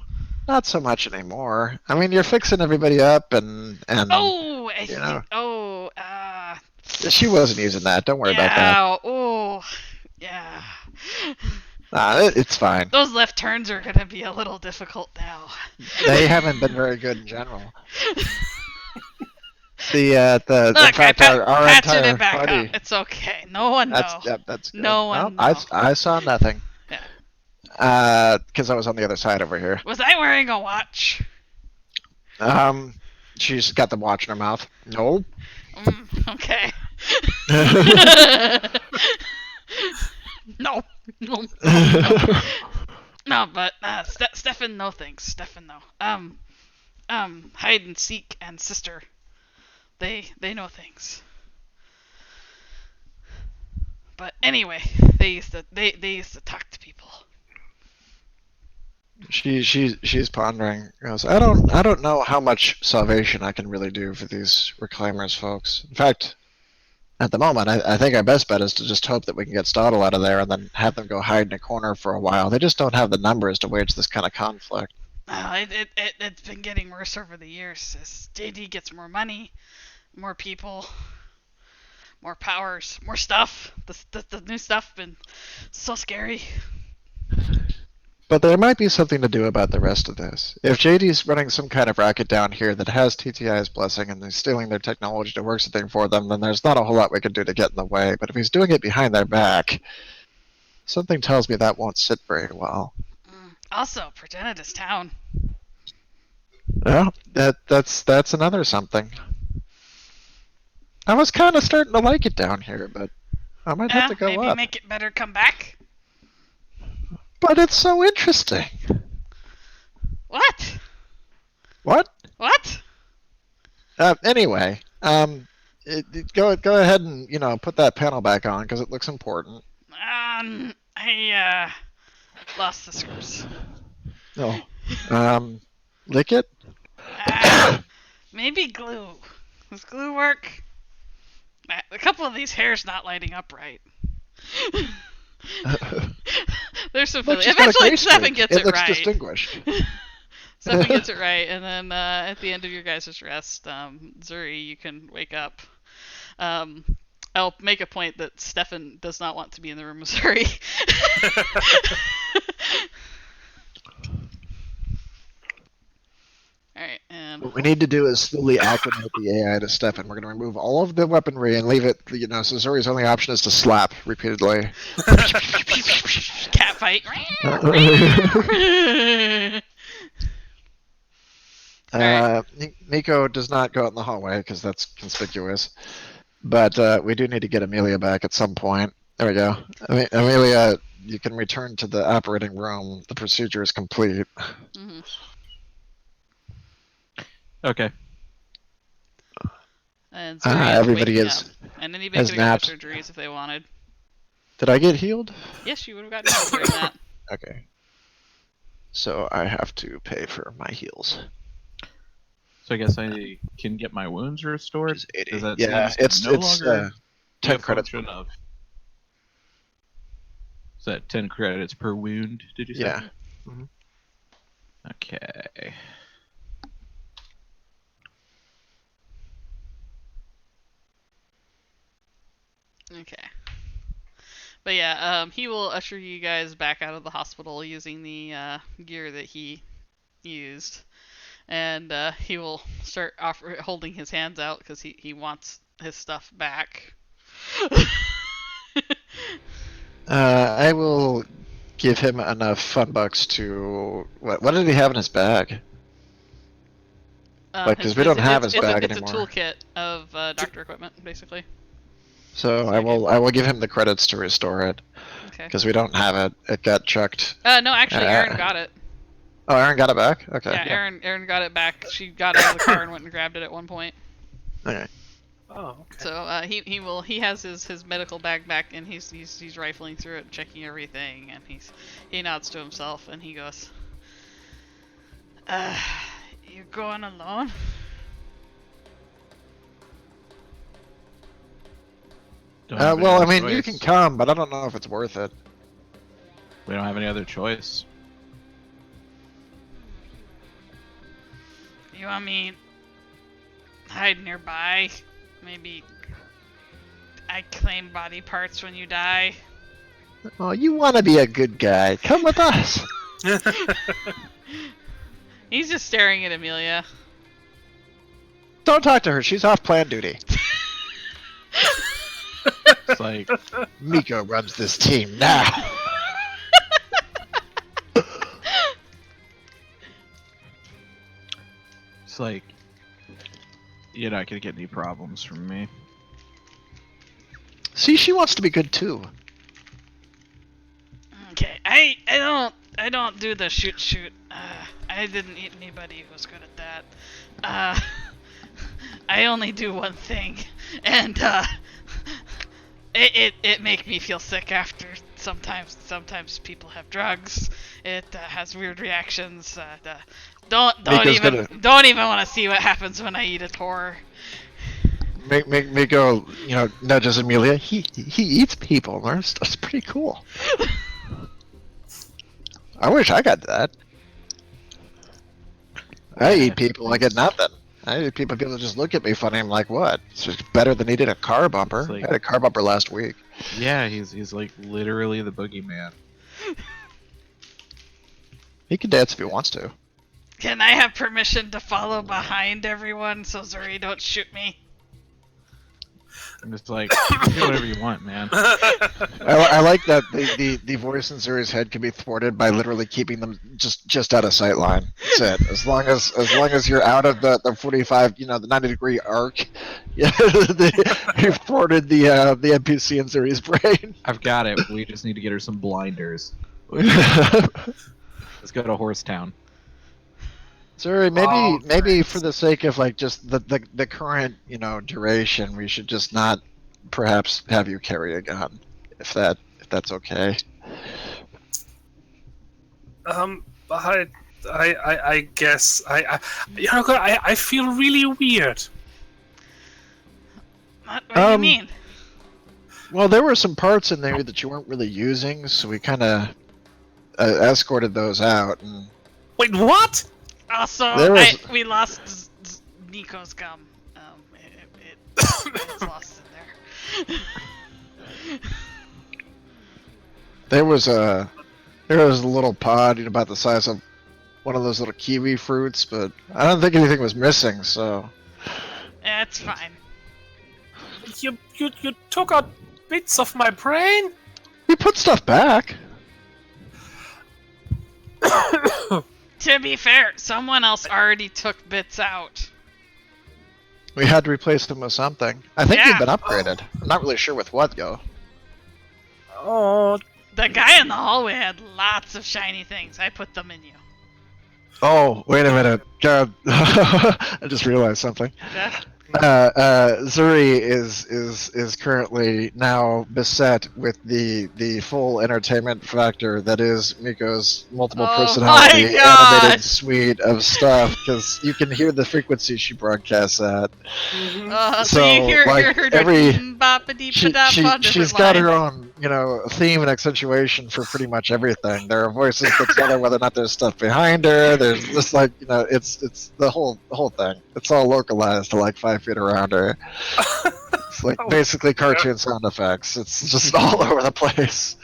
Not so much anymore. I mean, you're fixing everybody up, and Oh, I you know. think. Oh, She wasn't using that. Don't worry about that. yeah. Oh, yeah. It's fine. Those left turns are gonna be a little difficult now. They haven't been very good in general. In Look, fact, our patched entire it back party. up. It's okay. No one knows. That's good. No one I knows. I saw nothing. Yeah. Because I was on the other side over here. Was I wearing a watch? She's got the watch in her mouth. No. Okay. No. No, but Stefan, no thanks. Stefan, no. Hide and seek and sister, they know things. But anyway, they used to talk to people. She's pondering. Goes, I don't know how much salvation I can really do for these reclaimers, folks. In fact, at the moment, I think our best bet is to just hope that we can get Stottle out of there and then have them go hide in a corner for a while. They just don't have the numbers to wage this kind of conflict. It's been getting worse over the years as JD gets more money, more people, more powers, more stuff. The new stuff been so scary. But there might be something to do about the rest of this. If JD's running some kind of racket down here that has TTI's blessing and he's stealing their technology to work something for them, then there's not a whole lot we can do to get in the way. But if he's doing it behind their back, something tells me that won't sit very well. Also, Progenitus Town. Well, that's another something. I was kind of starting to like it down here, but I might have to go maybe up. make it better come back. But it's so interesting. What? What? What? Anyway, go ahead and put that panel back on because it looks important. I lost the screws. No. Lick it. Maybe glue. Does glue work? A couple of these hairs not lighting up right. There's some Look, Philly. she's got a Eventually, gray Stefan streak. gets it looks right. distinguished. Stefan gets it right, and then at the end of your guys' rest, Zuri, you can wake up. I'll make a point that Stefan does not want to be in the room with Zuri. Alright, and What we need to do is slowly acclimate the AI to Stefan. We're going to remove all of the weaponry and leave it, so Zuri's only option is to slap repeatedly. cat fight. Nico does not go out in the hallway because that's conspicuous. But we do need to get Amelia back at some point. There we go. Amelia, you can return to the operating room. The procedure is complete. Mm-hmm. Okay. And Zuri is everybody waking is up. And anybody has could have got napped. surgeries if they wanted. Did I get healed? Yes, you would have gotten healed during that. Okay. So I have to pay for my heals. So I guess I can get my wounds restored. Which is 80. Does that Yeah, seems to it's no longer 10 be a credits. function of. Is that 10 credits per wound? Did you say? Yeah. Mm-hmm. Okay. Okay. But yeah, he will usher you guys back out of the hospital using the gear that he used. And he will start holding his hands out because he wants his stuff back. I will give him enough fun bucks to... What did he have in his bag? Because we don't have his bag it's anymore. It's a toolkit of doctor equipment, basically. So I will give him the credits to restore it. Okay. Because we don't have it. It got chucked. No, actually, Erin got it. Oh, Erin got it back? Okay. Yeah, Erin got it back. She got out of the car and went and grabbed it at one point. Okay. Oh, okay. So he has his medical bag back, and he's rifling through it, checking everything, and he nods to himself and he goes, "You going alone?" Don't have any Well, I other mean, you choice. can come, but I don't know if it's worth it. We don't have any other choice. You want me hide nearby? Maybe I claim body parts when you die. Oh, you want to be a good guy. Come with us. He's just staring at Amelia. Don't talk to her. She's off plan duty. It's like, Miko runs this team now. it's like, you're not gonna get any problems from me. See, she wants to be good too. Okay, I don't do the shoot. I didn't eat anybody who was good at that. I only do one thing, and it make me feel sick after. Sometimes people have drugs. It has weird reactions. Don't even want to see what happens when I eat a tor. Miko, nudges Amelia. He eats people. That's pretty cool. I wish I got that. I eat people. I get nothing. I eat people just look at me funny. I'm like, what? It's just better than eating a car bumper. Like, I had a car bumper last week. Yeah, he's like literally the boogeyman. He can dance if he wants to. Can I have permission to follow behind everyone so Zuri don't shoot me? I'm just like, you can do whatever you want, man. I like that the voice in Zuri's head can be thwarted by literally keeping them just out of sight line. That's it. As long as you're out of the 45, the 90-degree arc, yeah, you've thwarted the NPC in Zuri's brain. I've got it. We just need to get her some blinders. Let's go to Horsetown. Zuri, maybe thanks. for the sake of just the current duration, we should just not perhaps have you carry a gun, if that's okay. I guess I feel really weird. What do you mean? Well, there were some parts in there that you weren't really using, so we kind of escorted those out. And Wait, what? Also, There was- we lost Nico's gum. It's lost in There was a little pod about the size of one of those little kiwi fruits, but I don't think anything was missing. So Yeah, it's fine. You took out bits of my brain? we put stuff back. To be fair, someone else already took bits out. We had to replace them with something. I think Yeah. you've been upgraded. I'm not really sure with what, though. Oh, The guy in the hallway had lots of shiny things. I put them in you. Oh, wait a minute. God, I just realized something. Yeah. Zuri is currently now beset with the full entertainment factor that is Miko's multiple Oh personality my God. animated suite of stuff, because you can hear the frequency she broadcasts at. So you So, hear like, her every- doing boppity-ba-da on She's different got her lines. own, theme and accentuation for pretty much everything. There are voices that tell her whether or not there's stuff behind her. There's just like, it's the whole thing. It's all localized to like 5 feet around her. It's like basically cartoon sound effects. It's just all over the place.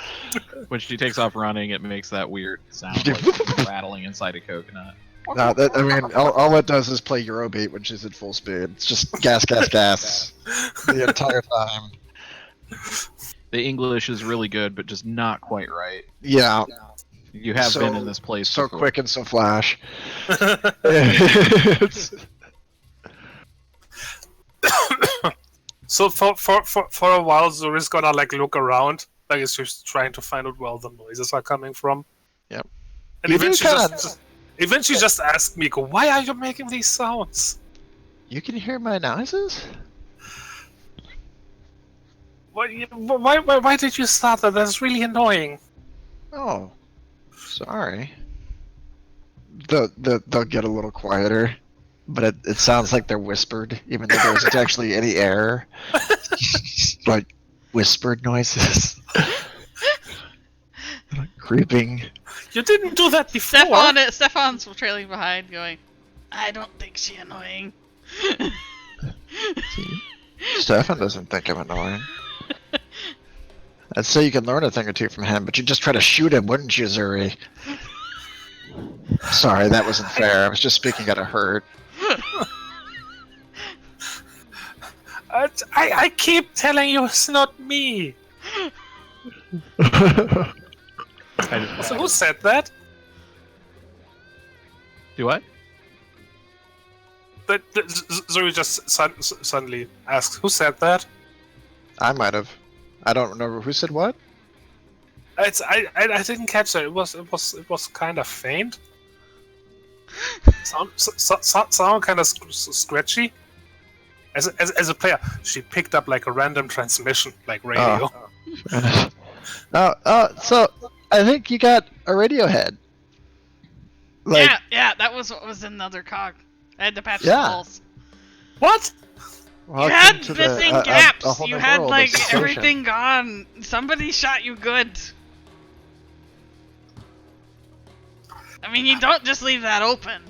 When she takes off running, it makes that weird sound like she's rattling inside a coconut. No, all it does is play Eurobeat when she's at full speed. It's just gas, gas, gas the entire time. The English is really good, but just not quite right. Yeah. You have So- been in this place So before. quick and so flash. It's- So for a while, Zuri's gonna like look around, like she's trying to find out where all the noises are coming from. Yep. And You do eventually just ask Miko, "Why are you making these sounds? You can hear my noises? Why did you start that? That's really annoying." Oh, sorry. They'll get a little quieter, but it sounds like they're whispered, even though there isn't actually any air. Like whispered noises. Like creeping. You didn't do that before. Stefan's trailing behind, going, I don't think she annoying. Stefan doesn't think I'm annoying. I'd say you can learn a thing or two from him, but you'd just try to shoot him, wouldn't you, Zuri? Sorry, that wasn't fair. I was just speaking out of hurt. I keep telling you it's not me. So who said that? Do what? But Zuri just suddenly asks, "Who said that?" I might have. I don't remember who said what. I didn't catch that. It was kind of faint. Sound kind of scratchy. As a player, she picked up like a random transmission, like radio. So I think you got a radio head. Like, yeah, that was what was in the other cog. I had to patch Yeah. the holes. What? You welcome had to missing a gaps. whole You new had world of like sensation. everything gone. Somebody shot you good. I mean, you don't just leave that open.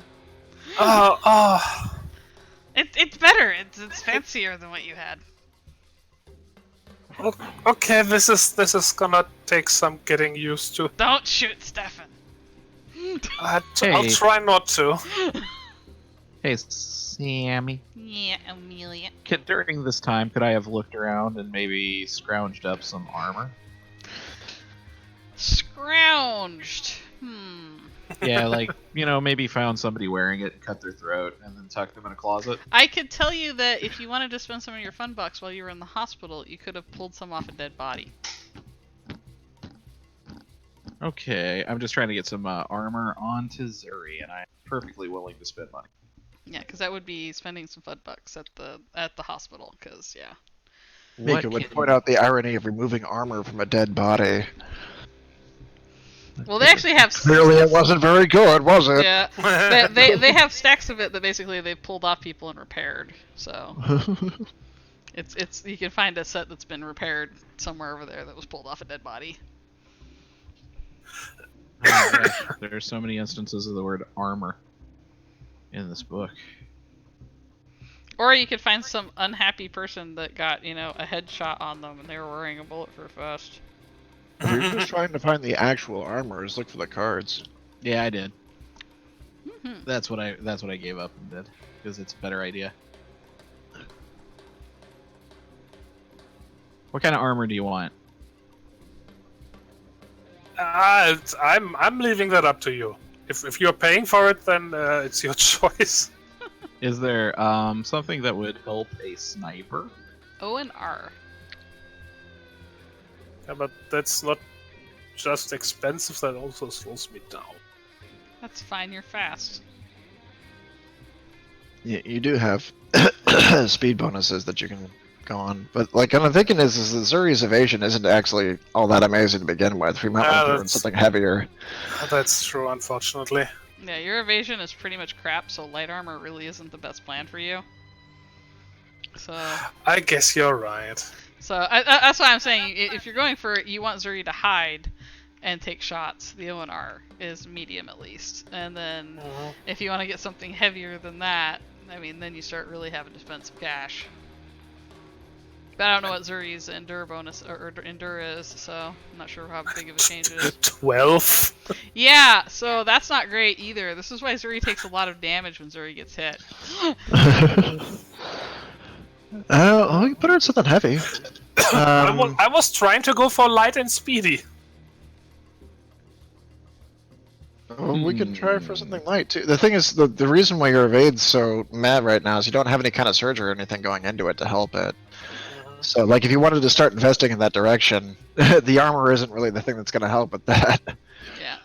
It's better. It's fancier than what you had. Okay, this is gonna take some getting used to. Don't shoot Stefan. I'll Hey. try not to. Hey, Sammy. Yeah, Amelia. During this time, could I have looked around and maybe scrounged up some armor? Scrounged. Yeah, like, maybe found somebody wearing it, cut their throat, and then tucked them in a closet. I could tell you that if you wanted to spend some of your fun bucks while you were in the hospital, you could have pulled some off a dead body. Okay, I'm just trying to get some armor onto Zuri, and I'm perfectly willing to spend money. Yeah, because that would be spending some fun bucks at the hospital. Because yeah. Mika would point out the irony of removing armor from a dead body. Well, they actually have. Clearly, it wasn't very good, was it? Yeah, they have stacks of it that basically they pulled off people and repaired. So it's you can find a set that's been repaired somewhere over there that was pulled off a dead body. There are so many instances of the word armor in this book. Or you could find some unhappy person that got, a headshot on them and they were wearing a bulletproof vest. If you're just trying to find the actual armors, look for the cards. Yeah, I did. Mm-hmm. That's what I gave up and did because it's a better idea. What kind of armor do you want? I'm leaving that up to you. If you're paying for it, then it's your choice. Is there something that would help a sniper? O and R. Yeah, but that's not just expensive, that also slows me down. That's fine, you're fast. Yeah, you do have speed bonuses that you can go on, but like what I'm thinking is that Zuri's evasion isn't actually all that amazing to begin with. We might want to throw in something heavier. That's true, unfortunately. Yeah, your evasion is pretty much crap, so light armor really isn't the best plan for you. So I guess you're right. So that's why I'm saying if you're going for you want Zuri to hide and take shots, the O&R is medium at least. And then if you want to get something heavier than that, I mean, then you start really having to spend some cash. But I don't know what Zuri's endure bonus or endure is, so I'm not sure how big of a change it is. 12. Yeah, so that's not great either. This is why Zuri takes a lot of damage when Zuri gets hit. We can put her in something heavy. I was trying to go for light and speedy. Well, we can try for something light too. The thing is, the reason why your evade's so mad right now is you don't have any kind of surge or anything going into it to help it. So, like, if you wanted to start investing in that direction, the armor isn't really the thing that's going to help with that. Yeah.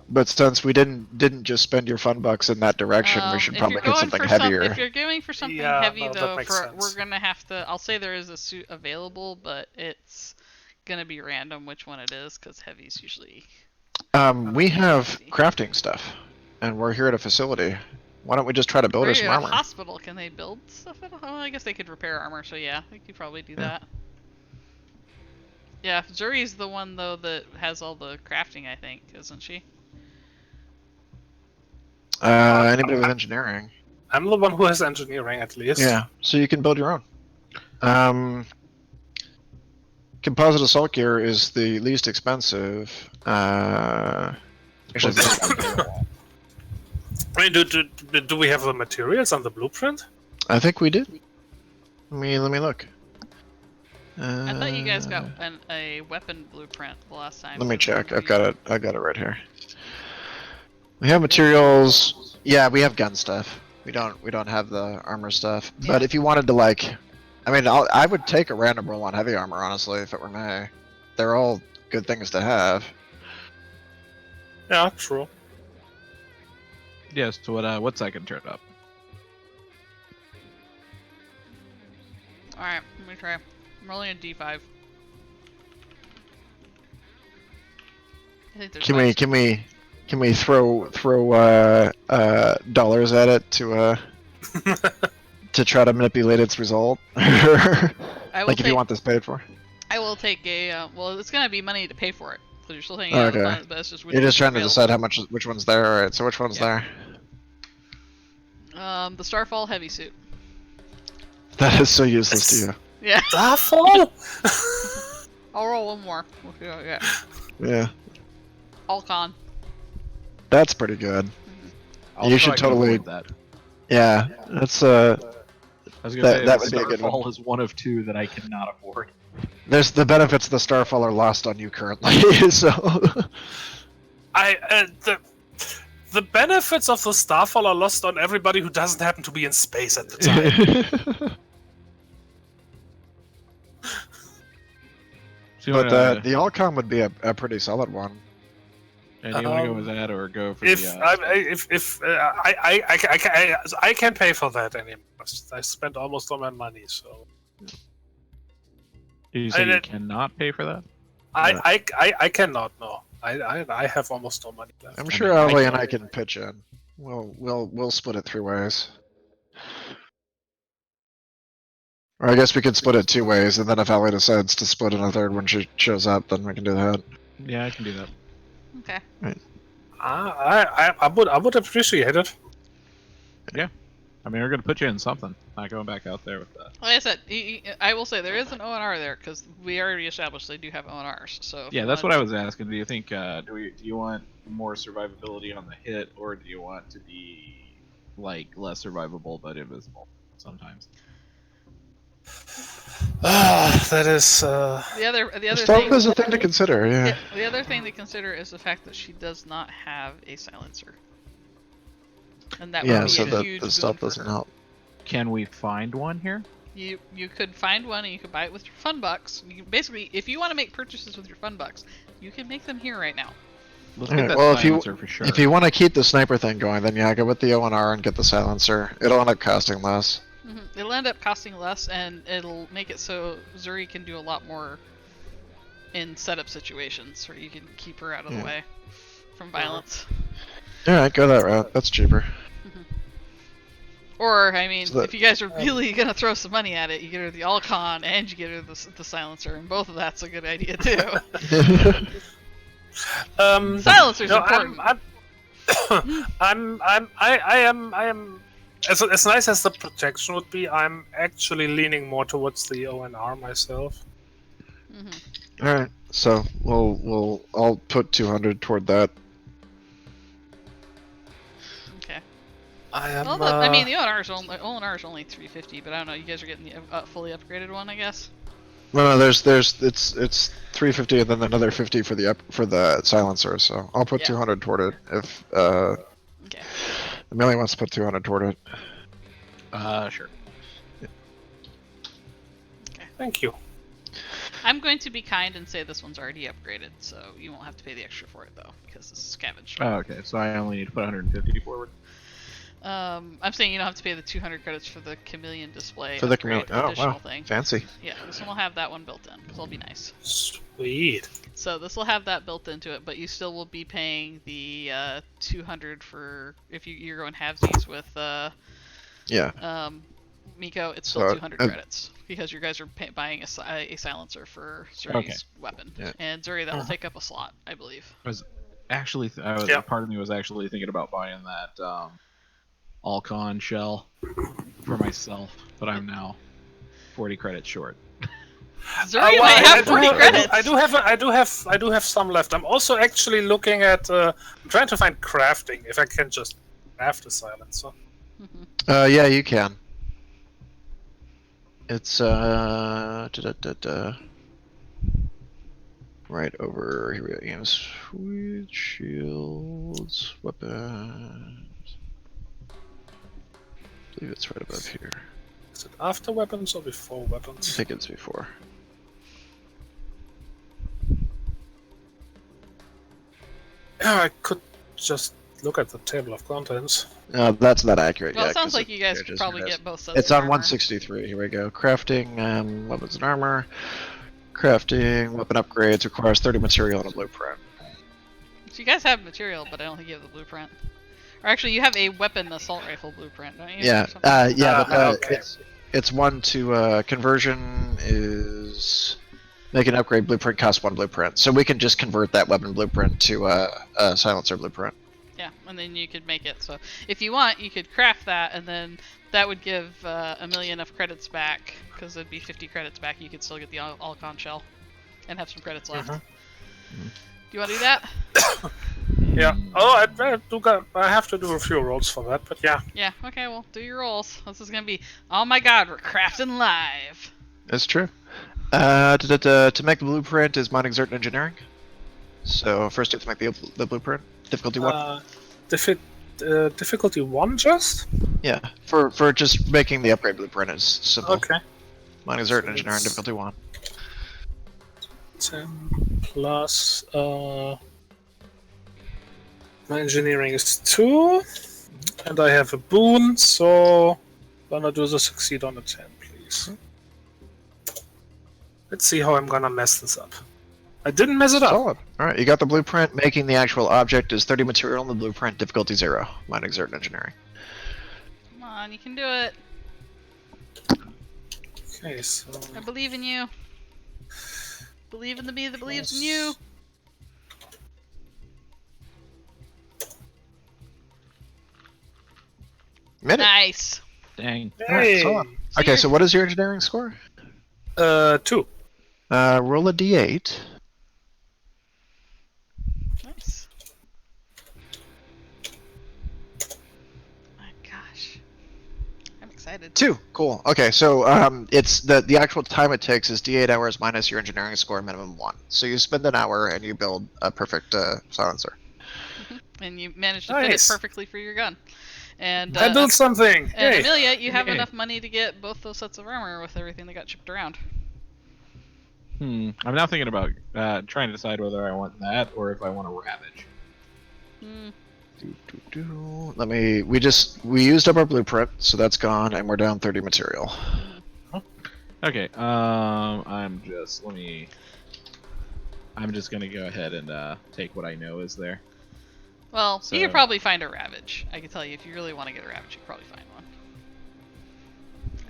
But since we didn't just spend your fun bucks in that direction, we should probably get something heavier. If you're going for something heavy, though, sense. we're gonna have to. I'll say there is a suit available, but it's gonna be random which one it is, because heavy's usually. We have crafting stuff, and we're here at a facility. Why don't we just try to build her some armor? Hospital, can they build stuff at? Well, I guess they could repair armor, so yeah, they could probably do that. Yeah, Zuri's the one though that has all the crafting, I think, isn't she? Anybody with engineering? I'm the one who has engineering, at least. Yeah, so you can build your own. Composite assault gear is the least expensive. Actually, I mean, do we have the materials on the blueprint? I think we did. Let me look. I thought you guys got a weapon blueprint the last time. Let me check. I've got it right here. We have materials. Yeah, we have gun stuff. We don't have the armor stuff. Yeah. But if you wanted to, like, I mean, I would take a random roll on heavy armor, honestly, if it were me. They're all good things to have. Yeah, true. Yes, so what's that can turn up? Alright, let me try. I'm rolling a D5. I think there's Can we throw dollars at it to to try to manipulate its result? Like if you want this paid for? I will take a well, it's gonna be money to pay for it. So you're still thinking out the funds, but it's just you're just trying to decide which one's there. All right, so which one's there? The Starfall heavy suit. That is so useless to you. Yeah. Starfall? I'll roll one more. We'll see what I get. Yeah. Alcon. That's pretty good. You should totally. That. Yeah, that's I was gonna say that would be a good one. Starfall is one of two that I cannot afford. There's the benefits of the Starfall are lost on you currently, so. The benefits of the Starfall are lost on everybody who doesn't happen to be in space at the time. But the Alcon would be a pretty solid one. And you want to go with that or go for I can't pay for that anymore. I spent almost all my money, so. You say you cannot pay for that? I cannot. No, I have almost no money left. I'm sure Ali and I can pitch in. We'll split it 3 ways. Or I guess we could split it 2 ways, and then if Ali decides to split in a third when she shows up, then we can do that. Yeah, I can do that. Okay. Right. I would appreciate it. I mean, we're gonna put you in something. Not going back out there with that. Like I said, I will say there is an ONR there because we already established they do have ONRs. So Yeah, that's what I was asking. Do you think do you want more survivability on the hit, or do you want to be like less survivable but invisible sometimes? That is. The other Stealth thing. is a thing to consider. Yeah. The other thing to consider is the fact that she does not have a silencer, and that would Yeah. be So a huge the boon stealth for doesn't her. help. Can we find one here? You could find one and you could buy it with your fun bucks. You basically, if you want to make purchases with your fun bucks, you can make them here right now. Let's Alright, get that well, if silencer for sure. you want to keep the sniper thing going, then yeah, go with the ONR and get the silencer. It'll end up costing less. It'll end up costing less, and it'll make it so Zuri can do a lot more in setup situations where you can keep her out of the way from violence. Alright, go that route. That's cheaper. Or, I mean, So that- if you guys are really gonna throw some money at it, you get her the Alcon and you get her the silencer, and both of that's a good idea too. Silencer's important. I am. As nice as the protection would be, I'm actually leaning more towards the ONR myself. Alright, so I'll put 200 toward that. Okay. I am. Well, I mean, the ONR is only 350, but I don't know. You guys are getting the fully upgraded one, I guess. No, it's 350 and then another 50 for the silencer. So I'll put 200 toward it if Okay. Amelia wants to put 200 toward it. Sure. Thank you. I'm going to be kind and say this one's already upgraded, so you won't have to pay the extra for it though, because this is scavenged. Oh, okay, so I only need to put 150 forward. I'm saying you don't have to pay the 200 credits for the chameleon display. For the upgrade chameleon. Oh, additional wow. thing. Fancy. Yeah, this one will have that one built in, because it'll be nice. Sweet. So this will have that built into it, but you still will be paying the 200 for if you're going halvesies with Miko. It's still 200 credits because you guys are buying a silencer for Zuri's weapon, and Zuri that will take up a slot, I believe. Actually, part of me was actually thinking about buying that Alcon shell for myself, but I'm now 40 credits short. Zuri might have 40 credits. I do have some left. I'm also actually looking at I'm trying to find crafting if I can just craft a silencer. Yeah, you can. It's right over here. We go. Sweet shields, weapons. I believe it's right above here. Is it after weapons or before I weapons? think it's before. Yeah, I could just look at the table of contents. No, that's not accurate Well, yet. it sounds 'cause like you guys it could just probably has- get both sets It's of on armor. 163. Here we go. Crafting weapons and armor. Crafting weapon upgrades requires 30 material and a blueprint. So you guys have material, but I don't think you have the blueprint. Or actually, you have a weapon assault rifle blueprint, don't you? Yeah, Or something? but okay. it's one to conversion is make an upgrade blueprint costs 1 blueprint, so we can just convert that weapon blueprint to a silencer blueprint. Yeah, and then you could make it. So if you want, you could craft that, and then that would give Amelia enough credits back, because it'd be 50 credits back. You could still get the Alcon shell and have some credits left. Do you want to do that? Yeah. Oh, I have to do a few rolls for that, but yeah. Yeah, okay, well, do your rolls. This is going to be, oh my god, we're crafting live. That's true. To make the blueprint is mind exert and engineering. So first you have to make the blueprint. Difficulty 1. Difficulty 1 just? Yeah, for just making the upgrade blueprint is simple. Okay. Mind exert and engineering difficulty 1. 10 plus my engineering is 2, and I have a boon, so gonna do the succeed on a 10, please. Let's see how I'm gonna mess this up. I didn't mess it up. Solid. Alright, you got the blueprint. Making the actual object is 30 material in the blueprint, difficulty 0. Mind exert and engineering. Come on, you can do it. Okay, so I believe in you. Believe in the me that believes in you. Minute. Nice. Dang. Alright, Hey. so on. Okay, so what is your engineering score? 2. Roll a d8. Nice. My gosh. I'm excited. 2. Cool. Okay, so it's the actual time it takes is d8 hours minus your engineering score minimum 1. So you spend an hour and you build a perfect silencer. And you managed to fit it Nice. perfectly for your gun. And I built something. and Yay. Amelia, you have Yay. enough money to get both those sets of armor with everything that got shipped around. I'm now thinking about trying to decide whether I want that or if I want a Ravage. Hmm. Let me. We used up our blueprint, so that's gone, and we're down 30 material. Okay. I'm just gonna go ahead and take what I know is there. Well, you could So- probably find a Ravage. I can tell you, if you really want to get a Ravage, you could probably find one.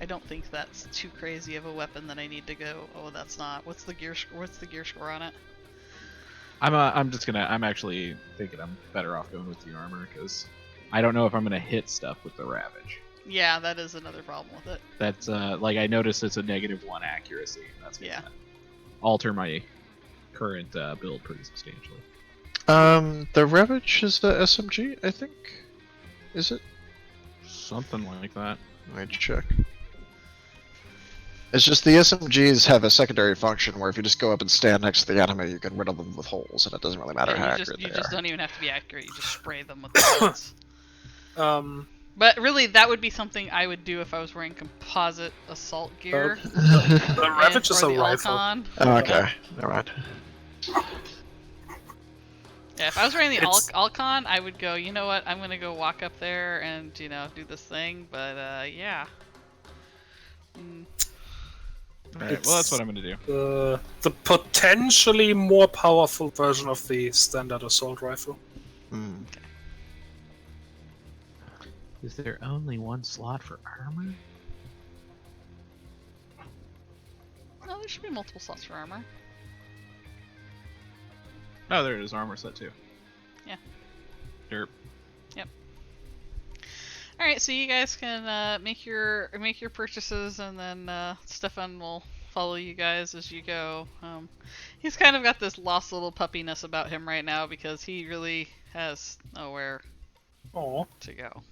I don't think that's too crazy of a weapon that I need to go. Oh, that's not. What's the gear score on it? I'm actually thinking I'm better off going with the armor because I don't know if I'm gonna hit stuff with the Ravage. Yeah, that is another problem with it. That's like I noticed it's a -1 accuracy. That's gonna Yeah. alter my current build pretty substantially. The Ravage is the SMG, I think. Is it? Something like that. Let me check. It's just the SMGs have a secondary function where if you just go up and stand next to the enemy, you can riddle them with holes, and it doesn't really matter how Yeah, accurate you they just are. don't even have to be accurate. You just spray them with the bullets. Um, But really, that would be something I would do if I was wearing composite assault gear. the Ravage is or a the rifle. Alcon. Oh, okay, never mind. Yeah, if I was wearing the It's- Alcon, I would go, you know what, I'm gonna go walk up there and, do this thing, but, yeah. Mm, Alright, well that's what I'm gonna do. The potentially more powerful version of the standard assault rifle. Hmm. Is there only one slot for armor? no, there should be multiple slots for armor. Oh, there it is, armor set 2. Yeah. Derp. Alright, so you guys can, make your purchases, and then, Stefan will follow you guys as you go. He's kind of got this lost little puppiness about him right now, because he really has nowhere Oh, to go.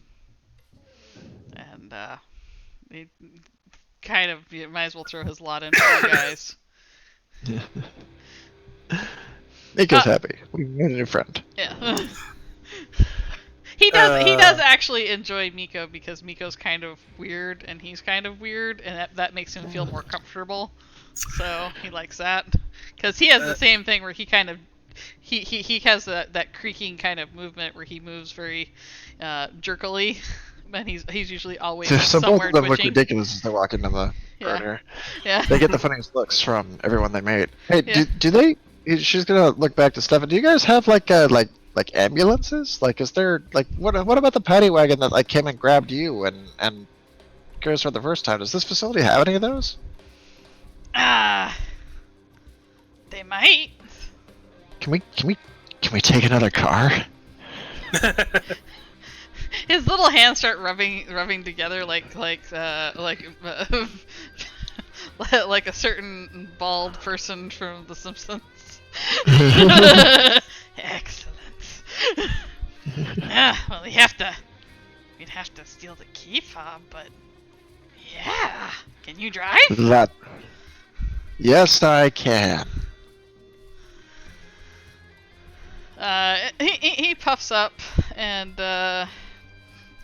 And he kind of, you might as well throw his lot in for you guys. Make us happy. We made a new friend. Yeah. He does actually enjoy Miko because Miko's kind of weird and he's kind of weird, and that makes him feel more comfortable. So he likes that because he has the same thing where he kind of he has that creaking kind of movement where he moves very jerkily, but he's usually always So both somewhere of them look twitching. ridiculous as they're walking in the Yeah. corridor. Yeah. They get the funniest looks from everyone they meet. Hey, Yeah. do they? She's gonna look back to Stefan. Do you guys have like ambulances? Like, is there like what about the paddy wagon that like came and grabbed you and goes for the first time? Does this facility have any of those? They might. Can we take another car? His little hands start rubbing together like like a certain bald person from The Simpsons. Excellent. Well, we'd have to steal the key fob, but yeah. Can you drive? That. Yes, I can. He puffs up and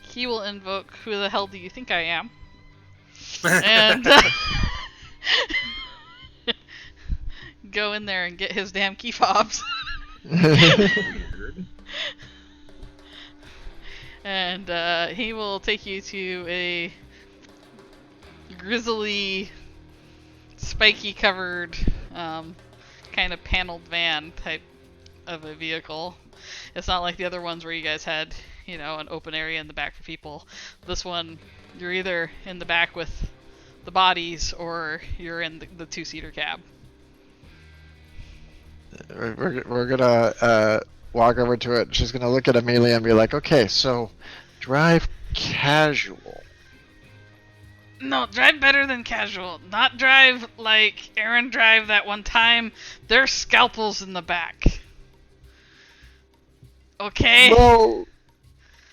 he will invoke, who the hell do you think I am? And go in there and get his damn key fobs. And he will take you to a grizzly, spiky covered, kind of paneled van type of a vehicle. It's not like the other ones where you guys had, an open area in the back for people. This one, you're either in the back with the bodies or you're in the two-seater cab. We're gonna walk over to it. She's gonna look at Amelia and be like, "Okay, so drive casual. No, drive better than casual. Not drive like Aaron drive that one time. There's scalpels in the back. Okay? Well,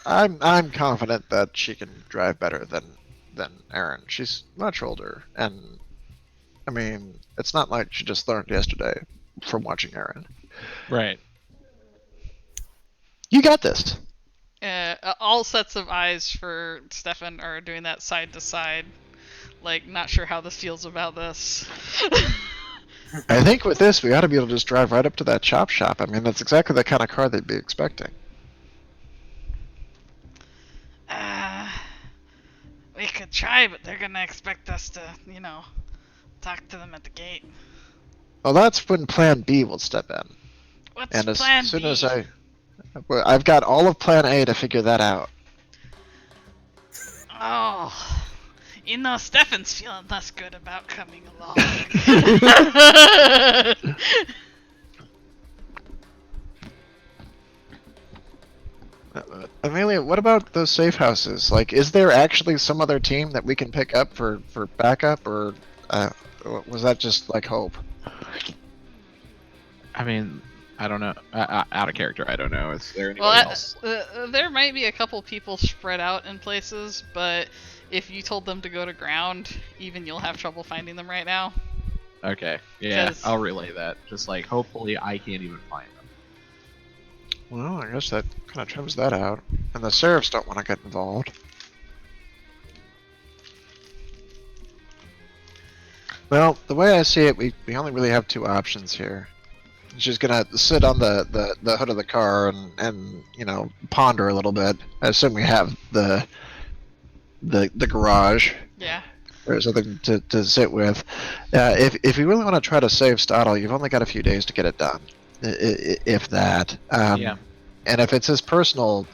I'm confident that she can drive better than Erin. She's much older, and I mean, it's not like she just learned yesterday from watching Erin. Right. You got this. All sets of eyes for Stefan are doing that side to side. Like, not sure how this feels about this. I think with this, we ought to be able to just drive right up to that chop shop. I mean, that's exactly the kind of car they'd be expecting. We could try, but they're gonna expect us to, talk to them at the gate. Well, that's when Plan B will step in. What's And as Plan soon B? as I've got all of Plan A to figure that out. Oh, Stefan's feeling less good about coming along. Amelia, what about those safe houses? Like, is there actually some other team that we can pick up for backup, or was that just like hope? I mean, I don't know. Out of character, I don't know. Is there anybody else? There might be a couple people spread out in places, but if you told them to go to ground, even you'll have trouble finding them right now. Okay, yeah, 'Cause- I'll relay that. Just like, hopefully I can't even find them. Well, I guess that kind of trims that out. And the serfs don't want to get involved. Well, the way I see it, we only really have two options here. She's gonna sit on the hood of the car and ponder a little bit. I assume we have the garage. Yeah. Or something to sit with. If you really want to try to save Stottle, you've only got a few days to get it done, if that. Yeah. And if it's his personal,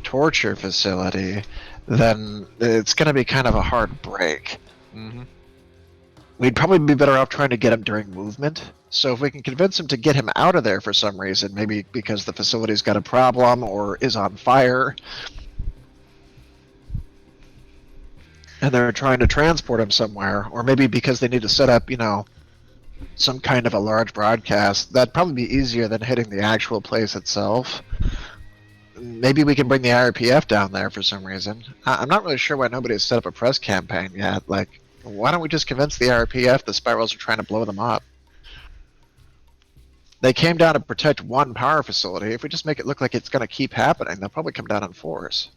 torture facility, then it's going to be kind of a hard break. Mm-hmm. We'd probably be better off trying to get him during movement. So if we can convince him to get him out of there for some reason, maybe because the facility's got a problem or is on fire, and they're trying to transport him somewhere, or maybe because they need to set up, some kind of a large broadcast, that'd probably be easier than hitting the actual place itself. Maybe we can bring the IRPF down there for some reason. I'm not really sure why nobody's set up a press campaign yet. Like, why don't we just convince the IRPF the spirals are trying to blow them up? They came down to protect one power facility. If we just make it look like it's going to keep happening, they'll probably come down in force.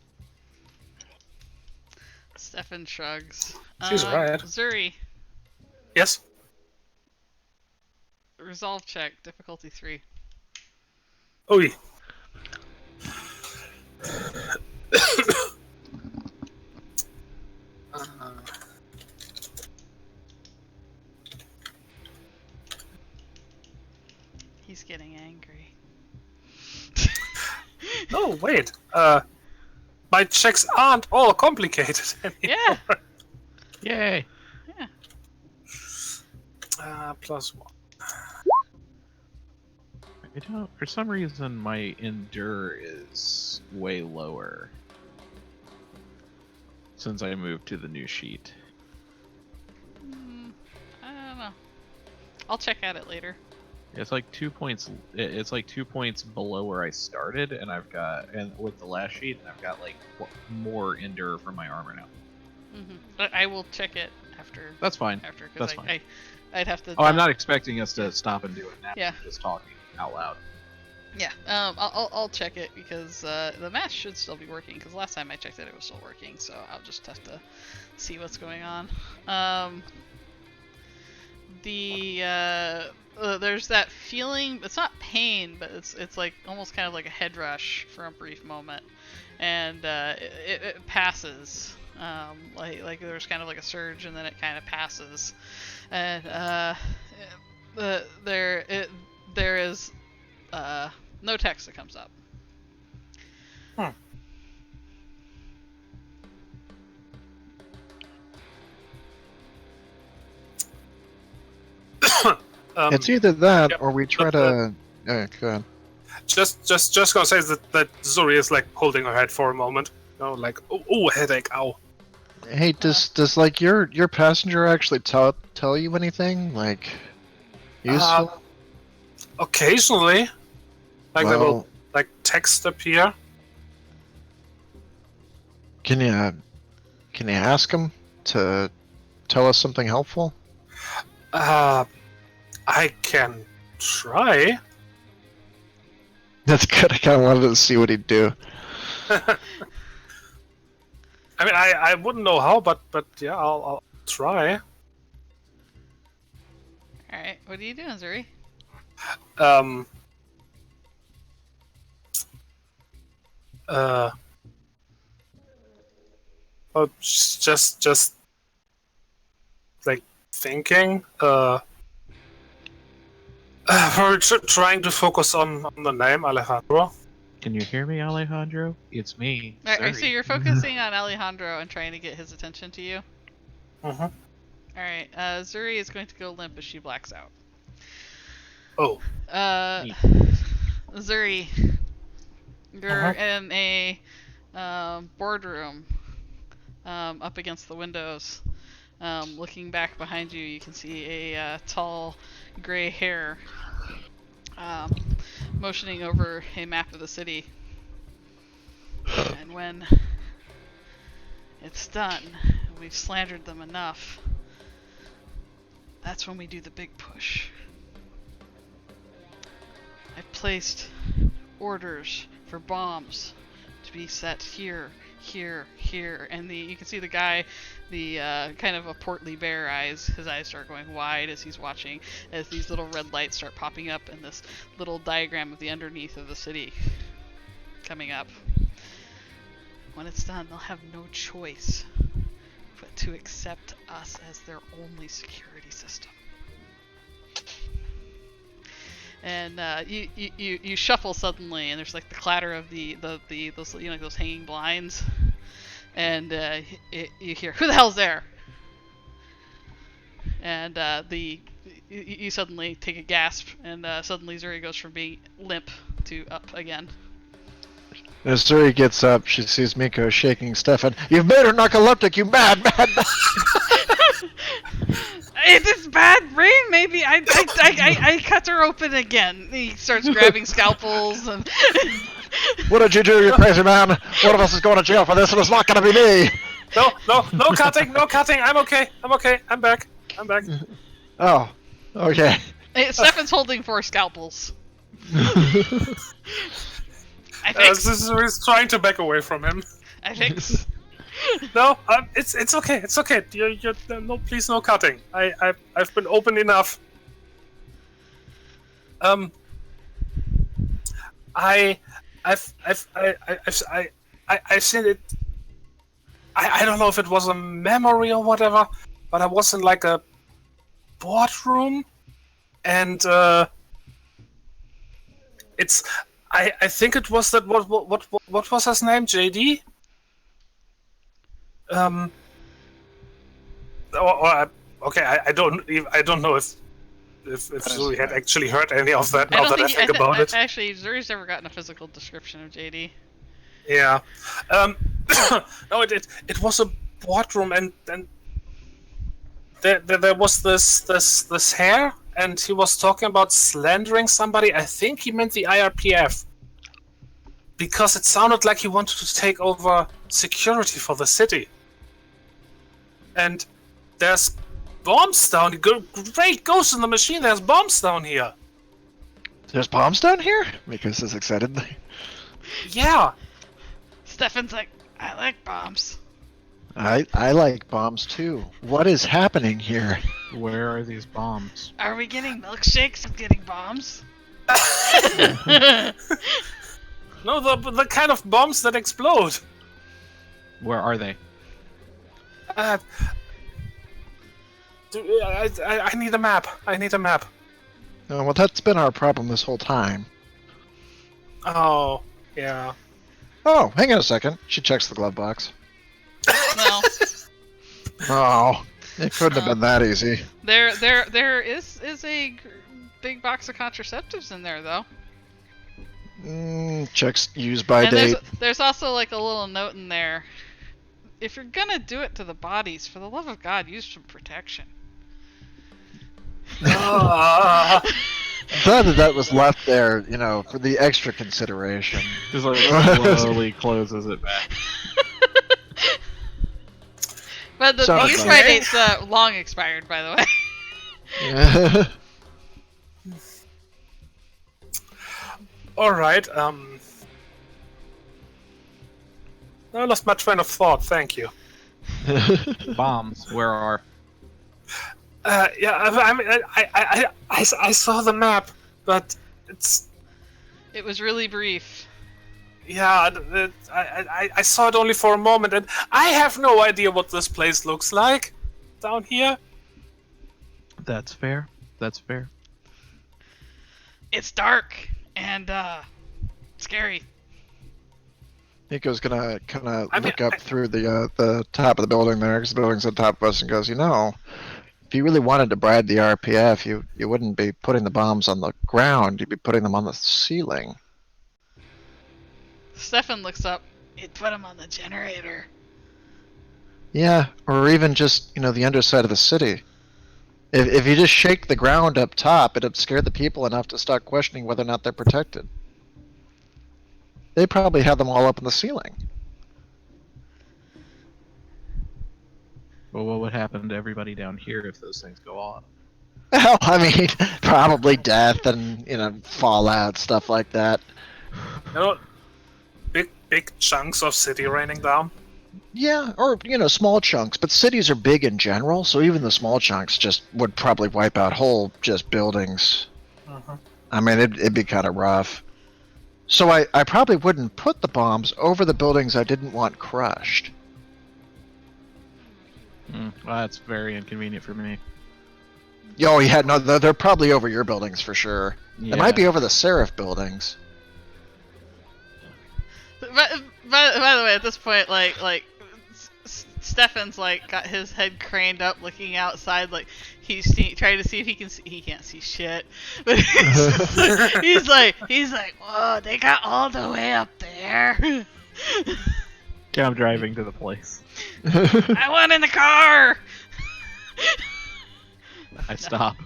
Stefan shrugs. She's right. Zuri, Yes? resolve check, difficulty 3. Oi. He's getting angry. Oh, wait. My checks aren't all complicated anymore. Yeah. Yay! +1. For some reason, my endure is way lower since I moved to the new sheet. I don't know. I'll check at it later. It's like 2 points. It's like 2 points below where I started, and with the last sheet, and I've got like more endure from my armor now. But I will check it after. That's fine. After, That's because fine. I'd have to. Oh, I'm not expecting us to stop and do it now. Yeah. Just talking out loud. Yeah. I'll check it because the math should still be working. Because last time I checked it was still working. So I'll just have to see what's going on. There's that feeling. It's not pain, but it's like almost kind of like a head rush for a brief moment, and it passes. Like there's kind of like a surge, and then it kind of passes, and there is no text that comes up. It's either that yep, or we try to. Go ahead. Just gonna say that Zuri is like holding her head for a moment. No, like oh headache, ow. Hey, does like your passenger actually tell you anything like useful? Occasionally, like they will Well, like text appear. can you ask him to tell us something helpful? I can try. That's good. I kind of wanted to see what he'd do. I mean, I wouldn't know how, but yeah, I'll try. All right, what are you doing, Zuri? Oh, just like thinking. We're trying to focus on the name Alejandro. Can you hear me, Alejandro? It's me. All right, so Zuri. you're focusing on Alejandro and trying to get his attention to you. Mm-hmm. All right, Zuri is going to go limp as she blacks out. Oh. Zuri, you're in a boardroom up against the windows. Looking back behind you, you can see a tall gray hair motioning over a map of the city. And when it's done, we've slandered them enough, that's when we do the big push. I've placed orders for bombs to be set here, here, here, and you can see the guy, the kind of a portly bear eyes, his eyes start going wide as he's watching, as these little red lights start popping up in this little diagram of the underneath of the city coming up. When it's done, they'll have no choice but to accept us as their only security system. And you shuffle suddenly, and there's like the clatter of those those hanging blinds, and you hear, "Who the hell's there?" And you suddenly take a gasp, and suddenly Zuri goes from being limp to up again. As Zuri gets up, she sees Miko shaking Stefan. You've made her narcoleptic, you mad. It is bad rain, maybe. I cut her open again. He starts grabbing scalpels and. What did you do, you crazy man? One of us is going to jail for this, and it's not going to be me. No cutting, no cutting. I'm okay. I'm back. Oh, okay. Stefan's holding 4 scalpels. I think. He's trying to back away from him. I think. No, it's okay. It's okay. You're no, please, no cutting. I've been open enough. I've seen it. I don't know if it was a memory or whatever, but I was in like a boardroom, and it's. I think it was that. What was his name? JD. Okay. I don't know if Zuri had actually heard any of that. Now that I think about it. Actually, Zuri's never gotten a physical description of JD. Yeah. No, it was a boardroom, and there was this hair, and he was talking about slandering somebody. I think he meant the IRPF, because it sounded like he wanted to take over security for the city. And there's bombs down. Great, Ghost in the Machine. There's bombs down here. There's bombs down here? Miko says excitedly. Yeah. Stefan's like, I like bombs. I like bombs too. What is happening here? Where are these bombs? Are we getting milkshakes of getting bombs? No, the kind of bombs that explode. Where are they? I need a map. Oh, well, that's been our problem this whole time. Oh, yeah. Oh, hang on a second. She checks the glove box. No. Oh, it couldn't have been that easy. There is a big box of contraceptives in there, though. Checks used by And date. there's also like a little note in there. If you're gonna do it to the bodies, for the love of God, use some protection. Ah. I'm glad that was left there, for the extra consideration. Just like slowly closes it back. But the Sorry, use bud. by date's long expired, by the way. Yeah. All right. I lost my train of thought. Thank you. Bombs, where are? Yeah, I mean, I saw the map, but it's It was really brief. yeah. I saw it only for a moment, and I have no idea what this place looks like down here. That's fair. That's fair. It's dark and scary. Nico's gonna kind of I mean, look up through the top of the building there, because the building's on top of us, and goes, if you really wanted to bribe the RPF, you wouldn't be putting the bombs on the ground, you'd be putting them on the ceiling. Stefan looks up. It put him on the generator. Yeah, or even just, the underside of the city. If you just shake the ground up top, it'd scare the people enough to start questioning whether or not they're protected. They probably have them all up in the ceiling. Well, what would happen to everybody down here if those things go off? Well, I mean, probably death and, fallout, stuff like that. Big chunks of city raining down. Yeah, or, small chunks, but cities are big in general, so even the small chunks just would probably wipe out whole just buildings. I mean, it'd be kind of rough. So I probably wouldn't put the bombs over the buildings I didn't want crushed. Well, that's very inconvenient for me. Oh, yeah, no, they're probably over your buildings for sure. Yeah. It might be over the Seraph buildings. By the way, at this point, Stefan's got his head craned up, looking outside, like he's trying to see if he can see. He can't see shit, but he's like, whoa, they got all the way up there. Okay, I'm driving to the place. I want in the car. I stop.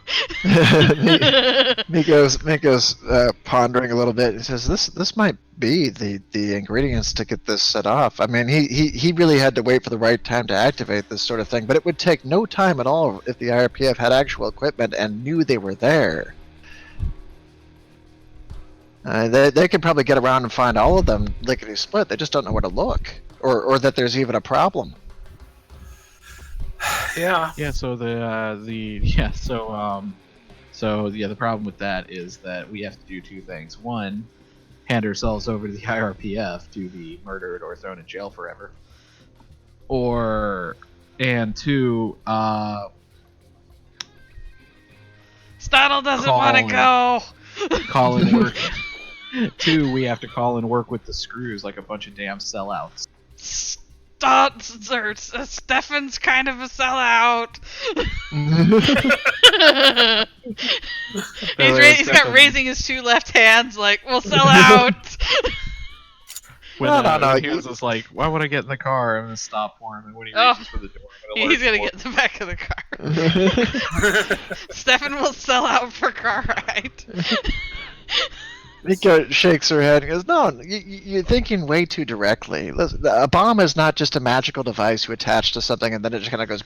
Miko's pondering a little bit. He says, "This might be the ingredients to get this set off." I mean, he really had to wait for the right time to activate this sort of thing, but it would take no time at all if the IRPF had actual equipment and knew they were there. They could probably get around and find all of them lickety split. They just don't know where to look, or that there's even a problem. Yeah. Yeah. So the problem with that is that we have to do two things. One, hand ourselves over to the IRPF to be murdered or thrown in jail forever. And two, Stoddle doesn't want to go. call and work. Two, we have to call and work with the screws like a bunch of damn sellouts. Stefan's kind of a sellout. He's got raising his two left hands, like, we'll sell out. No. He was just like, why would I get in the car? I'm gonna stop for him, and when he reaches for the door, he's gonna get in the back of the car. Stefan will sell out for car ride. Miko shakes her head and goes, "No, you're thinking way too directly. Listen, a bomb is not just a magical device you attach to something and then it just kind of goes.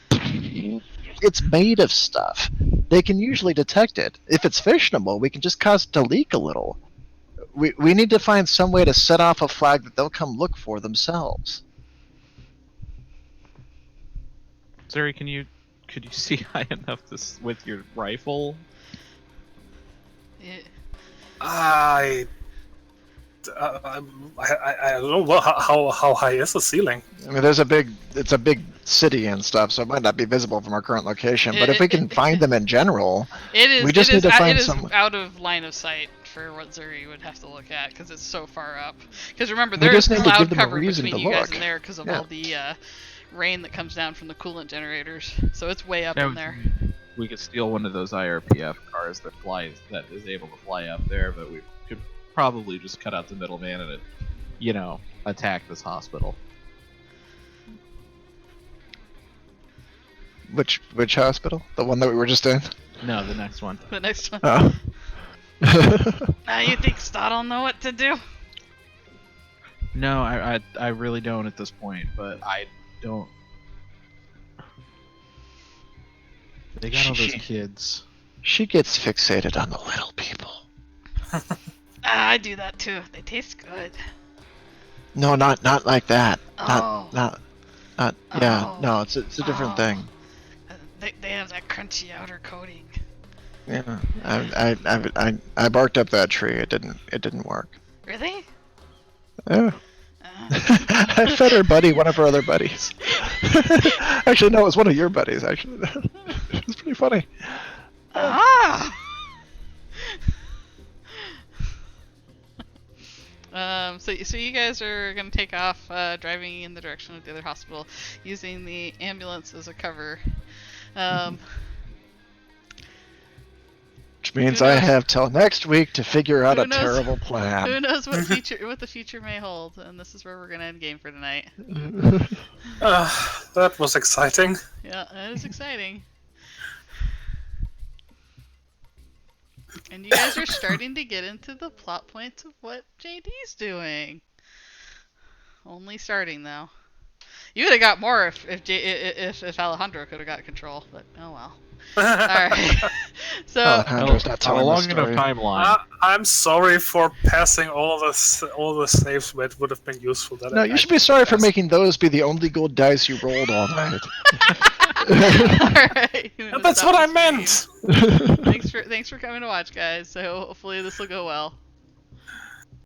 It's made of stuff. They can usually detect it. If it's fissionable, we can just cause it to leak a little. We need to find some way to set off a flag that they'll come look for themselves." Zuri, could you see high enough with your rifle? Yeah. I don't know how high is the ceiling. I mean, it's a big city and stuff, so it might not be visible from our current location. But if we can find them in general, we just need to find some. Out of line of sight for what Zuri would have to look at because it's so far up. Because remember, We there is just need to give cloud them a cover reason between to you guys look. and there because of Yeah. all the rain that comes down from the coolant generators. So it's way up Yeah, in there. We could steal one of those IRPF cars that is able to fly up there, but we could probably just cut out the middleman and attack this hospital. Which hospital? The one that we were just in? No, the next one. The next one. Oh. You think Stott'll know what to do? No, I really don't at this point, but I don't. They got all those kids. She gets fixated on the little people. I do that too. They taste good. No, not like that. Oh. Not. Yeah, Oh. no, it's a different thing. They have that crunchy outer coating. Yeah, I barked up that tree. It didn't work. Really? Yeah. I fed her buddy, one of her other buddies. Actually, no, it was one of your buddies. Actually, it was pretty funny. Ah. So you guys are gonna take off, driving in the direction of the other hospital, using the ambulance as a cover. Which means I have till next week to figure out Who a knows? terrible plan. Who knows what the future may hold? And this is where we're gonna end game for tonight. That was exciting. Yeah, that is exciting. And you guys are starting to get into the plot points of what JD's doing. Only starting though. You would have got more if Alejandro could have got control, but oh well. All right. So Alejandro's not telling a the long enough story. timeline. I'm sorry for passing all the saves where it would have been useful. No, you should be sorry for making those be the only gold dice you rolled all night. all right. That's what I meant. Thanks for coming to watch, guys. So hopefully this will go well.